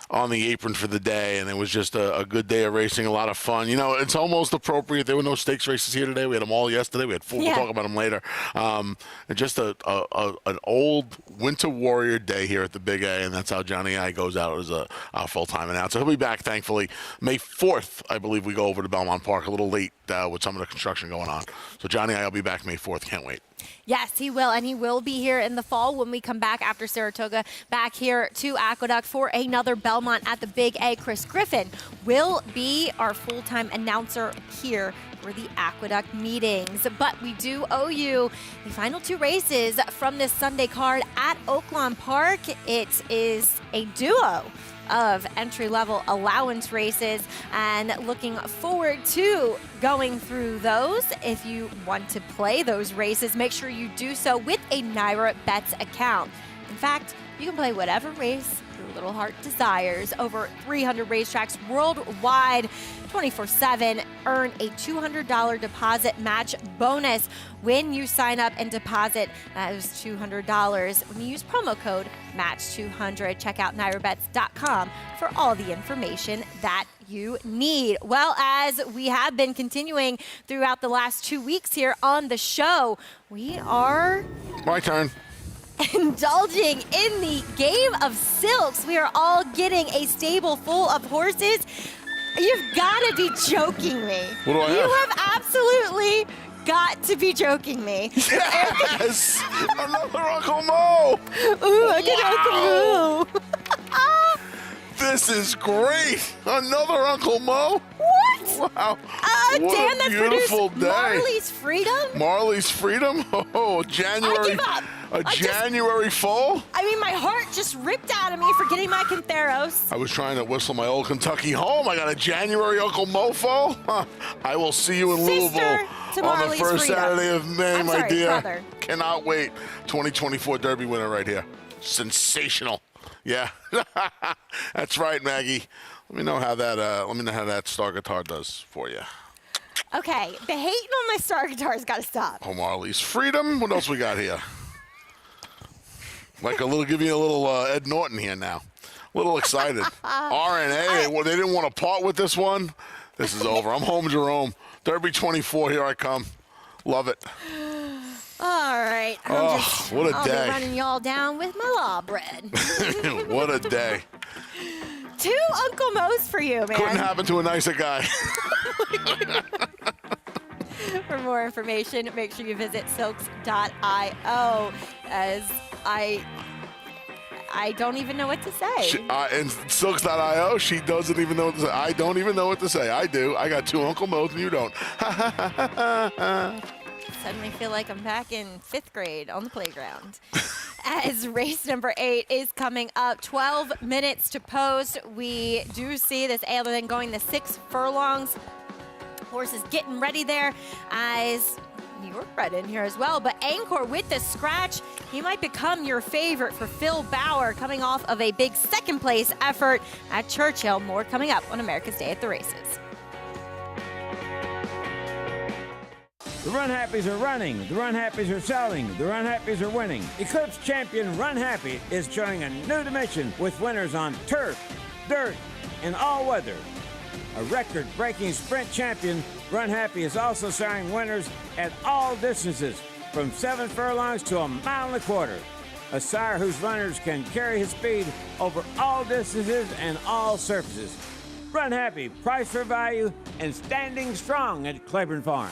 apron for the day, and it was just a good day of racing, a lot of fun. It's almost appropriate. There were no stakes races here today. We had them all yesterday. We had four. We'll talk about them later. And just an old winter warrior day here at the Big A, and that's how Johnny I goes out as a full-time announcer. He'll be back, thankfully, May 4th, I believe we go over to Belmont Park a little late with some of the construction going on. So Johnny I will be back May 4th. Can't wait. Yes, he will, and he will be here in the fall when we come back after Saratoga, back here to Aqueduct for another Belmont at the Big A. Chris Griffin will be our full-time announcer here for the Aqueduct meetings. But we do owe you the final two races from this Sunday card at Oaklawn Park. It is a duo of entry-level allowance races, and looking forward to going through those. If you want to play those races, make sure you do so with a NYRA Bets account. In fact, you can play whatever race your little heart desires. Over 300 racetracks worldwide, 24/7. Earn a $200 deposit match bonus when you sign up and deposit. That is $200 when you use promo code MATCH200. Check out NYRABets.com for all the information that you need. Well, as we have been continuing throughout the last 2 weeks here on the show, we are... My turn. Indulging in the game of silks. We are all getting a stable full of horses. You've got to be joking me. What do I have? You have absolutely got to be joking me. Yes! Another Uncle Mo! Ooh, Uncle Mo. This is great! Another Uncle Mo? What? Wow. Dan, what a beautiful day. Marley's Freedom? Marley's Freedom? Oh, January. I give up. January full? I mean, my heart just ripped out of me for getting my Cantheros. I was trying to whistle my old Kentucky home. I got a January Uncle Mofo. I will see you in Louisville on the first Saturday of May, my dear. Brother. Cannot wait. 2024 Derby winner right here. Sensational. Yeah, that's right, Maggie. Let me know how that Star Guitar does for you. Okay, the hating on my Star Guitar's got to stop. Oh, Marley's Freedom. What else we got here? Give you a little Ed Norton here now. A little excited. RNA, they didn't want to part with this one. This is over. I'm home, Jerome. Derby 24, here I come. Love it. All right. What a day. I'll be running y'all down with my law bread. What a day. 2 Uncle Mo's for you, man. Couldn't happen to a nicer guy. For more information, make sure you visit silks.io, as I don't even know what to say. And silks.io, she doesn't even know what to say. I don't even know what to say. I do. I got 2 Uncle Mo's and you don't. Suddenly feel like I'm back in 5th grade on the playground. As race number 8 is coming up, 12 minutes to post. We do see this ale then going the 6 furlongs. Horses getting ready there as New York bred in here as well. But Anchor with the scratch, he might become your favorite for Phil Bauer, coming off of a big 2nd place effort at Churchill. More coming up on America's Day at the Races. The Run Happies are running, the Run Happies are selling, the Run Happies are winning. Eclipse champion Run Happy is showing a new dimension with winners on turf, dirt, and all weather. A record-breaking sprint champion, Run Happy is also showing winners at all distances, from 7 furlongs to 1.25 miles. A sire whose runners can carry his speed over all distances and all surfaces. Run Happy, price for value, and standing strong at Claiborne Farm.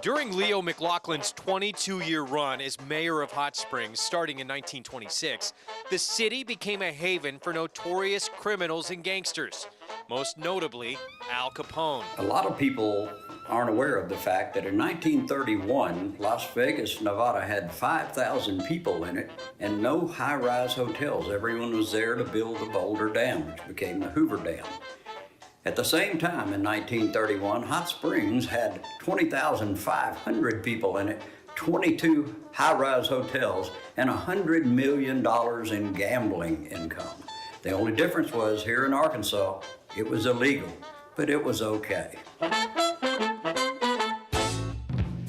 During Leo McLaughlin's 22-year run as mayor of Hot Springs, starting in 1926, the city became a haven for notorious criminals and gangsters, most notably Al Capone. A lot of people aren't aware of the fact that in 1931, Las Vegas, Nevada had 5,000 people in it and no high-rise hotels. Everyone was there to build the Boulder Dam, which became the Hoover Dam. At the same time, in 1931, Hot Springs had 20,500 people in it, 22 high-rise hotels, and $100 million in gambling income. The only difference was here in Arkansas, it was illegal, but it was okay.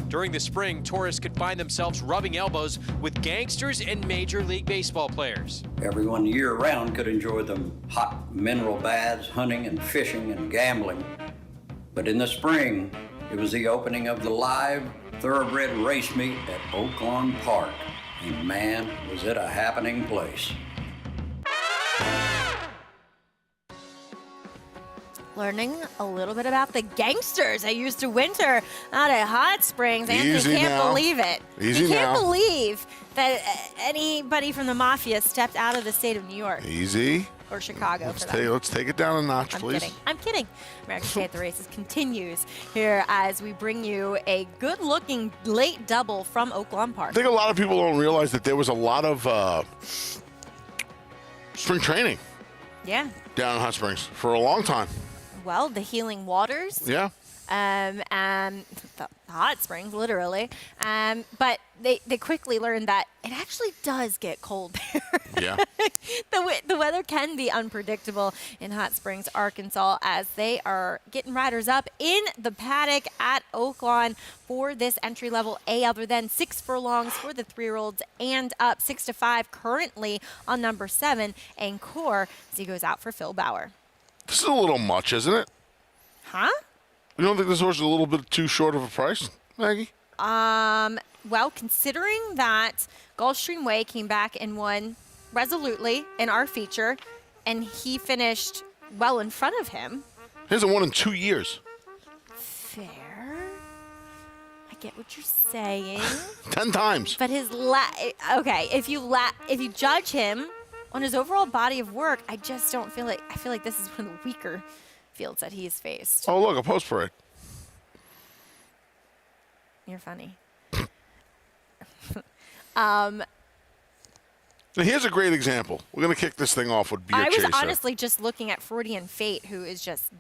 During the spring, tourists could find themselves rubbing elbows with gangsters and Major League Baseball players. Everyone year-round could enjoy the hot mineral baths, hunting and fishing and gambling. But in the spring, it was the opening of the live thoroughbred race meet at Oaklawn Park. And man, was it a happening place. Learning a little bit about the gangsters that used to winter out at Hot Springs. Anthony Easy can't now. believe it. Easy he can't now. believe that anybody from the mafia stepped out of the state of New York Easy. or Chicago. Let's take it down a notch, I'm please. kidding. I'm kidding. America's Day at the Races continues here as we bring you a good-looking late double from Oaklawn Park. I think a lot of people don't realize that there was a lot of spring training Yeah. down in Hot Springs for a long time. Well, the Healing Waters. Yeah. and the hot springs, literally. But they quickly learned that it actually does get cold there. Yeah. The weather can be unpredictable in Hot Springs, Arkansas, as they are getting riders up in the paddock at Oaklawn for this entry-level A, other than 6 furlongs for the 3-year-olds and up 6 to 5 currently on number 7, Encore, as he goes out for Phil Bauer. This is a little much, isn't it? Huh? You don't think this horse is a little bit too short of a price, Maggie? Well, considering that Gulfstream Way came back and won resolutely in our feature, and he finished well in front of him. He hasn't won in 2 years. Fair. I get what you're saying. 10 times. But his okay, if you judge him on his overall body of work, I just don't feel like I feel like this is one of the weaker fields that he's faced. Oh, look, a post parade. You're funny. Here's a great example. We're going to kick this thing off with Beer I was Chaser. honestly just looking at Freudian Fate, who is just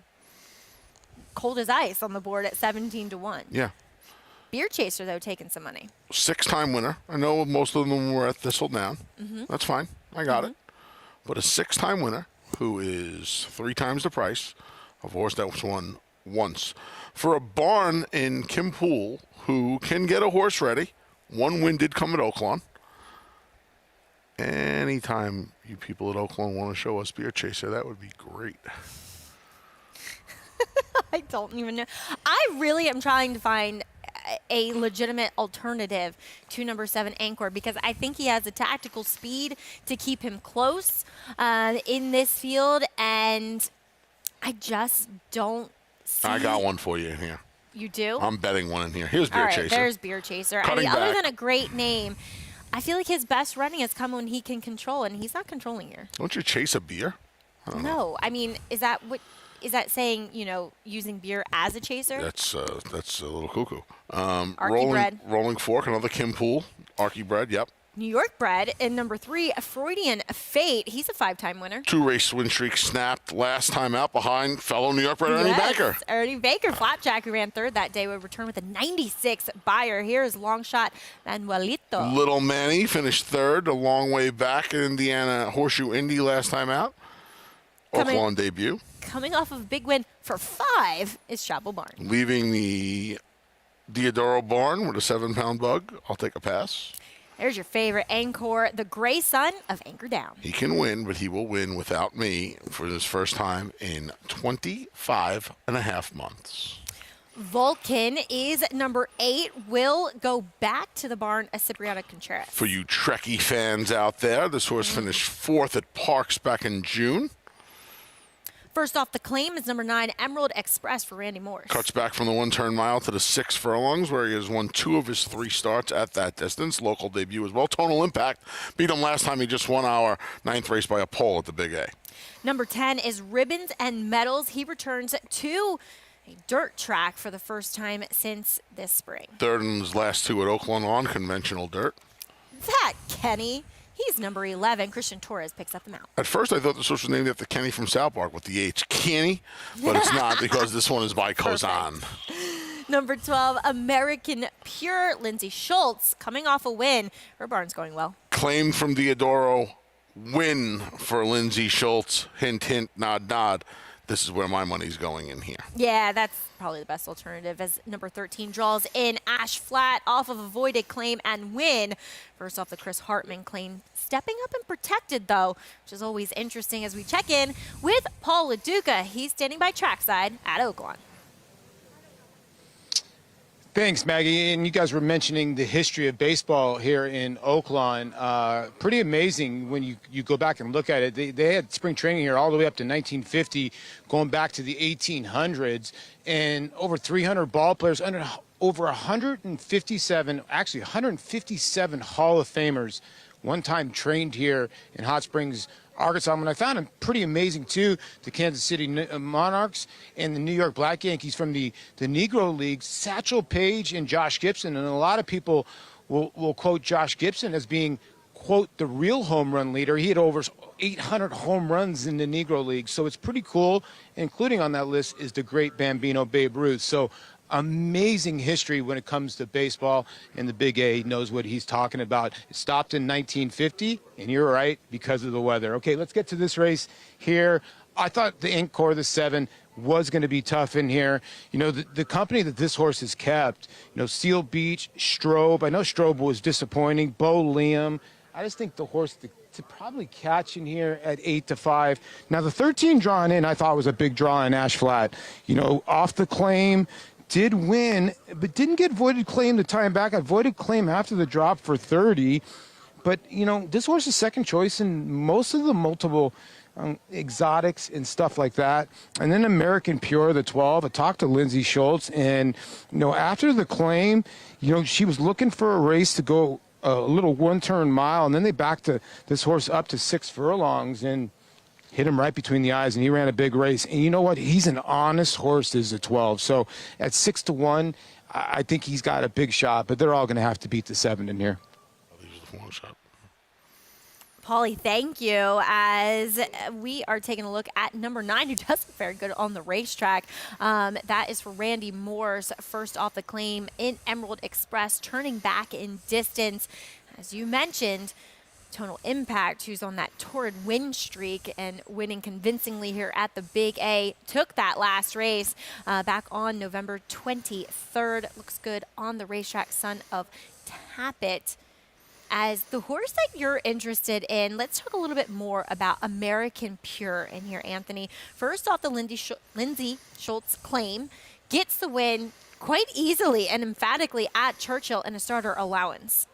cold as ice on the board at 17 to 1. Yeah. Beer Chaser, though, taking some money. 6-time winner. I know most of them were at Thistledown. Mhm. That's fine. I got it. But a 6-time winner who is 3 times the price of a horse that was won once. For a barn in Kim Pool who can get a horse ready. 1 win did come at Oaklawn. Anytime you people at Oaklawn want to show us Beer Chaser, that would be great. I don't even know. I really am trying to find a legitimate alternative to number 7 Encore, because I think he has the tactical speed to keep him close in this field, and I just don't see. I got one for you in here. You do? I'm betting one in here. Here's Beer All right, Chaser. there's Beer Chaser. I Cutting mean, other back. than a great name, I feel like his best running has come when he can control, and he's not controlling here. Don't you chase a beer? I don't know. No, I mean, is that saying, using beer as a chaser? That's a little cuckoo. Bred. Rolling Fork, another Kim Pool. Archie Bred, yep. New York bred. And number 3, a Freudian Fate. He's a 5-time winner. 2 race win streak snapped last time out behind fellow New York bred Ernie Baker. Ernie Baker, Flapjack, who ran 3rd that day, would return with a 96 buyer. Here's long shot Manuelito. Little Manny finished 3rd, a long way back in Indiana Horseshoe Indy last time out. Oaklawn debut. Coming off of a big win for 5 is Chapel Barn. Leaving the Diodoro barn with a 7-pound bug. I'll take a pass. There's your favorite Encore, the Gray Son of Anchor Down. He can win, but he will win without me for his first time in 25 and a half months. Vulcan is number 8. Will go back to the barn as Cipriano Contreras. For you Trekkie fans out there, this horse finished 4th at Parks back in June. First off the claim is number 9, Emerald Express for Randy Morris. Cuts back from the 1-turn mile to the 6 furlongs, where he has won 2 of his 3 starts at that distance. Local debut as well. Tonal Impact beat him last time. He just won our 9th race by a pole at the Big A. Number 10 is Ribbons and Medals. He returns to a dirt track for the first time since this spring. 3rd in his last 2 at Oaklawn on conventional dirt. That Kenny. He's number 11. Christian Torres picks up the mount. At first, I thought this horse was named after Kenny from South Park with the H. Kenny, but it's not, because this one is by Kozan. Number 12, American Pure, Lindsay Schultz, coming off a win. Her barn's going well. Claimed from Diodoro, win for Lindsay Schultz. Hint, hint, nod, nod. This is where my money's going in here. Yeah, that's probably the best alternative, as number 13 draws in Ash Flat off of avoided claim and win. First off the Chris Hartman claim. Stepping up and protected, though, which is always interesting as we check in with Paul LaDuca. He's standing by trackside at Oaklawn. Thanks, Maggie. And you guys were mentioning the history of baseball here in Oaklawn. Pretty amazing when you go back and look at it. They had spring training here all the way up to 1950, going back to the 1800s, and over 300 ball players, over 157 Hall of Famers one time trained here in Hot Springs, Arkansas. And I found him pretty amazing, too, the Kansas City Monarchs and the New York Black Yankees from the Negro Leagues, Satchel Paige and Josh Gibson. And a lot of people will quote Josh Gibson as being quote, the real home run leader. He had over 800 home runs in the Negro League, so it's pretty cool. Including on that list is the great Bambino Babe Ruth. So amazing history when it comes to baseball, and the Big A knows what he's talking about. It stopped in 1950, and you're right, because of the weather. Okay, let's get to this race here. I thought the Encore, the 7, was going to be tough in here. You know, the company that this horse has kept, you know, Seal Beach, Strobe. I know Strobe was disappointing. Bo Liam. I just think the horse to probably catch in here at 8-5. Now, the 13 drawn in, I thought was a big draw in Ash Flat. You know, Off the Claim did win, but didn't get voided claim the time back. I voided claim after the drop for 30. But, you know, this horse is second choice in most of the multiple exotics and stuff like that. And then American Pure, the 12. I talked to Lindsay Schultz, and, you know, after the claim, you know, she was looking for a race to go a little one-turn mile, and then they backed this horse up to 6 furlongs and hit him right between the eyes, and he ran a big race. And you know what? He's an honest horse as a 12. So at 6-1, I think he's got a big shot, but they're all going to have to beat the 7 in here. Paulie, thank you. As we are taking a look at number 9, who does very good on the racetrack. That is for Randy Moore's first off the claim in Emerald Express, turning back in distance. As you mentioned, Tonal Impact, who's on that torrid win streak and winning convincingly here at the Big A, took that last race back on November 23rd. Looks good on the racetrack, son of Tappet. As the horse that you're interested in, let's talk a little bit more about American Pure in here, Anthony. First off, the Lindsay Schultz claim gets the win quite easily and emphatically at Churchill in a starter allowance.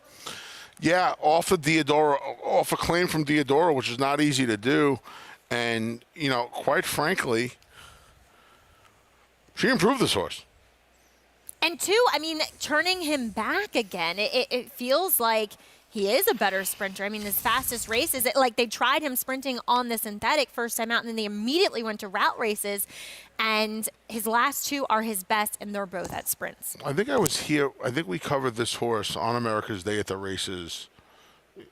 Yeah, off of Diodoro, off a claim from Diodoro, which is not easy to do. And, you know, quite frankly, she improved this horse. And two, I mean, turning him back again, it feels like he is a better sprinter. I mean, his fastest races, like they tried him sprinting on the synthetic first time out, and then they immediately went to route races. And his last 2 are his best, and they're both at sprints. I think I was here. I think we covered this horse on America's Day at the races.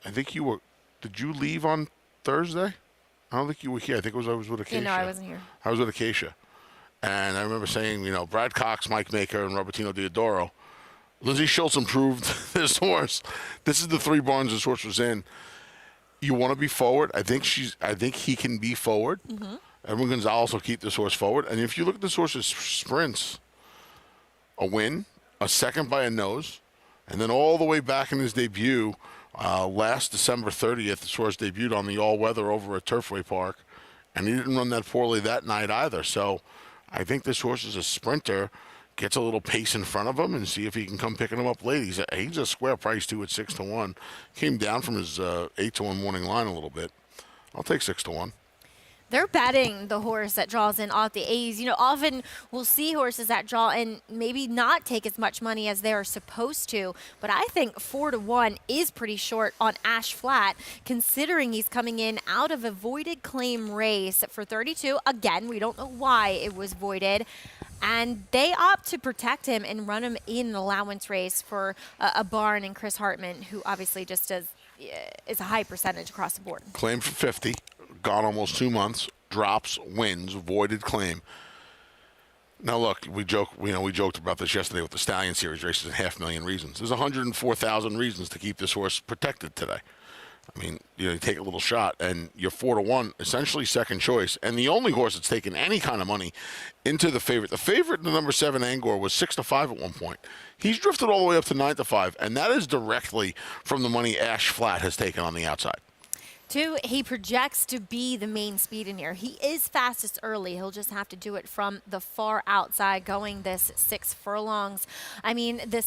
I think you were. Did you leave on Thursday? I don't think you were here. I think I was with Acacia. No, I wasn't here. I was with Acacia. And I remember saying, you know, Brad Cox, Mike Maker, and Robertino Diodoro. Lindsay Schultz improved this horse. This is the 3 barns this horse was in. You want to be forward. I think he can be forward. Mm-hmm. Edwin Gonzalez will keep this horse forward. And if you look at this horse's sprints, a win, a second by a nose, and then all the way back in his debut, last December 30th, this horse debuted on the all-weather over at Turfway Park, and he didn't run that poorly that night either. So I think this horse is a sprinter, gets a little pace in front of him, and see if he can come picking him up late. He's a square price, too, at 6-1. Came down from his 8-1 morning line a little bit. I'll take 6-1. They're betting the horse that draws in off the A's. You know, often we'll see horses that draw in maybe not take as much money as they are supposed to, but I think 4-1 is pretty short on Ash Flat, considering he's coming in out of a voided claim race for 32. Again, we don't know why it was voided, and they opt to protect him and run him in an allowance race for a barn and Chris Hartman, who obviously just is a high percentage across the board. Claim for 50. Gone almost 2 months, drops, wins, voided claim. Now look, we joked about this yesterday with the Stallion Series races and 500,000 reasons. There's 104,000 reasons to keep this horse protected today. I mean, you take a little shot, and you're 4-1, essentially second choice, and the only horse that's taken any kind of money into the favorite. The favorite, the number 7 Angor, was 6-5 at one point. He's drifted all the way up to 9-5, and that is directly from the money Ash Flat has taken on the outside. 2, he projects to be the main speed in here. He is fastest early. He'll just have to do it from the far outside, going this 6 furlongs. I mean, the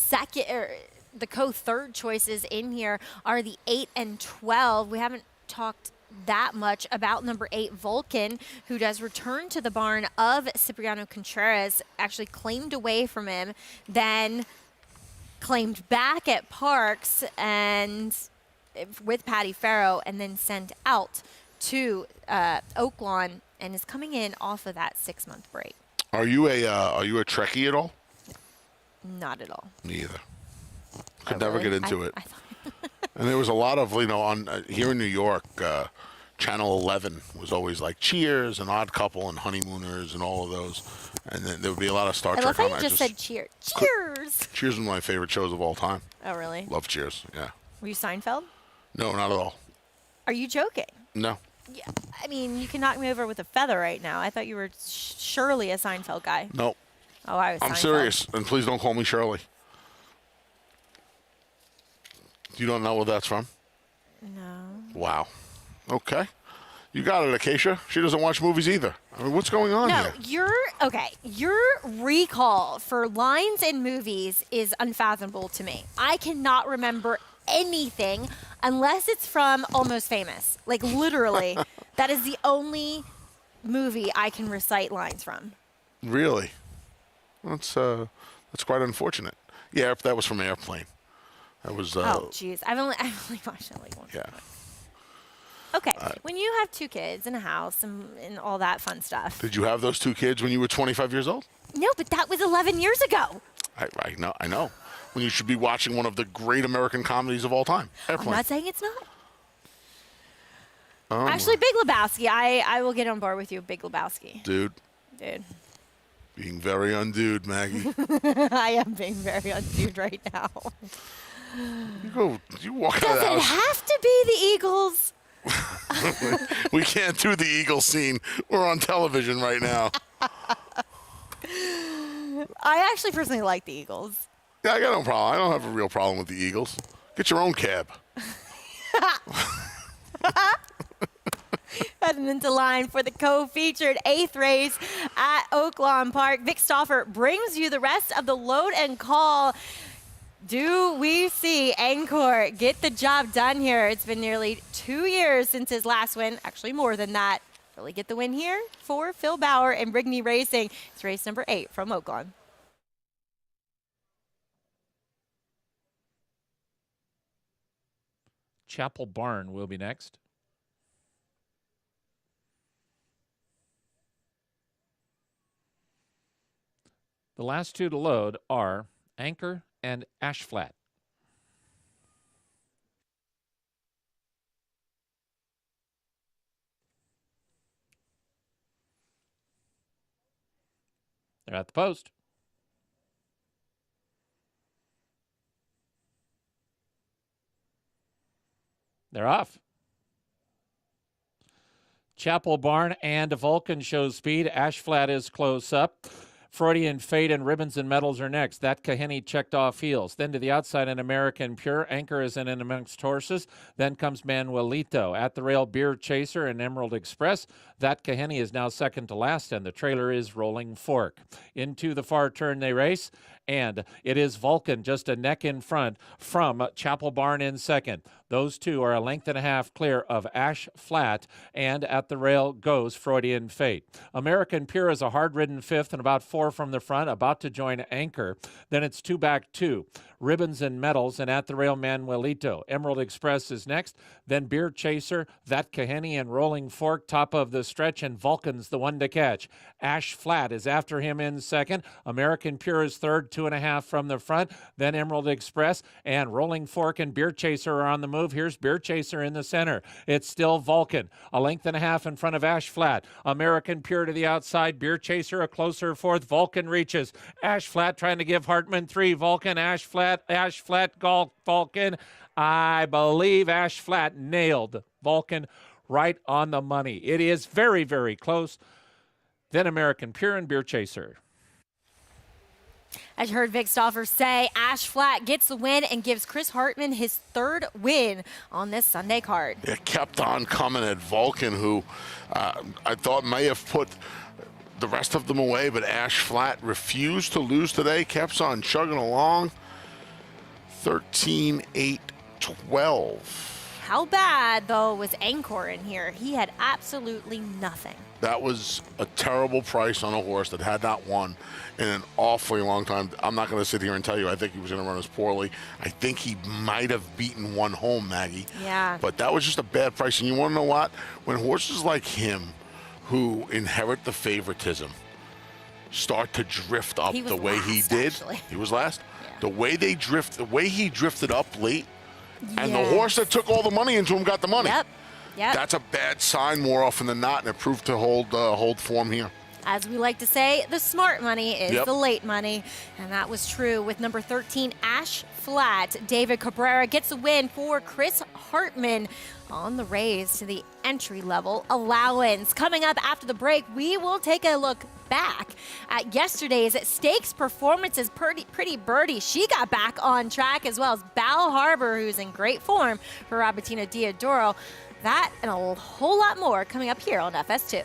co-third choices in here are the 8 and 12. We haven't talked that much about number 8 Vulcan, who does return to the barn of Cipriano Contreras, actually claimed away from him, then claimed back at Parks and with Patty Farrow, and then sent out to Oaklawn, and is coming in off of that 6-month break. Are you a Trekkie at all? Not at all. Me either. Could never get into it. And there was a lot of, on here in New York, Channel 11 was always like Cheers and Odd Couple and Honeymooners and all of those. And then there would be a lot of Star I Trek love on how you there. just said cheer. Cheers. Cheers is one of my favorite shows of all time. Oh, really? Love Cheers, yeah. Were you Seinfeld? No, not at all. Are you joking? No. Yeah. I mean, you can knock me over with a feather right now. I thought you were surely a Seinfeld guy. No. Oh, I was I'm Seinfeld. serious, and please don't call me Shirley. You don't know what that's from? No. Wow. Okay. You got it, Acacia. She doesn't watch movies either. I mean, what's going on here? Your recall for lines in movies is unfathomable to me. I cannot remember anything unless it's from Almost Famous. Like, literally, that is the only movie I can recite lines from. Really? That's quite unfortunate. Yeah, that was from Airplane. That was. Oh, jeez. I've only watched it like once. Yeah. Okay. When you have 2 kids and a house and all that fun stuff. Did you have those 2 kids when you were 25 years old? No, but that was 11 years ago. I know. When you should be watching one of the great American comedies of all time. Airplane. I'm not saying it's not. Oh, Actually, Big Lebowski. I will get on board with you, Big Lebowski. Dude. Being very undude, Maggie. I am being very undude right now. You walk out Does of the it house. have to be the Eagles? We can't do the Eagle scene. We're on television right now. I actually personally like the Eagles. Yeah, I got no problem. I don't have a real problem with the Eagles. Get your own cab. Heading into line for the co-featured 8th race at Oaklawn Park. Vic Stauffer brings you the rest of the load and call. Do we see Angkor get the job done here? It's been nearly 2 years since his last win. Actually, more than that. Really get the win here for Phil Bauer and Brigney Racing. It's race number 8 from Oaklawn. Chapel Barn will be next. The last 2 to load are Anchor and Ash Flat. They're at the post. They're off. Chapel Barn and Vulcan shows speed. Ash Flat is close up. Freudian Fate and Ribbons and Medals are next. That Kaheni checked off heels. Then to the outside, an American Pure. Anchor is in amongst horses. Then comes Manuelito. At the rail, Beer Chaser and Emerald Express. That Kaheni is now second to last, and the trailer is Rolling Fork. Into the far turn they race, and it is Vulcan just a neck in front from Chapel Barn in second. Those 2 are a length and a half clear of Ash Flat, and at the rail goes Freudian Fate. American Pure is a hard-ridden 5th and about 4 from the front, about to join Anchor. Then it's 2 back 2. Ribbons and Medals, and at the rail, Manuelito. Emerald Express is next, then Beer Chaser, That Kaheni, and Rolling Fork, top of the stretch, and Vulcan's the one to catch. Ash Flat is after him in second. American Pure is third, 2.5 from the front. Then Emerald Express and Rolling Fork and Beer Chaser are on the move. Here's Beer Chaser in the center. It's still Vulcan, a length and a half in front of Ash Flat. American Pure to the outside. Beer Chaser a closer fourth. Vulcan reaches. Ash Flat trying to give Hartman 3. Vulcan, Ash Flat, Golf, Vulcan. I believe Ash Flat nailed Vulcan right on the money. It is very, very close. Then American Pure and Beer Chaser. As you heard Vic Stauffer say, Ash Flat gets the win and gives Chris Hartman his 3rd win on this Sunday card. It kept on coming at Vulcan, who I thought may have put the rest of them away, but Ash Flat refused to lose today, kept on chugging along. 13-8-12. How bad, though, was Angkor in here? He had absolutely nothing. That was a terrible price on a horse that had not won in an awfully long time. I'm not going to sit here and tell you I think he was going to run as poorly. I think he might have beaten one home, Maggie. Yeah. But that was just a bad price. And you want to know what? When horses like him, who inherit the favoritism, start to drift up the way he did. Actually. He was last. Yeah. The way he drifted up late And the horse that took all the money into him got the money. Yep. That's a bad sign more often than not, and it proved to hold form here. As we like to say, the smart money is Yep. the late money. And that was true with number 13, Ash Flat. David Cabrera gets a win for Chris Hartman on the raise to the entry-level allowance. Coming up after the break, we will take a look back at yesterday's stakes performances. Pretty Birdie, she got back on track, as well as Bal Harbour, who's in great form for Robertina Diodoro. That and a whole lot more coming up here on FS2.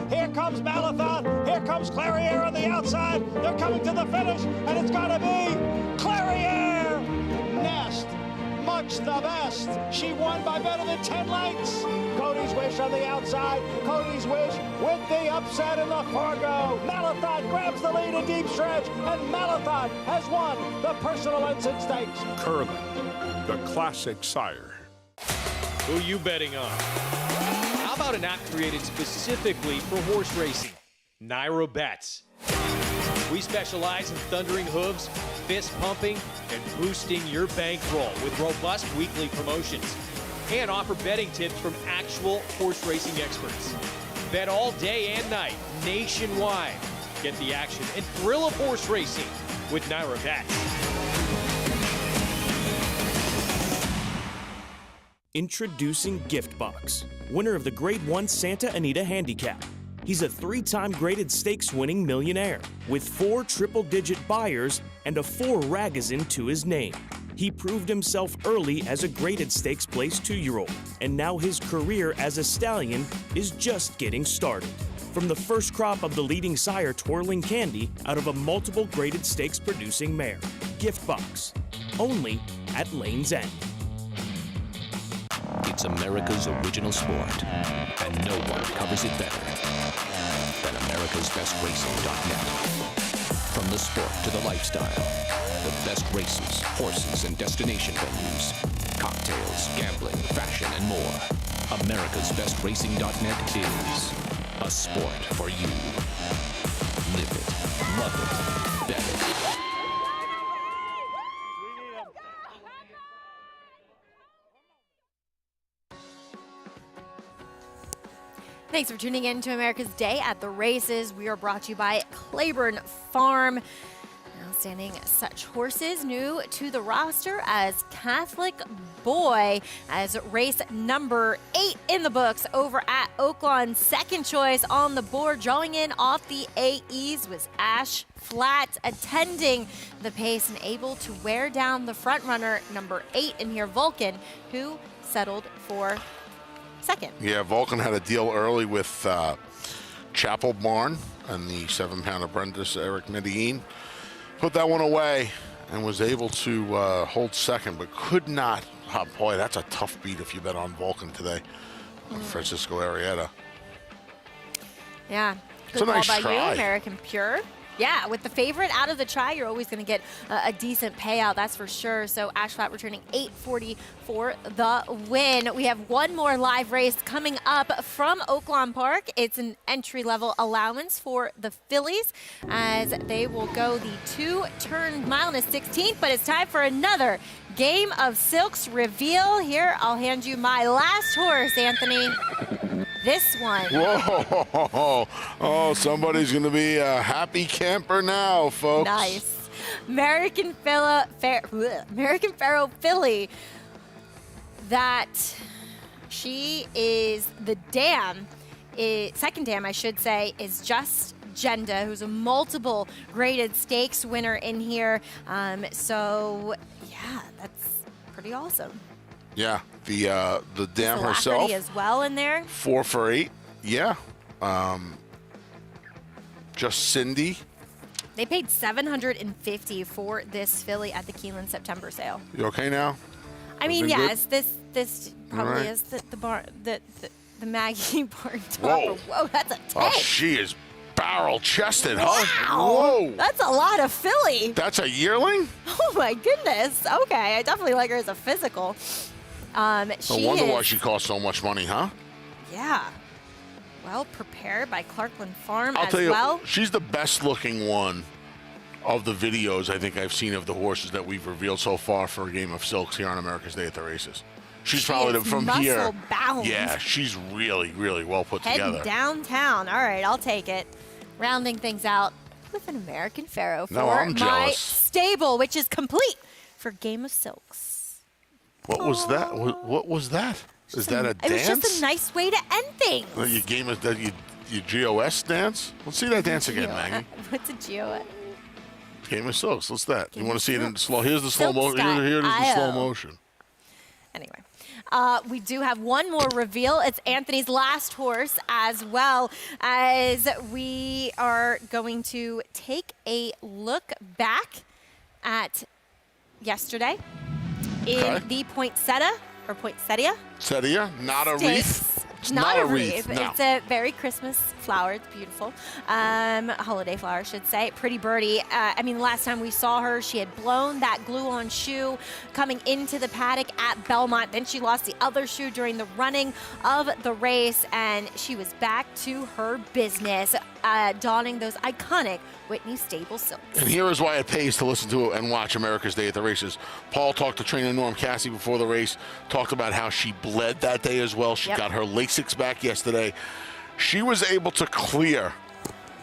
Here comes Malathaat. Here comes Clairiere on the outside. They're coming to the finish, and it's got to be Clairiere. Nest, much the best. She won by better than 10 lengths. Cody's Wish on the outside. Cody's Wish with the upset in the Fargo. Malathaat grabs the lead in deep stretch, and Malathaat has won the Personal Ensign Stakes. Curlin, the classic sire. Who you betting on? How about an app created specifically for horse racing? Naira Bets. We specialize in thundering hooves, fist pumping, and boosting your bankroll with robust weekly promotions. And offer betting tips from actual horse racing experts. Bet all day and night, nationwide. Get the action and thrill of horse racing with Naira Bets. Introducing Giftbox, winner of the Grade 1 Santa Anita Handicap. He's a 3-time graded stakes winning millionaire with 4 triple-digit buyers and a 4 Ragozin to his name. He proved himself early as a graded stakes place 2-year-old, and now his career as a stallion is just getting started. From the first crop of the leading sire Twirling Candy out of a multiple graded stakes producing mare. Giftbox, only at Lane's End. It's America's original sport, and no one covers it better than America'sBestRacing.net. From the sport to the lifestyle, the best races, horses, and destination venues, cocktails, gambling, fashion, and more. America'sBestRacing.net is a sport for you. Live it, love it, bet it. Thanks for tuning in to America's Day at the Races. We are brought to you by Claiborne Farm. Outstanding such horses new to the roster as Catholic Boy as race number 8 in the books over at Oaklawn. Second choice on the board, drawing in off the AEs was Ash Flat, attending the pace and able to wear down the front runner number 8 in here, Vulcan, who settled for second. Yeah, Vulcan had a deal early with Chapel Barn and the 7-pound apprentice Eric Medellin. Put that one away and was able to hold second, but could not. Oh boy, that's a tough beat if you bet on Vulcan today. Francisco Arrieta. Yeah. It's a nice call by try. you, American Pure. Yeah, with the favorite out of the try, you're always going to get a decent payout, that's for sure. So Ash Flat returning $840 for the win. We have one more live race coming up from Oaklawn Park. It's an entry-level allowance for the fillies as they will go the 2-turn mile and a 16th, but it's time for another Game of Silks reveal. Here, I'll hand you my last horse, Anthony. This one. Whoa! Oh, somebody's going to be a happy camper now, folks. Nice. American Pharoah filly. That she is the dam. Second dam, I should say, is Just Jenda, who's a multiple graded stakes winner in here. So yeah, that's pretty awesome. Yeah, the dam herself. As well in there. 4 for 8. Yeah. Just Cindy. They paid $750 for this filly at the Keeneland September sale. You okay now? I mean, Everything yes, this probably right. is the Maggie barn Whoa. Whoa, that's a 10. Oh, she is barrel-chested, huh? Wow. Whoa. That's a lot of filly. That's a yearling? Oh, my goodness. Okay, I definitely like her as a physical. No wonder why she costs so much money, huh? Yeah. well prepared by Clarkland Farm I'll as tell you, well. she's the best looking one of the videos I think I've seen of the horses that we've revealed so far for a Game of Silks here on America's Day at the Races. She's probably from here. Muscle-bound. Yeah, she's really, really well put Heading together. downtown. All right, I'll take it. Rounding things out with an American Pharaoh for No, I'm my jealous. stable, which is complete for Game of Silks. What was that? What was that? Is that a dance? It was just a nice way to end things. Your game is that your GOS dance? Let's see that dance again, Maggie. What's a GOS? Game of Silks. What's that? You want to see it in Silks. slow? Here's the slow motion. Here it is in slow motion. Anyway, we do have one more reveal. It's Anthony's last horse, as well as we are going to take a look back at yesterday in the Poinsettia. Setia, not a wreath. It's not a wreath. No. It's a very Christmas flower. It's beautiful. Holiday flower, I should say. Pretty birdie. Last time we saw her, she had blown that glue-on shoe coming into the paddock at Belmont. Then she lost the other shoe during the running of the race, and she was back to her business, donning those iconic Whitney Stable silks. And here is why it pays to listen to and watch America's Day at the Races. Paul talked to trainer Norm Cassie before the race, talked about how she bled that day as well. She got her Lasix back yesterday. She was able to clear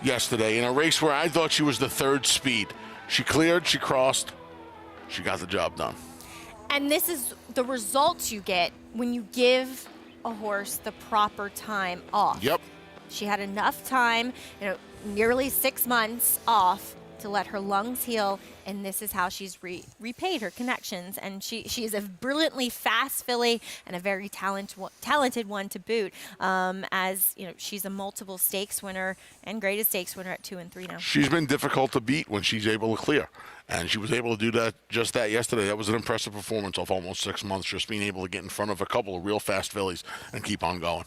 yesterday in a race where I thought she was the third speed. She cleared, she crossed, she got the job done. And this is the results you get when you give a horse the proper time off. Yep. She had enough time, nearly 6 months off to let her lungs heal, and this is how she's repaid her connections. And she is a brilliantly fast filly and a very talented one to boot. As she's a multiple stakes winner and greatest stakes winner at 2 and 3 now. She's been difficult to beat when she's able to clear, and she was able to do just that yesterday. That was an impressive performance of almost 6 months, just being able to get in front of a couple of real fast fillies and keep on going.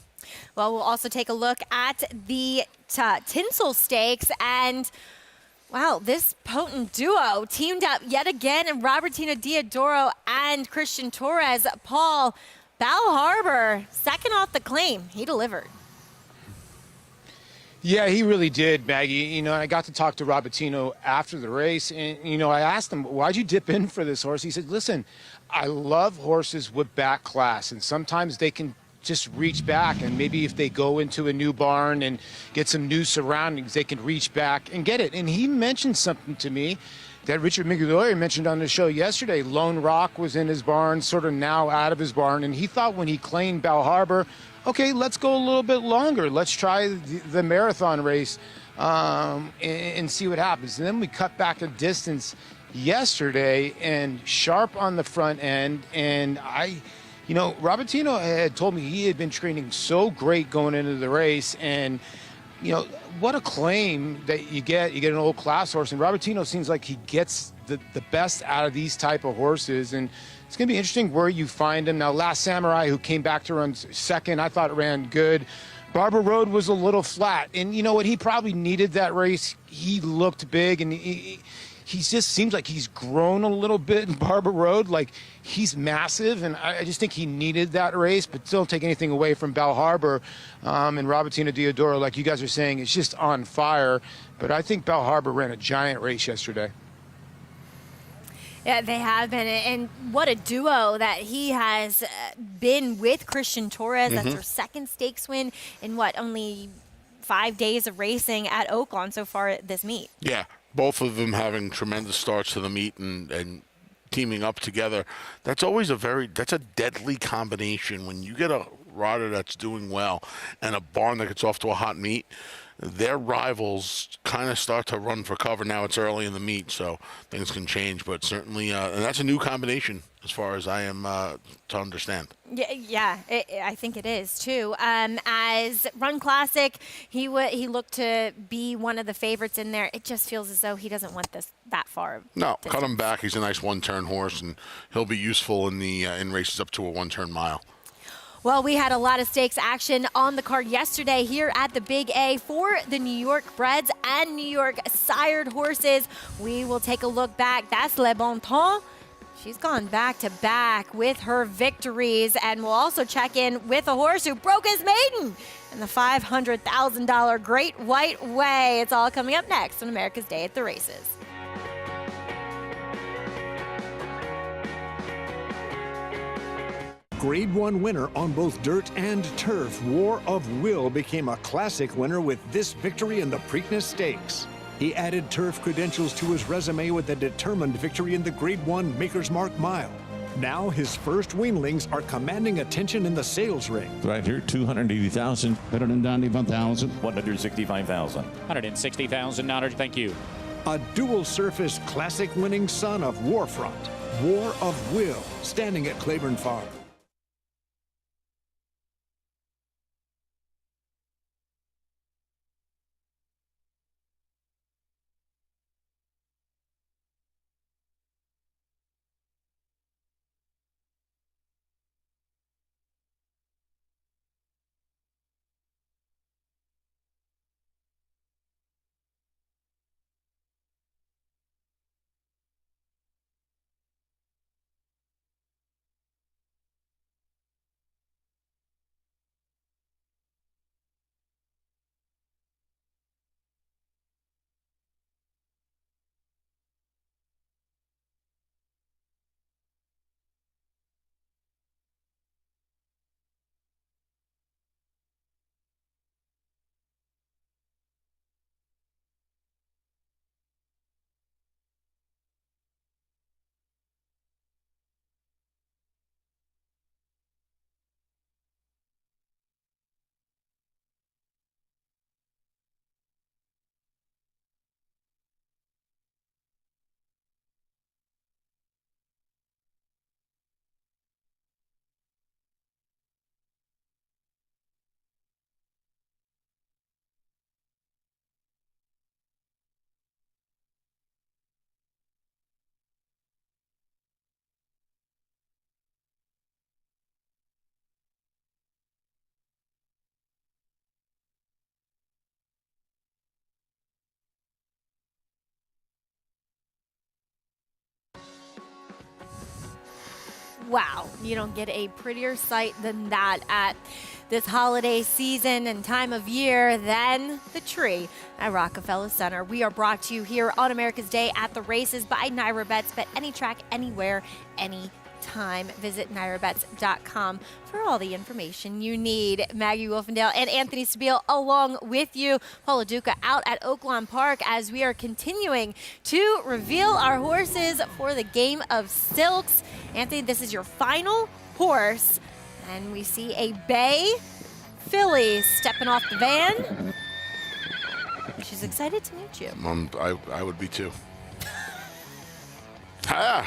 Well, we'll also take a look at the Tinsel Stakes, and wow, this potent duo teamed up yet again, and Robertino Diodoro and Christian Torres. Paul, Bal Harbour, second off the claim. He delivered. Yeah, he really did, Maggie. I got to talk to Robertino after the race, and, I asked him, why'd you dip in for this horse? He said, listen, I love horses with back class, and sometimes they can just reach back, and maybe if they go into a new barn and get some new surroundings, they can reach back and get it. And he mentioned something to me that Richard Migliore mentioned on the show yesterday. Lone Rock was in his barn, sort of now out of his barn, and he thought when he claimed Bal Harbour, okay, let's go a little bit longer. Let's try the marathon race and see what happens. And then we cut back a distance yesterday, and sharp on the front end, and Robertino had told me he had been training so great going into the race, and what a claim that you get an old class horse, and Robertino seems like he gets the best out of these type of horses, and it's going to be interesting where you find him. Now, Last Samurai, who came back to run second, I thought ran good. Barber Road was a little flat, and you know what, he probably needed that race. He looked big, and he just seems like he's grown a little bit in Barber Road. Like, he's massive, and I just think he needed that race, but don't take anything away from Bal Harbour. And Robertino Diodoro, like you guys are saying, is just on fire. But I think Bal Harbour ran a giant race yesterday. Yeah, they have been, and what a duo that he has been with Christian Torres. That's their second stakes win in only 5 days of racing at Oaklawn so far at this meet. Yeah, both of them having tremendous starts to the meet and teaming up together. That's always that's a deadly combination. When you get a rider that's doing well and a barn that gets off to a hot meet, their rivals kind of start to run for cover. Now it's early in the meet, so things can change, but certainly, and that's a new combination as far as I am to understand. Yeah, I think it is too. As Run Classic, he looked to be one of the favorites in there. It just feels as though he doesn't want this that far. No, cut him back. He's a nice one-turn horse, and he'll be useful in the in races up to a one-turn mile. Well, we had a lot of stakes action on the card yesterday here at the Big A for the New York breds and New York sired horses. We will take a look back. That's Le Bon Temps. She's gone back to back with her victories, and we'll also check in with a horse who broke his maiden in the $500,000 Great White Way. It's all coming up next on America's Day at the Races. Grade 1 winner on both dirt and turf, War of Will became a classic winner with this victory in the Preakness Stakes. He added turf credentials to his resume with a determined victory in the Grade 1 Maker's Mark Mile. Now his first weanlings are commanding attention in the sales ring. Right here, 280,000. 191,000. 165,000. $160,000. Thank you. A dual surface classic winning son of Warfront, War of Will, standing at Claiborne Farm. Wow, you don't get a prettier sight than that at this holiday season and time of year than the tree at Rockefeller Center. We are brought to you here on America's Day at the Races by Naira Bets. Bet any track, anywhere, anytime. Visit NairaBets.com for all the information you need. Maggie Wolfendale and Anthony Stabile along with you. Paula Duca out at Oaklawn Park as we are continuing to reveal our horses for the Game of Silks. Anthony, this is your final horse, and we see a Bay filly stepping off the van. She's excited to meet you. I would be too. I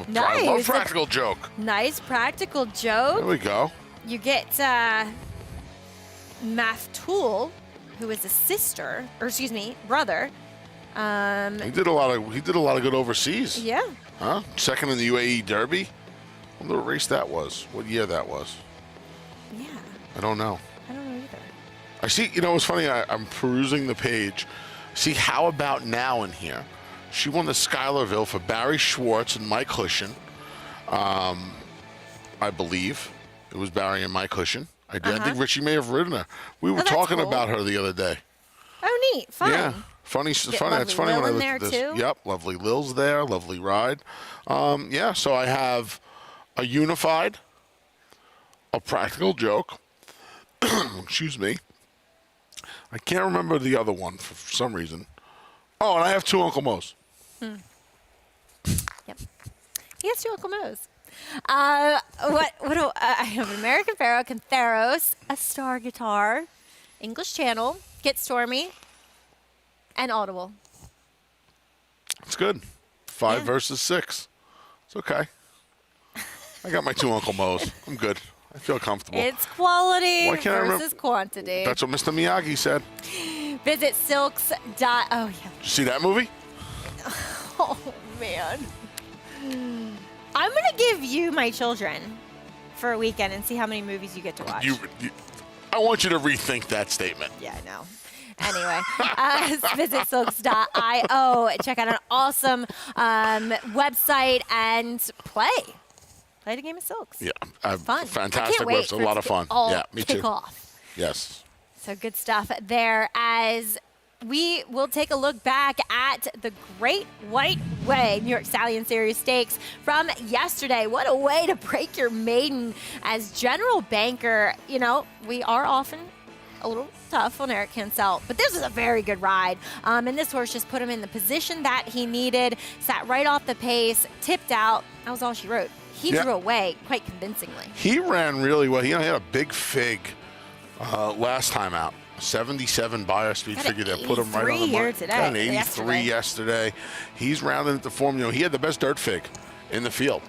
Nice. love practical joke. Nice practical joke. There we go. You get Maftool, who is a sister, or excuse me, brother. He did a lot of good overseas. Yeah. Huh? Second in the UAE Derby. I wonder what race that was. What year that was. Yeah. I don't know. I don't know either. I see. You know, it's funny. I'm perusing the page. See, How About Now in here. She won the Schuylerville for Barry Schwartz and Mike Hushin. I believe it was Barry and Mike Hushin. I think Richie may have ridden her. We were talking cool. about her the other day. Oh, neat. Fun. Yeah. Funny. It's funny. It's funny Lil when I in looked there at this. too? Yep. Lovely Lil's there. Lovely ride. Yeah. So I have a Unified, a Practical Joke. Excuse me. I can't remember the other one for some reason. Oh, and I have two Uncle Mo's. Yep. He has two Uncle Mo's. What do I have? An American Pharaoh, Cantheros, a Star Guitar, English Channel, Get Stormy, and Audible. It's good. 5 versus 6. It's okay. I got my two Uncle Mo's. I'm good. I feel comfortable. It's quality Why can't I remember- versus quantity. That's what Mr. Miyagi said. Visit silks. Oh, yeah. Did you see that movie? Oh, man. I'm going to give you my children for a weekend and see how many movies you get to watch. I want you to rethink that statement. Yeah, I know. Anyway, visit silks.io. Check out an awesome website and play the game of Silks. Yeah, fun. Fantastic website. It's a lot of fun. Yeah, me kick too. Off. Yes. So good stuff there. As we will take a look back at the Great White Way New York Stallion Series Stakes from yesterday. What a way to break your maiden. As General Banker, you know, we are often a little tough on Eric Cancel, but this was a very good ride. And this horse just put him in the position that he needed, sat right off the pace, tipped out. That was all she wrote. He drew away quite convincingly. He ran really well. He had a big fig last time out. 77 buyer speed figure that put him right on the mark. Got an 83 yesterday. He's rounding into form. You know, he had the best dirt fig in the field.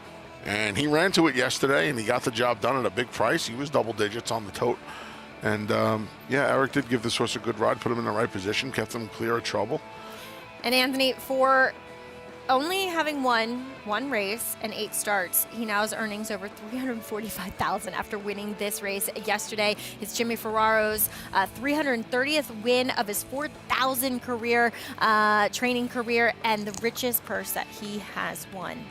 And he ran to it yesterday, and he got the job done at a big price. He was double digits on the tote. And, yeah, Eric did give this horse a good ride, put him in the right position, kept him clear of trouble. And Anthony, for only having won one race and 8 starts, he now has earnings over $345,000 after winning this race yesterday. It's Jimmy Ferraro's 330th win of his 4,000 career training career, and the richest purse that he has won.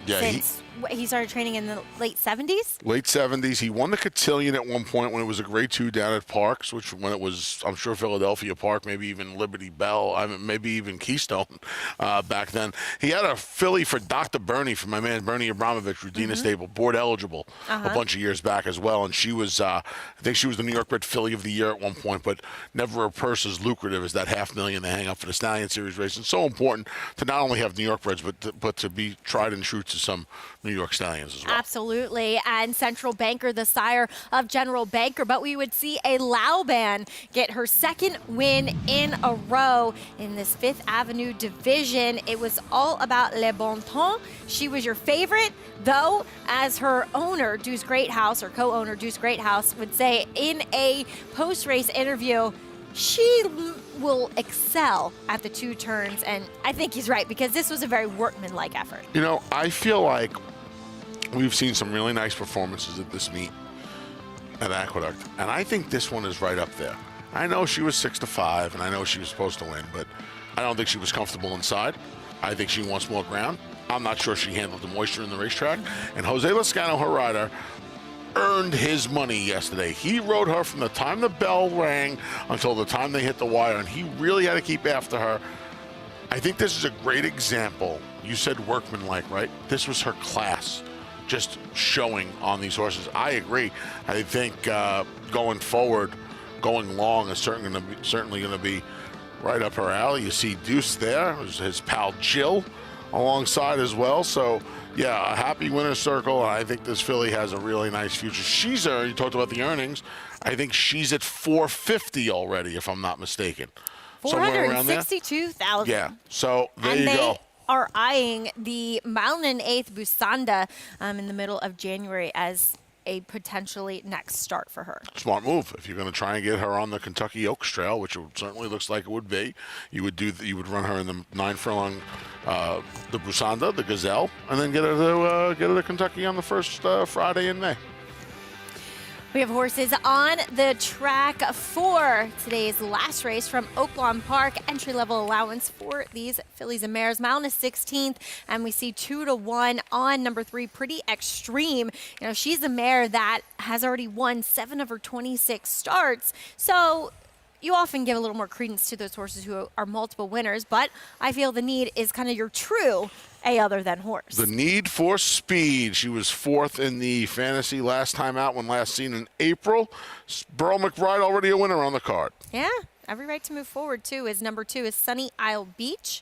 Yeah, since he started training in the late 70s? Late 70s. He won the Cotillion at one point when it was a grade 2 down at Parks, which when it was, I'm sure, Philadelphia Park, maybe even Liberty Bell, maybe even Keystone back then. He had a filly for Dr. Bernie, for my man Bernie Abramovich, Rudina Stable, board eligible a bunch of years back as well. And she was, I think she was the New York bred filly of the year at one point, but never a purse as lucrative as that $500,000 they hang up for the Stallion Series race. And so important to not only have New York breds, but to be tried and true to some New York Stallions as well. Absolutely. And Central Banker, the sire of General Banker. But we would see a Laoban get her second win in a row in this Fifth Avenue division. It was all about Le Bon Temps. She was your favorite, though, as her owner, Deuce Greathouse, or co-owner Deuce Greathouse, would say in a post-race interview, she will excel at the 2 turns. And I think he's right, because this was a very workmanlike effort. You know, I feel like we've seen some really nice performances at this meet at Aqueduct, and I think this one is right up there. I know she was 6-5, and I know she was supposed to win, but I don't think she was comfortable inside. I think she wants more ground. I'm not sure she handled the moisture in the racetrack. And Jose Lezcano, her rider, earned his money yesterday. He rode her from the time the bell rang until the time they hit the wire, and he really had to keep after her. I think this is a great example. You said workmanlike, right? This was her class just showing on these horses. I agree. I think going forward, going long is certainly going to be right up her alley. You see Deuce there, his pal Jill alongside as well. So, yeah, a happy winner's circle. And I think this filly has a really nice future. You talked about the earnings. I think she's at $450 already, if I'm not mistaken. $462,000. Yeah. So there you go. Are eyeing the Mile and 8th Busanda in the middle of January as a potentially next start for her. Smart move. If you're going to try and get her on the Kentucky Oaks Trail, which it certainly looks like it would be, you would run her in the 9 furlong, the Busanda, the Gazelle, and then get her to Kentucky on the first Friday in May. We have horses on the track for today's last race from Oaklawn Park. Entry-level allowance for these fillies and mares. Mountain is 16th, and we see 2-1 on number 3, Pretty Extreme. You know, she's a mare that has already won 7 of her 26 starts. So you often give a little more credence to those horses who are multiple winners, but I feel the need is kind of your true other than horse. The need for speed. She was 4th in the fantasy last time out when last seen in April. Burl McBride already a winner on the card. Yeah, every right to move forward, too, is number 2 is Sunny Isle Beach.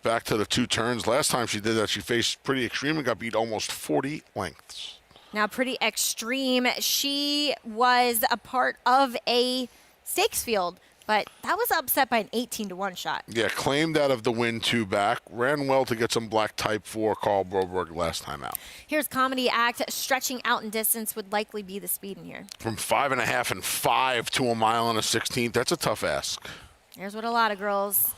Back to the 2 turns. Last time she did that, she faced Pretty Extreme and got beat almost 40 lengths. Now, Pretty Extreme, she was a part of a stakes field, but that was upset by an 18-1 shot. Yeah, claimed out of the win 2 back. Ran well to get some black type for Carl Broberg last time out. Here's Comedy Act. Stretching out in distance would likely be the speed in here. From 5.5 and 5 to a mile and a 16th. That's a tough ask. Here's what a lot of girls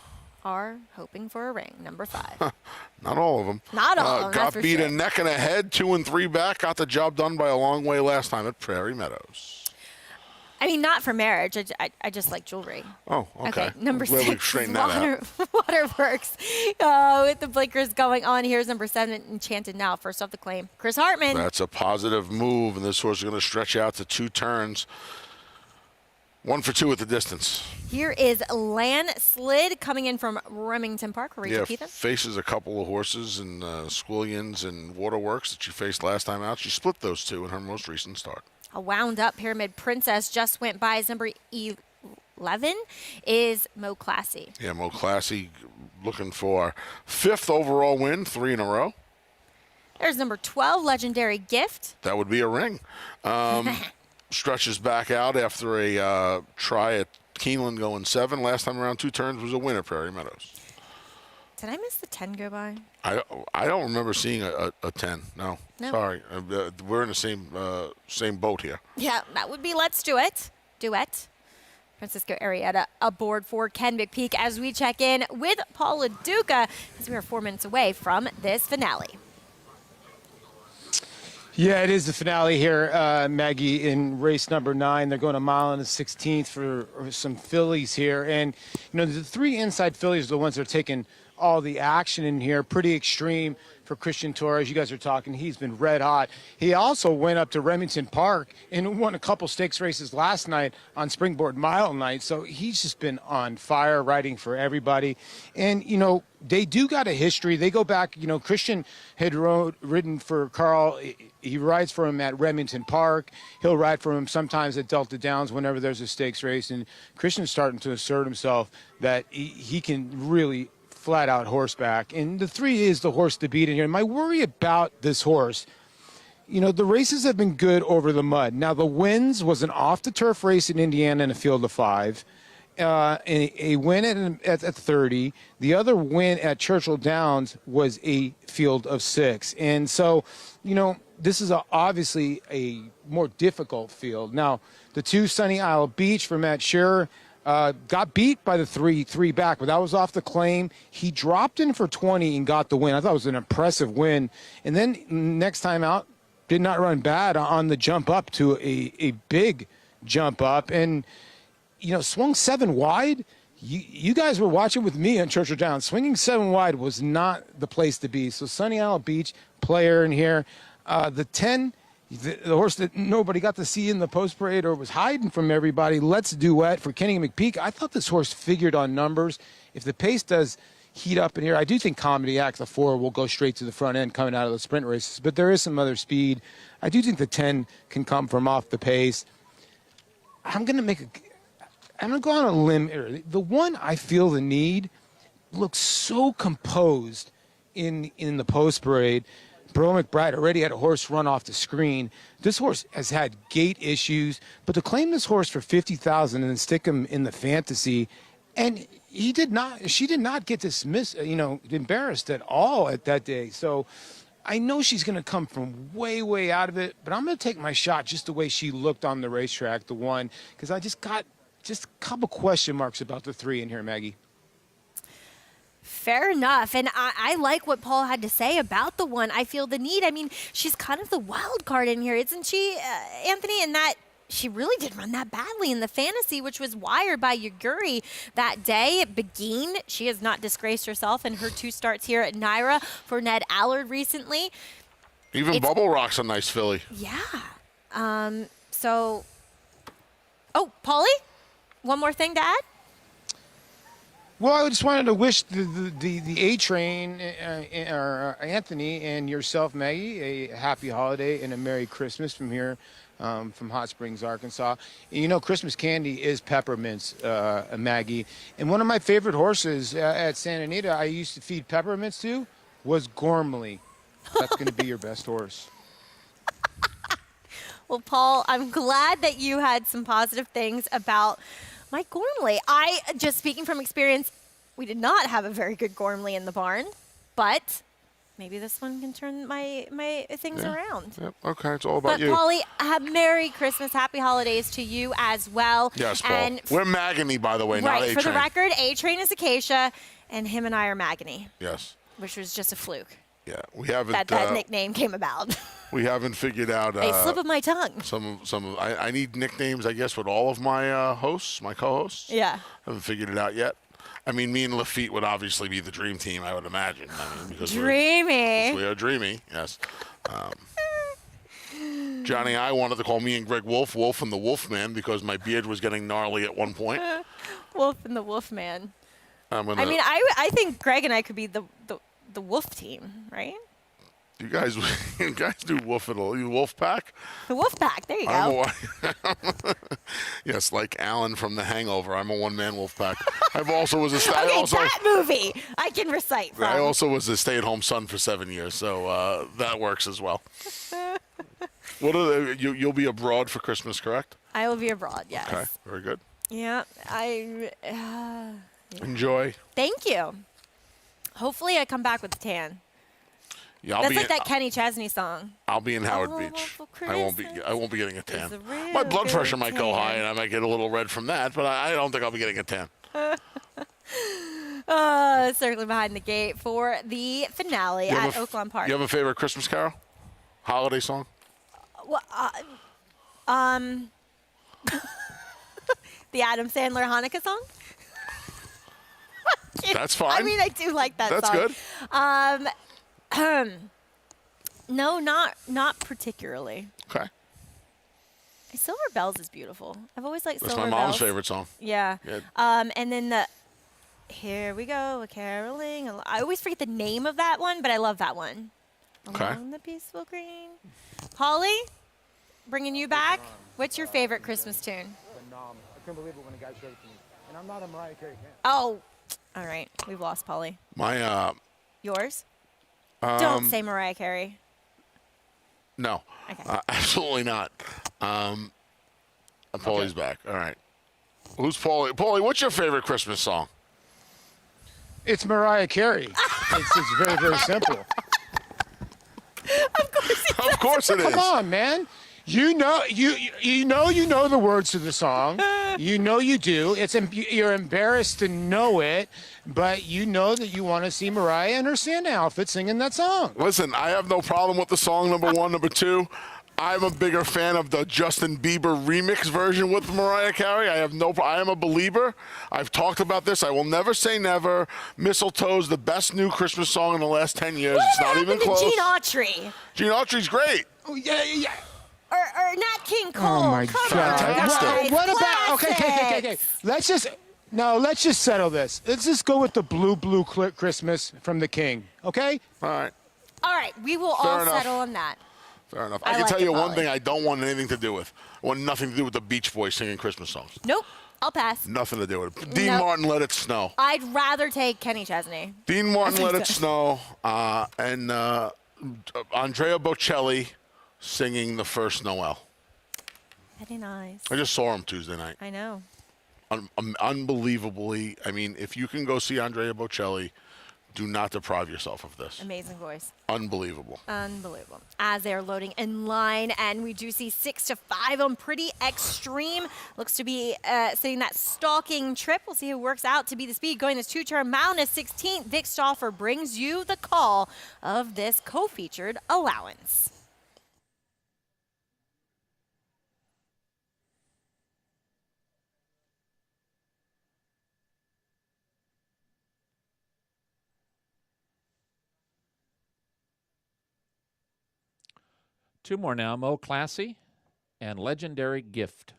are hoping for a ring. Number 5. Not all of them. Not all of them. Got beat a neck and a head, 2 and 3 back. Got the job done by a long way last time at Prairie Meadows. I mean, not for marriage. I just like jewelry. Oh, okay. Number Glad we 6 is straightened that out. Waterworks. With the blinkers going on, here's number 7, Enchanted Now. First off the claim, Chris Hartman. That's a positive move, and this horse is going to stretch out to 2 turns. 1 for 2 at the distance. Here is Landslid coming in from Remington Park. Rachel Keithen. Faces a couple of horses and Squillions and Waterworks that she faced last time out. She split those 2 in her most recent start. A wound-up Pyramid Princess just went by. As number 11 is Mo Classy. Yeah, Mo Classy looking for 5th overall win, 3 in a row. There's number 12, Legendary Gift. That would be a ring. Stretches back out after a try at Keeneland going 7. Last time around 2 turns was a win at Prairie Meadows. Did I miss the 10 go by? I don't remember seeing a 10. No. Sorry. We're in the same boat here. Yeah, that would be Let's Do It. Duet. Francisco Arrieta aboard for Ken McPeak as we check in with Paul LaDuca as we are 4 minutes away from this finale. Yeah, it is the finale here, Maggie, in race number 9. They're going a mile and a 16th for some fillies here. And, the 3 inside fillies are the ones that are taking all the action in here. Pretty extreme for Christian Torres. You guys are talking. He's been red hot. He also went up to Remington Park and won a couple stakes races last night on Springboard Mile night. So he's just been on fire, riding for everybody. And, they do got a history. They go back, Christian had ridden for Carl. He rides for him at Remington Park. He'll ride for him sometimes at Delta Downs whenever there's a stakes race. And Christian's starting to assert himself that he can really flat out horseback. And the 3 is the horse to beat in here. My worry about this horse, the races have been good over the mud. Now, the wins was an off-the-turf race in Indiana in a field of 5. A win at 30. The other win at Churchill Downs was a field of 6. And so, this is obviously a more difficult field. Now, the 2 Sunny Isle Beach for Matt Shearer got beat by the 3 back, but that was off the claim. He dropped in for 20 and got the win. I thought it was an impressive win. And then next time out, did not run bad on the jump up to a big jump up. And swung 7 wide. You guys were watching with me on Churchill Downs. Swinging 7 wide was not the place to be. So Sunny Isle Beach player in here. The 10, the horse that nobody got to see in the post parade or was hiding from everybody. Let's Duet for Kenny McPeak. I thought this horse figured on numbers. If the pace does heat up in here, I do think Comedy Act, the 4, will go straight to the front end coming out of the sprint races. But there is some other speed. I do think the 10 can come from off the pace. I'm going to go on a limb here. The one I feel the need looks so composed in the post parade. Bro McBride already had a horse run off the screen. This horse has had gait issues, but to claim this horse for $50,000 and then stick him in the fantasy, and she did not get dismissed, embarrassed at all at that day. So I know she's going to come from way, way out of it, but I'm going to take my shot just the way she looked on the racetrack, the 1, because I just got a couple question marks about the 3 in here, Maggie. Fair enough. And I like what Paul had to say about the 1. I feel the need. I mean, she's kind of the wild card in here, isn't she, Anthony? In that she really did run that badly in the fantasy, which was wired by Yaguri that day. Begin, she has not disgraced herself in her 2 starts here at Naira for Ned Allard recently. Even Bubble Rock's a nice filly. Yeah. So, Paulie? One more thing to add? Well, I just wanted to wish the A-Train, Anthony, and yourself, Maggie, a happy holiday and a Merry Christmas from here, from Hot Springs, Arkansas. And Christmas candy is peppermints, Maggie. And one of my favorite horses at Santa Anita I used to feed peppermints to was Gormley. That's going to be your best horse. Well, Paul, I'm glad that you had some positive things about Mike Gormley. Just speaking from experience, we did not have a very good Gormley in the barn, but maybe this one can turn my things around. Yep. Okay, it's all about you. But Paulie, Merry Christmas, Happy Holidays to you as well. Yes, Paul. And we're Magony, by the way, not A-Train. Right, for the record, A-Train is Acacia, and him and I are Magony. Yes. Which was just a fluke. Yeah, we haven't. That nickname came about. We haven't figured out. A slip of my tongue. I need nicknames, I guess, with all of my hosts, my co-hosts. Yeah. Haven't figured it out yet. I mean, me and Lafitte would obviously be the dream team, I would imagine. Because Dreamy. we are dreamy, yes. Johnny, I wanted to call me and Greg Wolf and the Wolfman because my beard was getting gnarly at one point. Wolf and the Wolfman. I mean, I think Greg and I could be the Wolf team, right? You guys do Wolf Pack? The Wolf Pack. There you go. Yes, like Alan from The Hangover. I'm a one-man Wolf Pack. I've also was a that movie I can recite from. I also was a stay-at-home son for 7 years, so that works as well. What are you'll be abroad for Christmas, correct? I will be abroad. Yes. Okay. Very good. Yeah. Enjoy. Thank you. Hopefully, I come back with a tan. Yeah, That's like that Kenny Chesney song. I'll be in Howard Beach. I won't be getting a tan. My blood pressure might go high, and I might get a little red from that. But I don't think I'll be getting a tan. Circling behind the gate for the finale at Oaklawn Park. You have a favorite Christmas carol? Holiday song? Well, the Adam Sandler Hanukkah song. That's fine. I mean, I do like that That's song. That's good. No, not particularly. Okay. Silver Bells is beautiful. I've always liked That's Silver Bells. my mom's favorite song. Yeah. Good. And then Here We Go, a caroling. I always forget the name of that one, but I love that one. Okay. Along the peaceful green. Holly, bringing you back. What's your favorite Christmas tune? I couldn't believe it when the guy showed it to me. And I'm not a Mariah Carey fan. Oh, all right. We've lost Polly. Yours? Don't say Mariah Carey. No. Okay. Absolutely not. Paulie's back. All right. Who's Paulie? Paulie, what's your favorite Christmas song? It's Mariah Carey. It's very, very simple. Of course it is. Come on, man. You know the words to the song. You know you do. You're embarrassed to know it, but you know that you want to see Mariah in her Santa outfit singing that song. Listen, I have no problem with the song, number one. Number two, I'm a bigger fan of the Justin Bieber remix version with Mariah Carey. I am a believer. I've talked about this. I will never say never. Mistletoe's the best new Christmas song in the last 10 years. It's not even close. Gene Autry. Gene Autry's great. Oh, yeah. Or Nat King Cole. Oh my Come God! on, What about? Okay. Let's just settle this. Let's just go with the Blue Christmas from the King. Okay? All right. All right. We will all settle on that. Fair enough. I can like tell you it, one Polly. thing I don't want anything to do with. I want nothing to do with the Beach Boys singing Christmas songs. Nope. I'll pass. Nothing to do with it. Dean Nope. Martin, Let It Snow. I'd rather take Kenny Chesney. Dean Martin, Let It Snow. And Andrea Bocelli singing The First Noel. Very nice. I just saw him Tuesday night. I know. Unbelievably. I mean, if you can go see Andrea Bocelli, do not deprive yourself of this. Amazing voice. Unbelievable. Unbelievable. As they're loading in line, and we do see 6-5 on Pretty Extreme. Looks to be sitting that stalking trip. We'll see who works out to be the speed. Going this two-turn mountain is 16th. Vic Stauffer brings you the call of this co-featured allowance. Two more now, Mo Classy and Legendary Gift.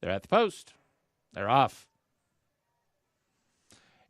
They're at the post. They're off.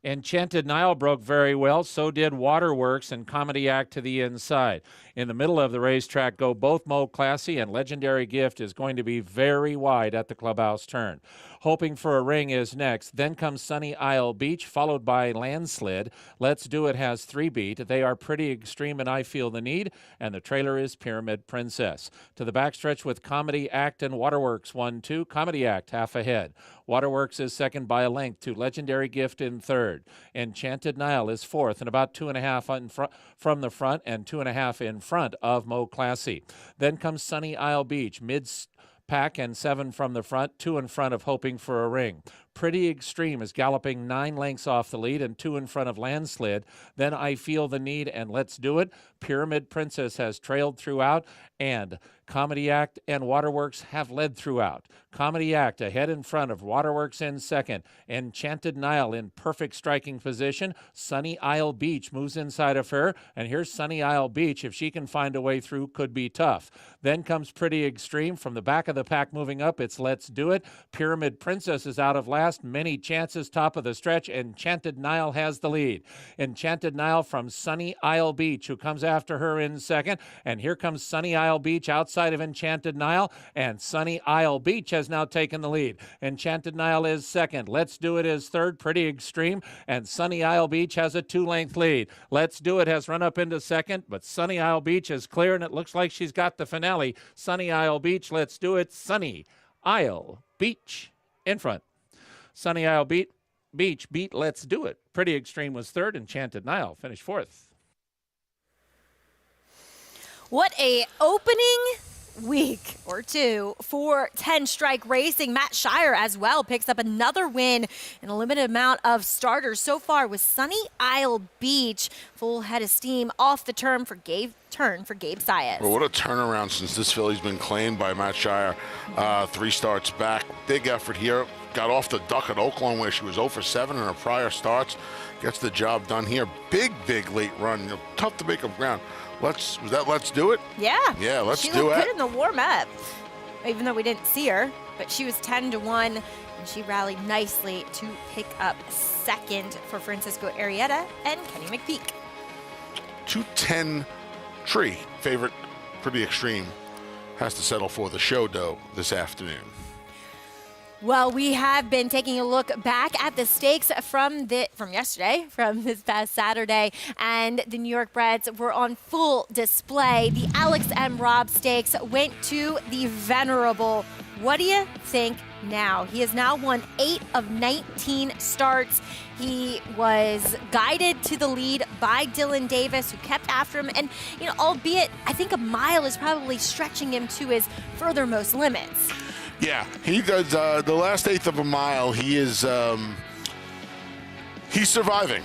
Enchanted Nile broke very well. So did Waterworks and Comedy Act to the Inside. In the middle of the racetrack go both Mo Classy and Legendary Gift is going to be very wide at the clubhouse turn. Hoping for a Ring is next. Then comes Sunny Isle Beach, followed by Landslid. Let's Do It has 3 beat. They are Pretty Extreme and I Feel the Need, and the trailer is Pyramid Princess. To the backstretch with Comedy Act and Waterworks 1-2. Comedy Act half ahead. Waterworks is second by a length to Legendary Gift in third. Enchanted Nile is fourth and about 2.5 from the front and 2.5 in front of Mo Classy. Then comes Sunny Isle Beach, mid-pack and 7 from the front, 2 in front of Hoping for a Ring. Pretty Extreme is galloping 9 lengths off the lead and 2 in front of Landslid. Then I Feel the Need and Let's Do It. Pyramid Princess has trailed throughout, and Comedy Act and Waterworks have led throughout. Comedy Act ahead in front of Waterworks in second. Enchanted Nile in perfect striking position. Sunny Isle Beach moves inside of her, and here's Sunny Isle Beach. If she can find a way through, could be tough. Then comes Pretty Extreme. From the back of the pack moving up, it's Let's Do It. Pyramid Princess is out of last. Many chances, top of the stretch. Enchanted Nile has the lead. Enchanted Nile from Sunny Isle Beach, who comes after her in second. And here comes Sunny Isle Beach outside of Enchanted Nile. And Sunny Isle Beach has now taken the lead. Enchanted Nile is second. Let's Do It is third. Pretty Extreme. And Sunny Isle Beach has a 2-length lead. Let's Do It has run up into second, but Sunny Isle Beach is clear, and it looks like she's got the finale. Sunny Isle Beach, Let's Do It. Sunny Isle Beach in front. Sunny Isle Beach beat Let's Do It. Pretty Extreme was third. Enchanted Nile finished fourth. What a opening week or two for 10 Strike Racing. Matt Shire as well picks up another win in a limited amount of starters so far with Sunny Isle Beach. Full head of steam off the turn for Gabe Saez. Well, what a turnaround since this filly's been claimed by Matt Shire. 3 starts back. Big effort here. Got off the duck at Oaklawn where she was 0 for 7 in her prior starts. Gets the job done here. Big late run. Tough to make up ground. Let's Do It? Yeah. Yeah, let's do it. She looked good in the warm-up, even though we didn't see her. But she was 10-1, and she rallied nicely to pick up second for Francisco Arrieta and Kenny McPeak. 210 Tree, favorite, Pretty Extreme, has to settle for the show dough this afternoon. Well, we have been taking a look back at the stakes from yesterday, from this past Saturday, and the New York Breds were on full display. The Alex M. Robb Stakes went to the Venerable. What do you think now? He has now won 8 of 19 starts. He was guided to the lead by Dylan Davis, who kept after him. And, albeit I think a mile is probably stretching him to his furthermost limits. Yeah, he does. The last 1/8 of a mile, he is he's surviving.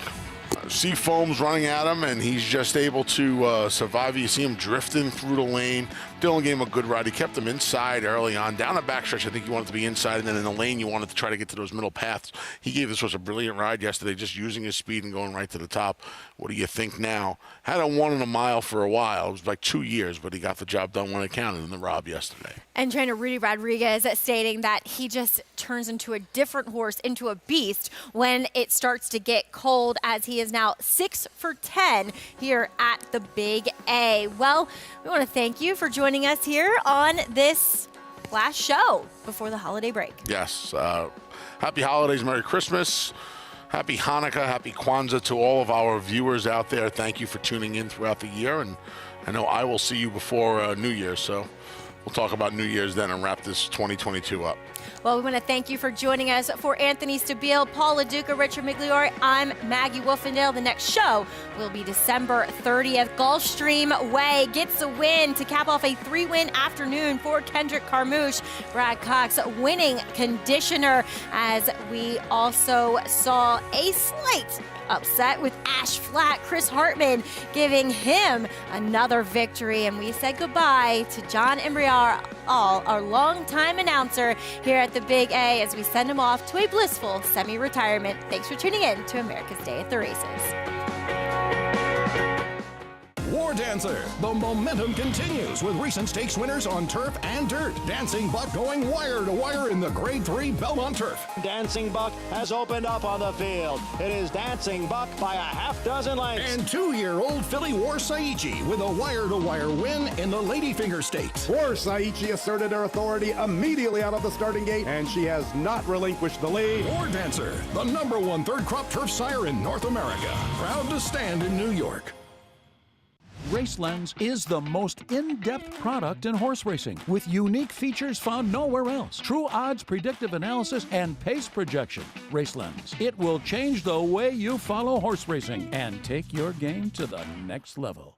Sea foam's running at him, and he's just able to survive. You see him drifting through the lane. Dylan gave him a good ride. He kept him inside early on. Down the backstretch, I think you wanted to be inside, and then in the lane, you wanted to try to get to those middle paths. He gave this was a brilliant ride yesterday, just using his speed and going right to the top. What do you think now? Hadn't won in a mile for a while. It was like 2 years, but he got the job done when it counted in the Robb yesterday. And trainer Rudy Rodriguez stating that he just turns into a different horse, into a beast, when it starts to get cold, as he is now 6 for 10 here at the Big A. Well, we want to thank you for joining us here on this last show before the holiday break. Yes. Happy holidays, Merry Christmas, Happy Hanukkah, Happy Kwanzaa to all of our viewers out there. Thank you for tuning in throughout the year, and I know I will see you before New Year's, so we'll talk about New Year's then and wrap this 2022 up. Well, we want to thank you for joining us. For Anthony Stabile, Paul LaDuca, Richard Migliore, I'm Maggie Wolfendale. The next show will be December 30th. Gulfstream Way gets a win to cap off a 3-win afternoon for Kendrick Carmouche. Brad Cox winning conditioner, as we also saw a slight upset with Ash Flat. Chris Hartman giving him another victory. And we said goodbye to John Embriar, our longtime announcer here at the Big A, as we send him off to a blissful semi-retirement. Thanks for tuning in to America's Day at the Races. War Dancer. The momentum continues with recent stakes winners on turf and dirt. Dancing Buck going wire to wire in the Grade 3 Belmont Turf. Dancing Buck has opened up on the field. It is Dancing Buck by a half dozen lengths. And 2-year-old filly War Saichi with a wire-to-wire win in the Ladyfinger Stakes. War Saichi asserted her authority immediately out of the starting gate, and she has not relinquished the lead. War Dancer, the #1 third-crop turf sire in North America. Proud to stand in New York. RaceLens is the most in-depth product in horse racing, with unique features found nowhere else. True odds, predictive analysis, and pace projection. RaceLens. It will change the way you follow horse racing and take your game to the next level.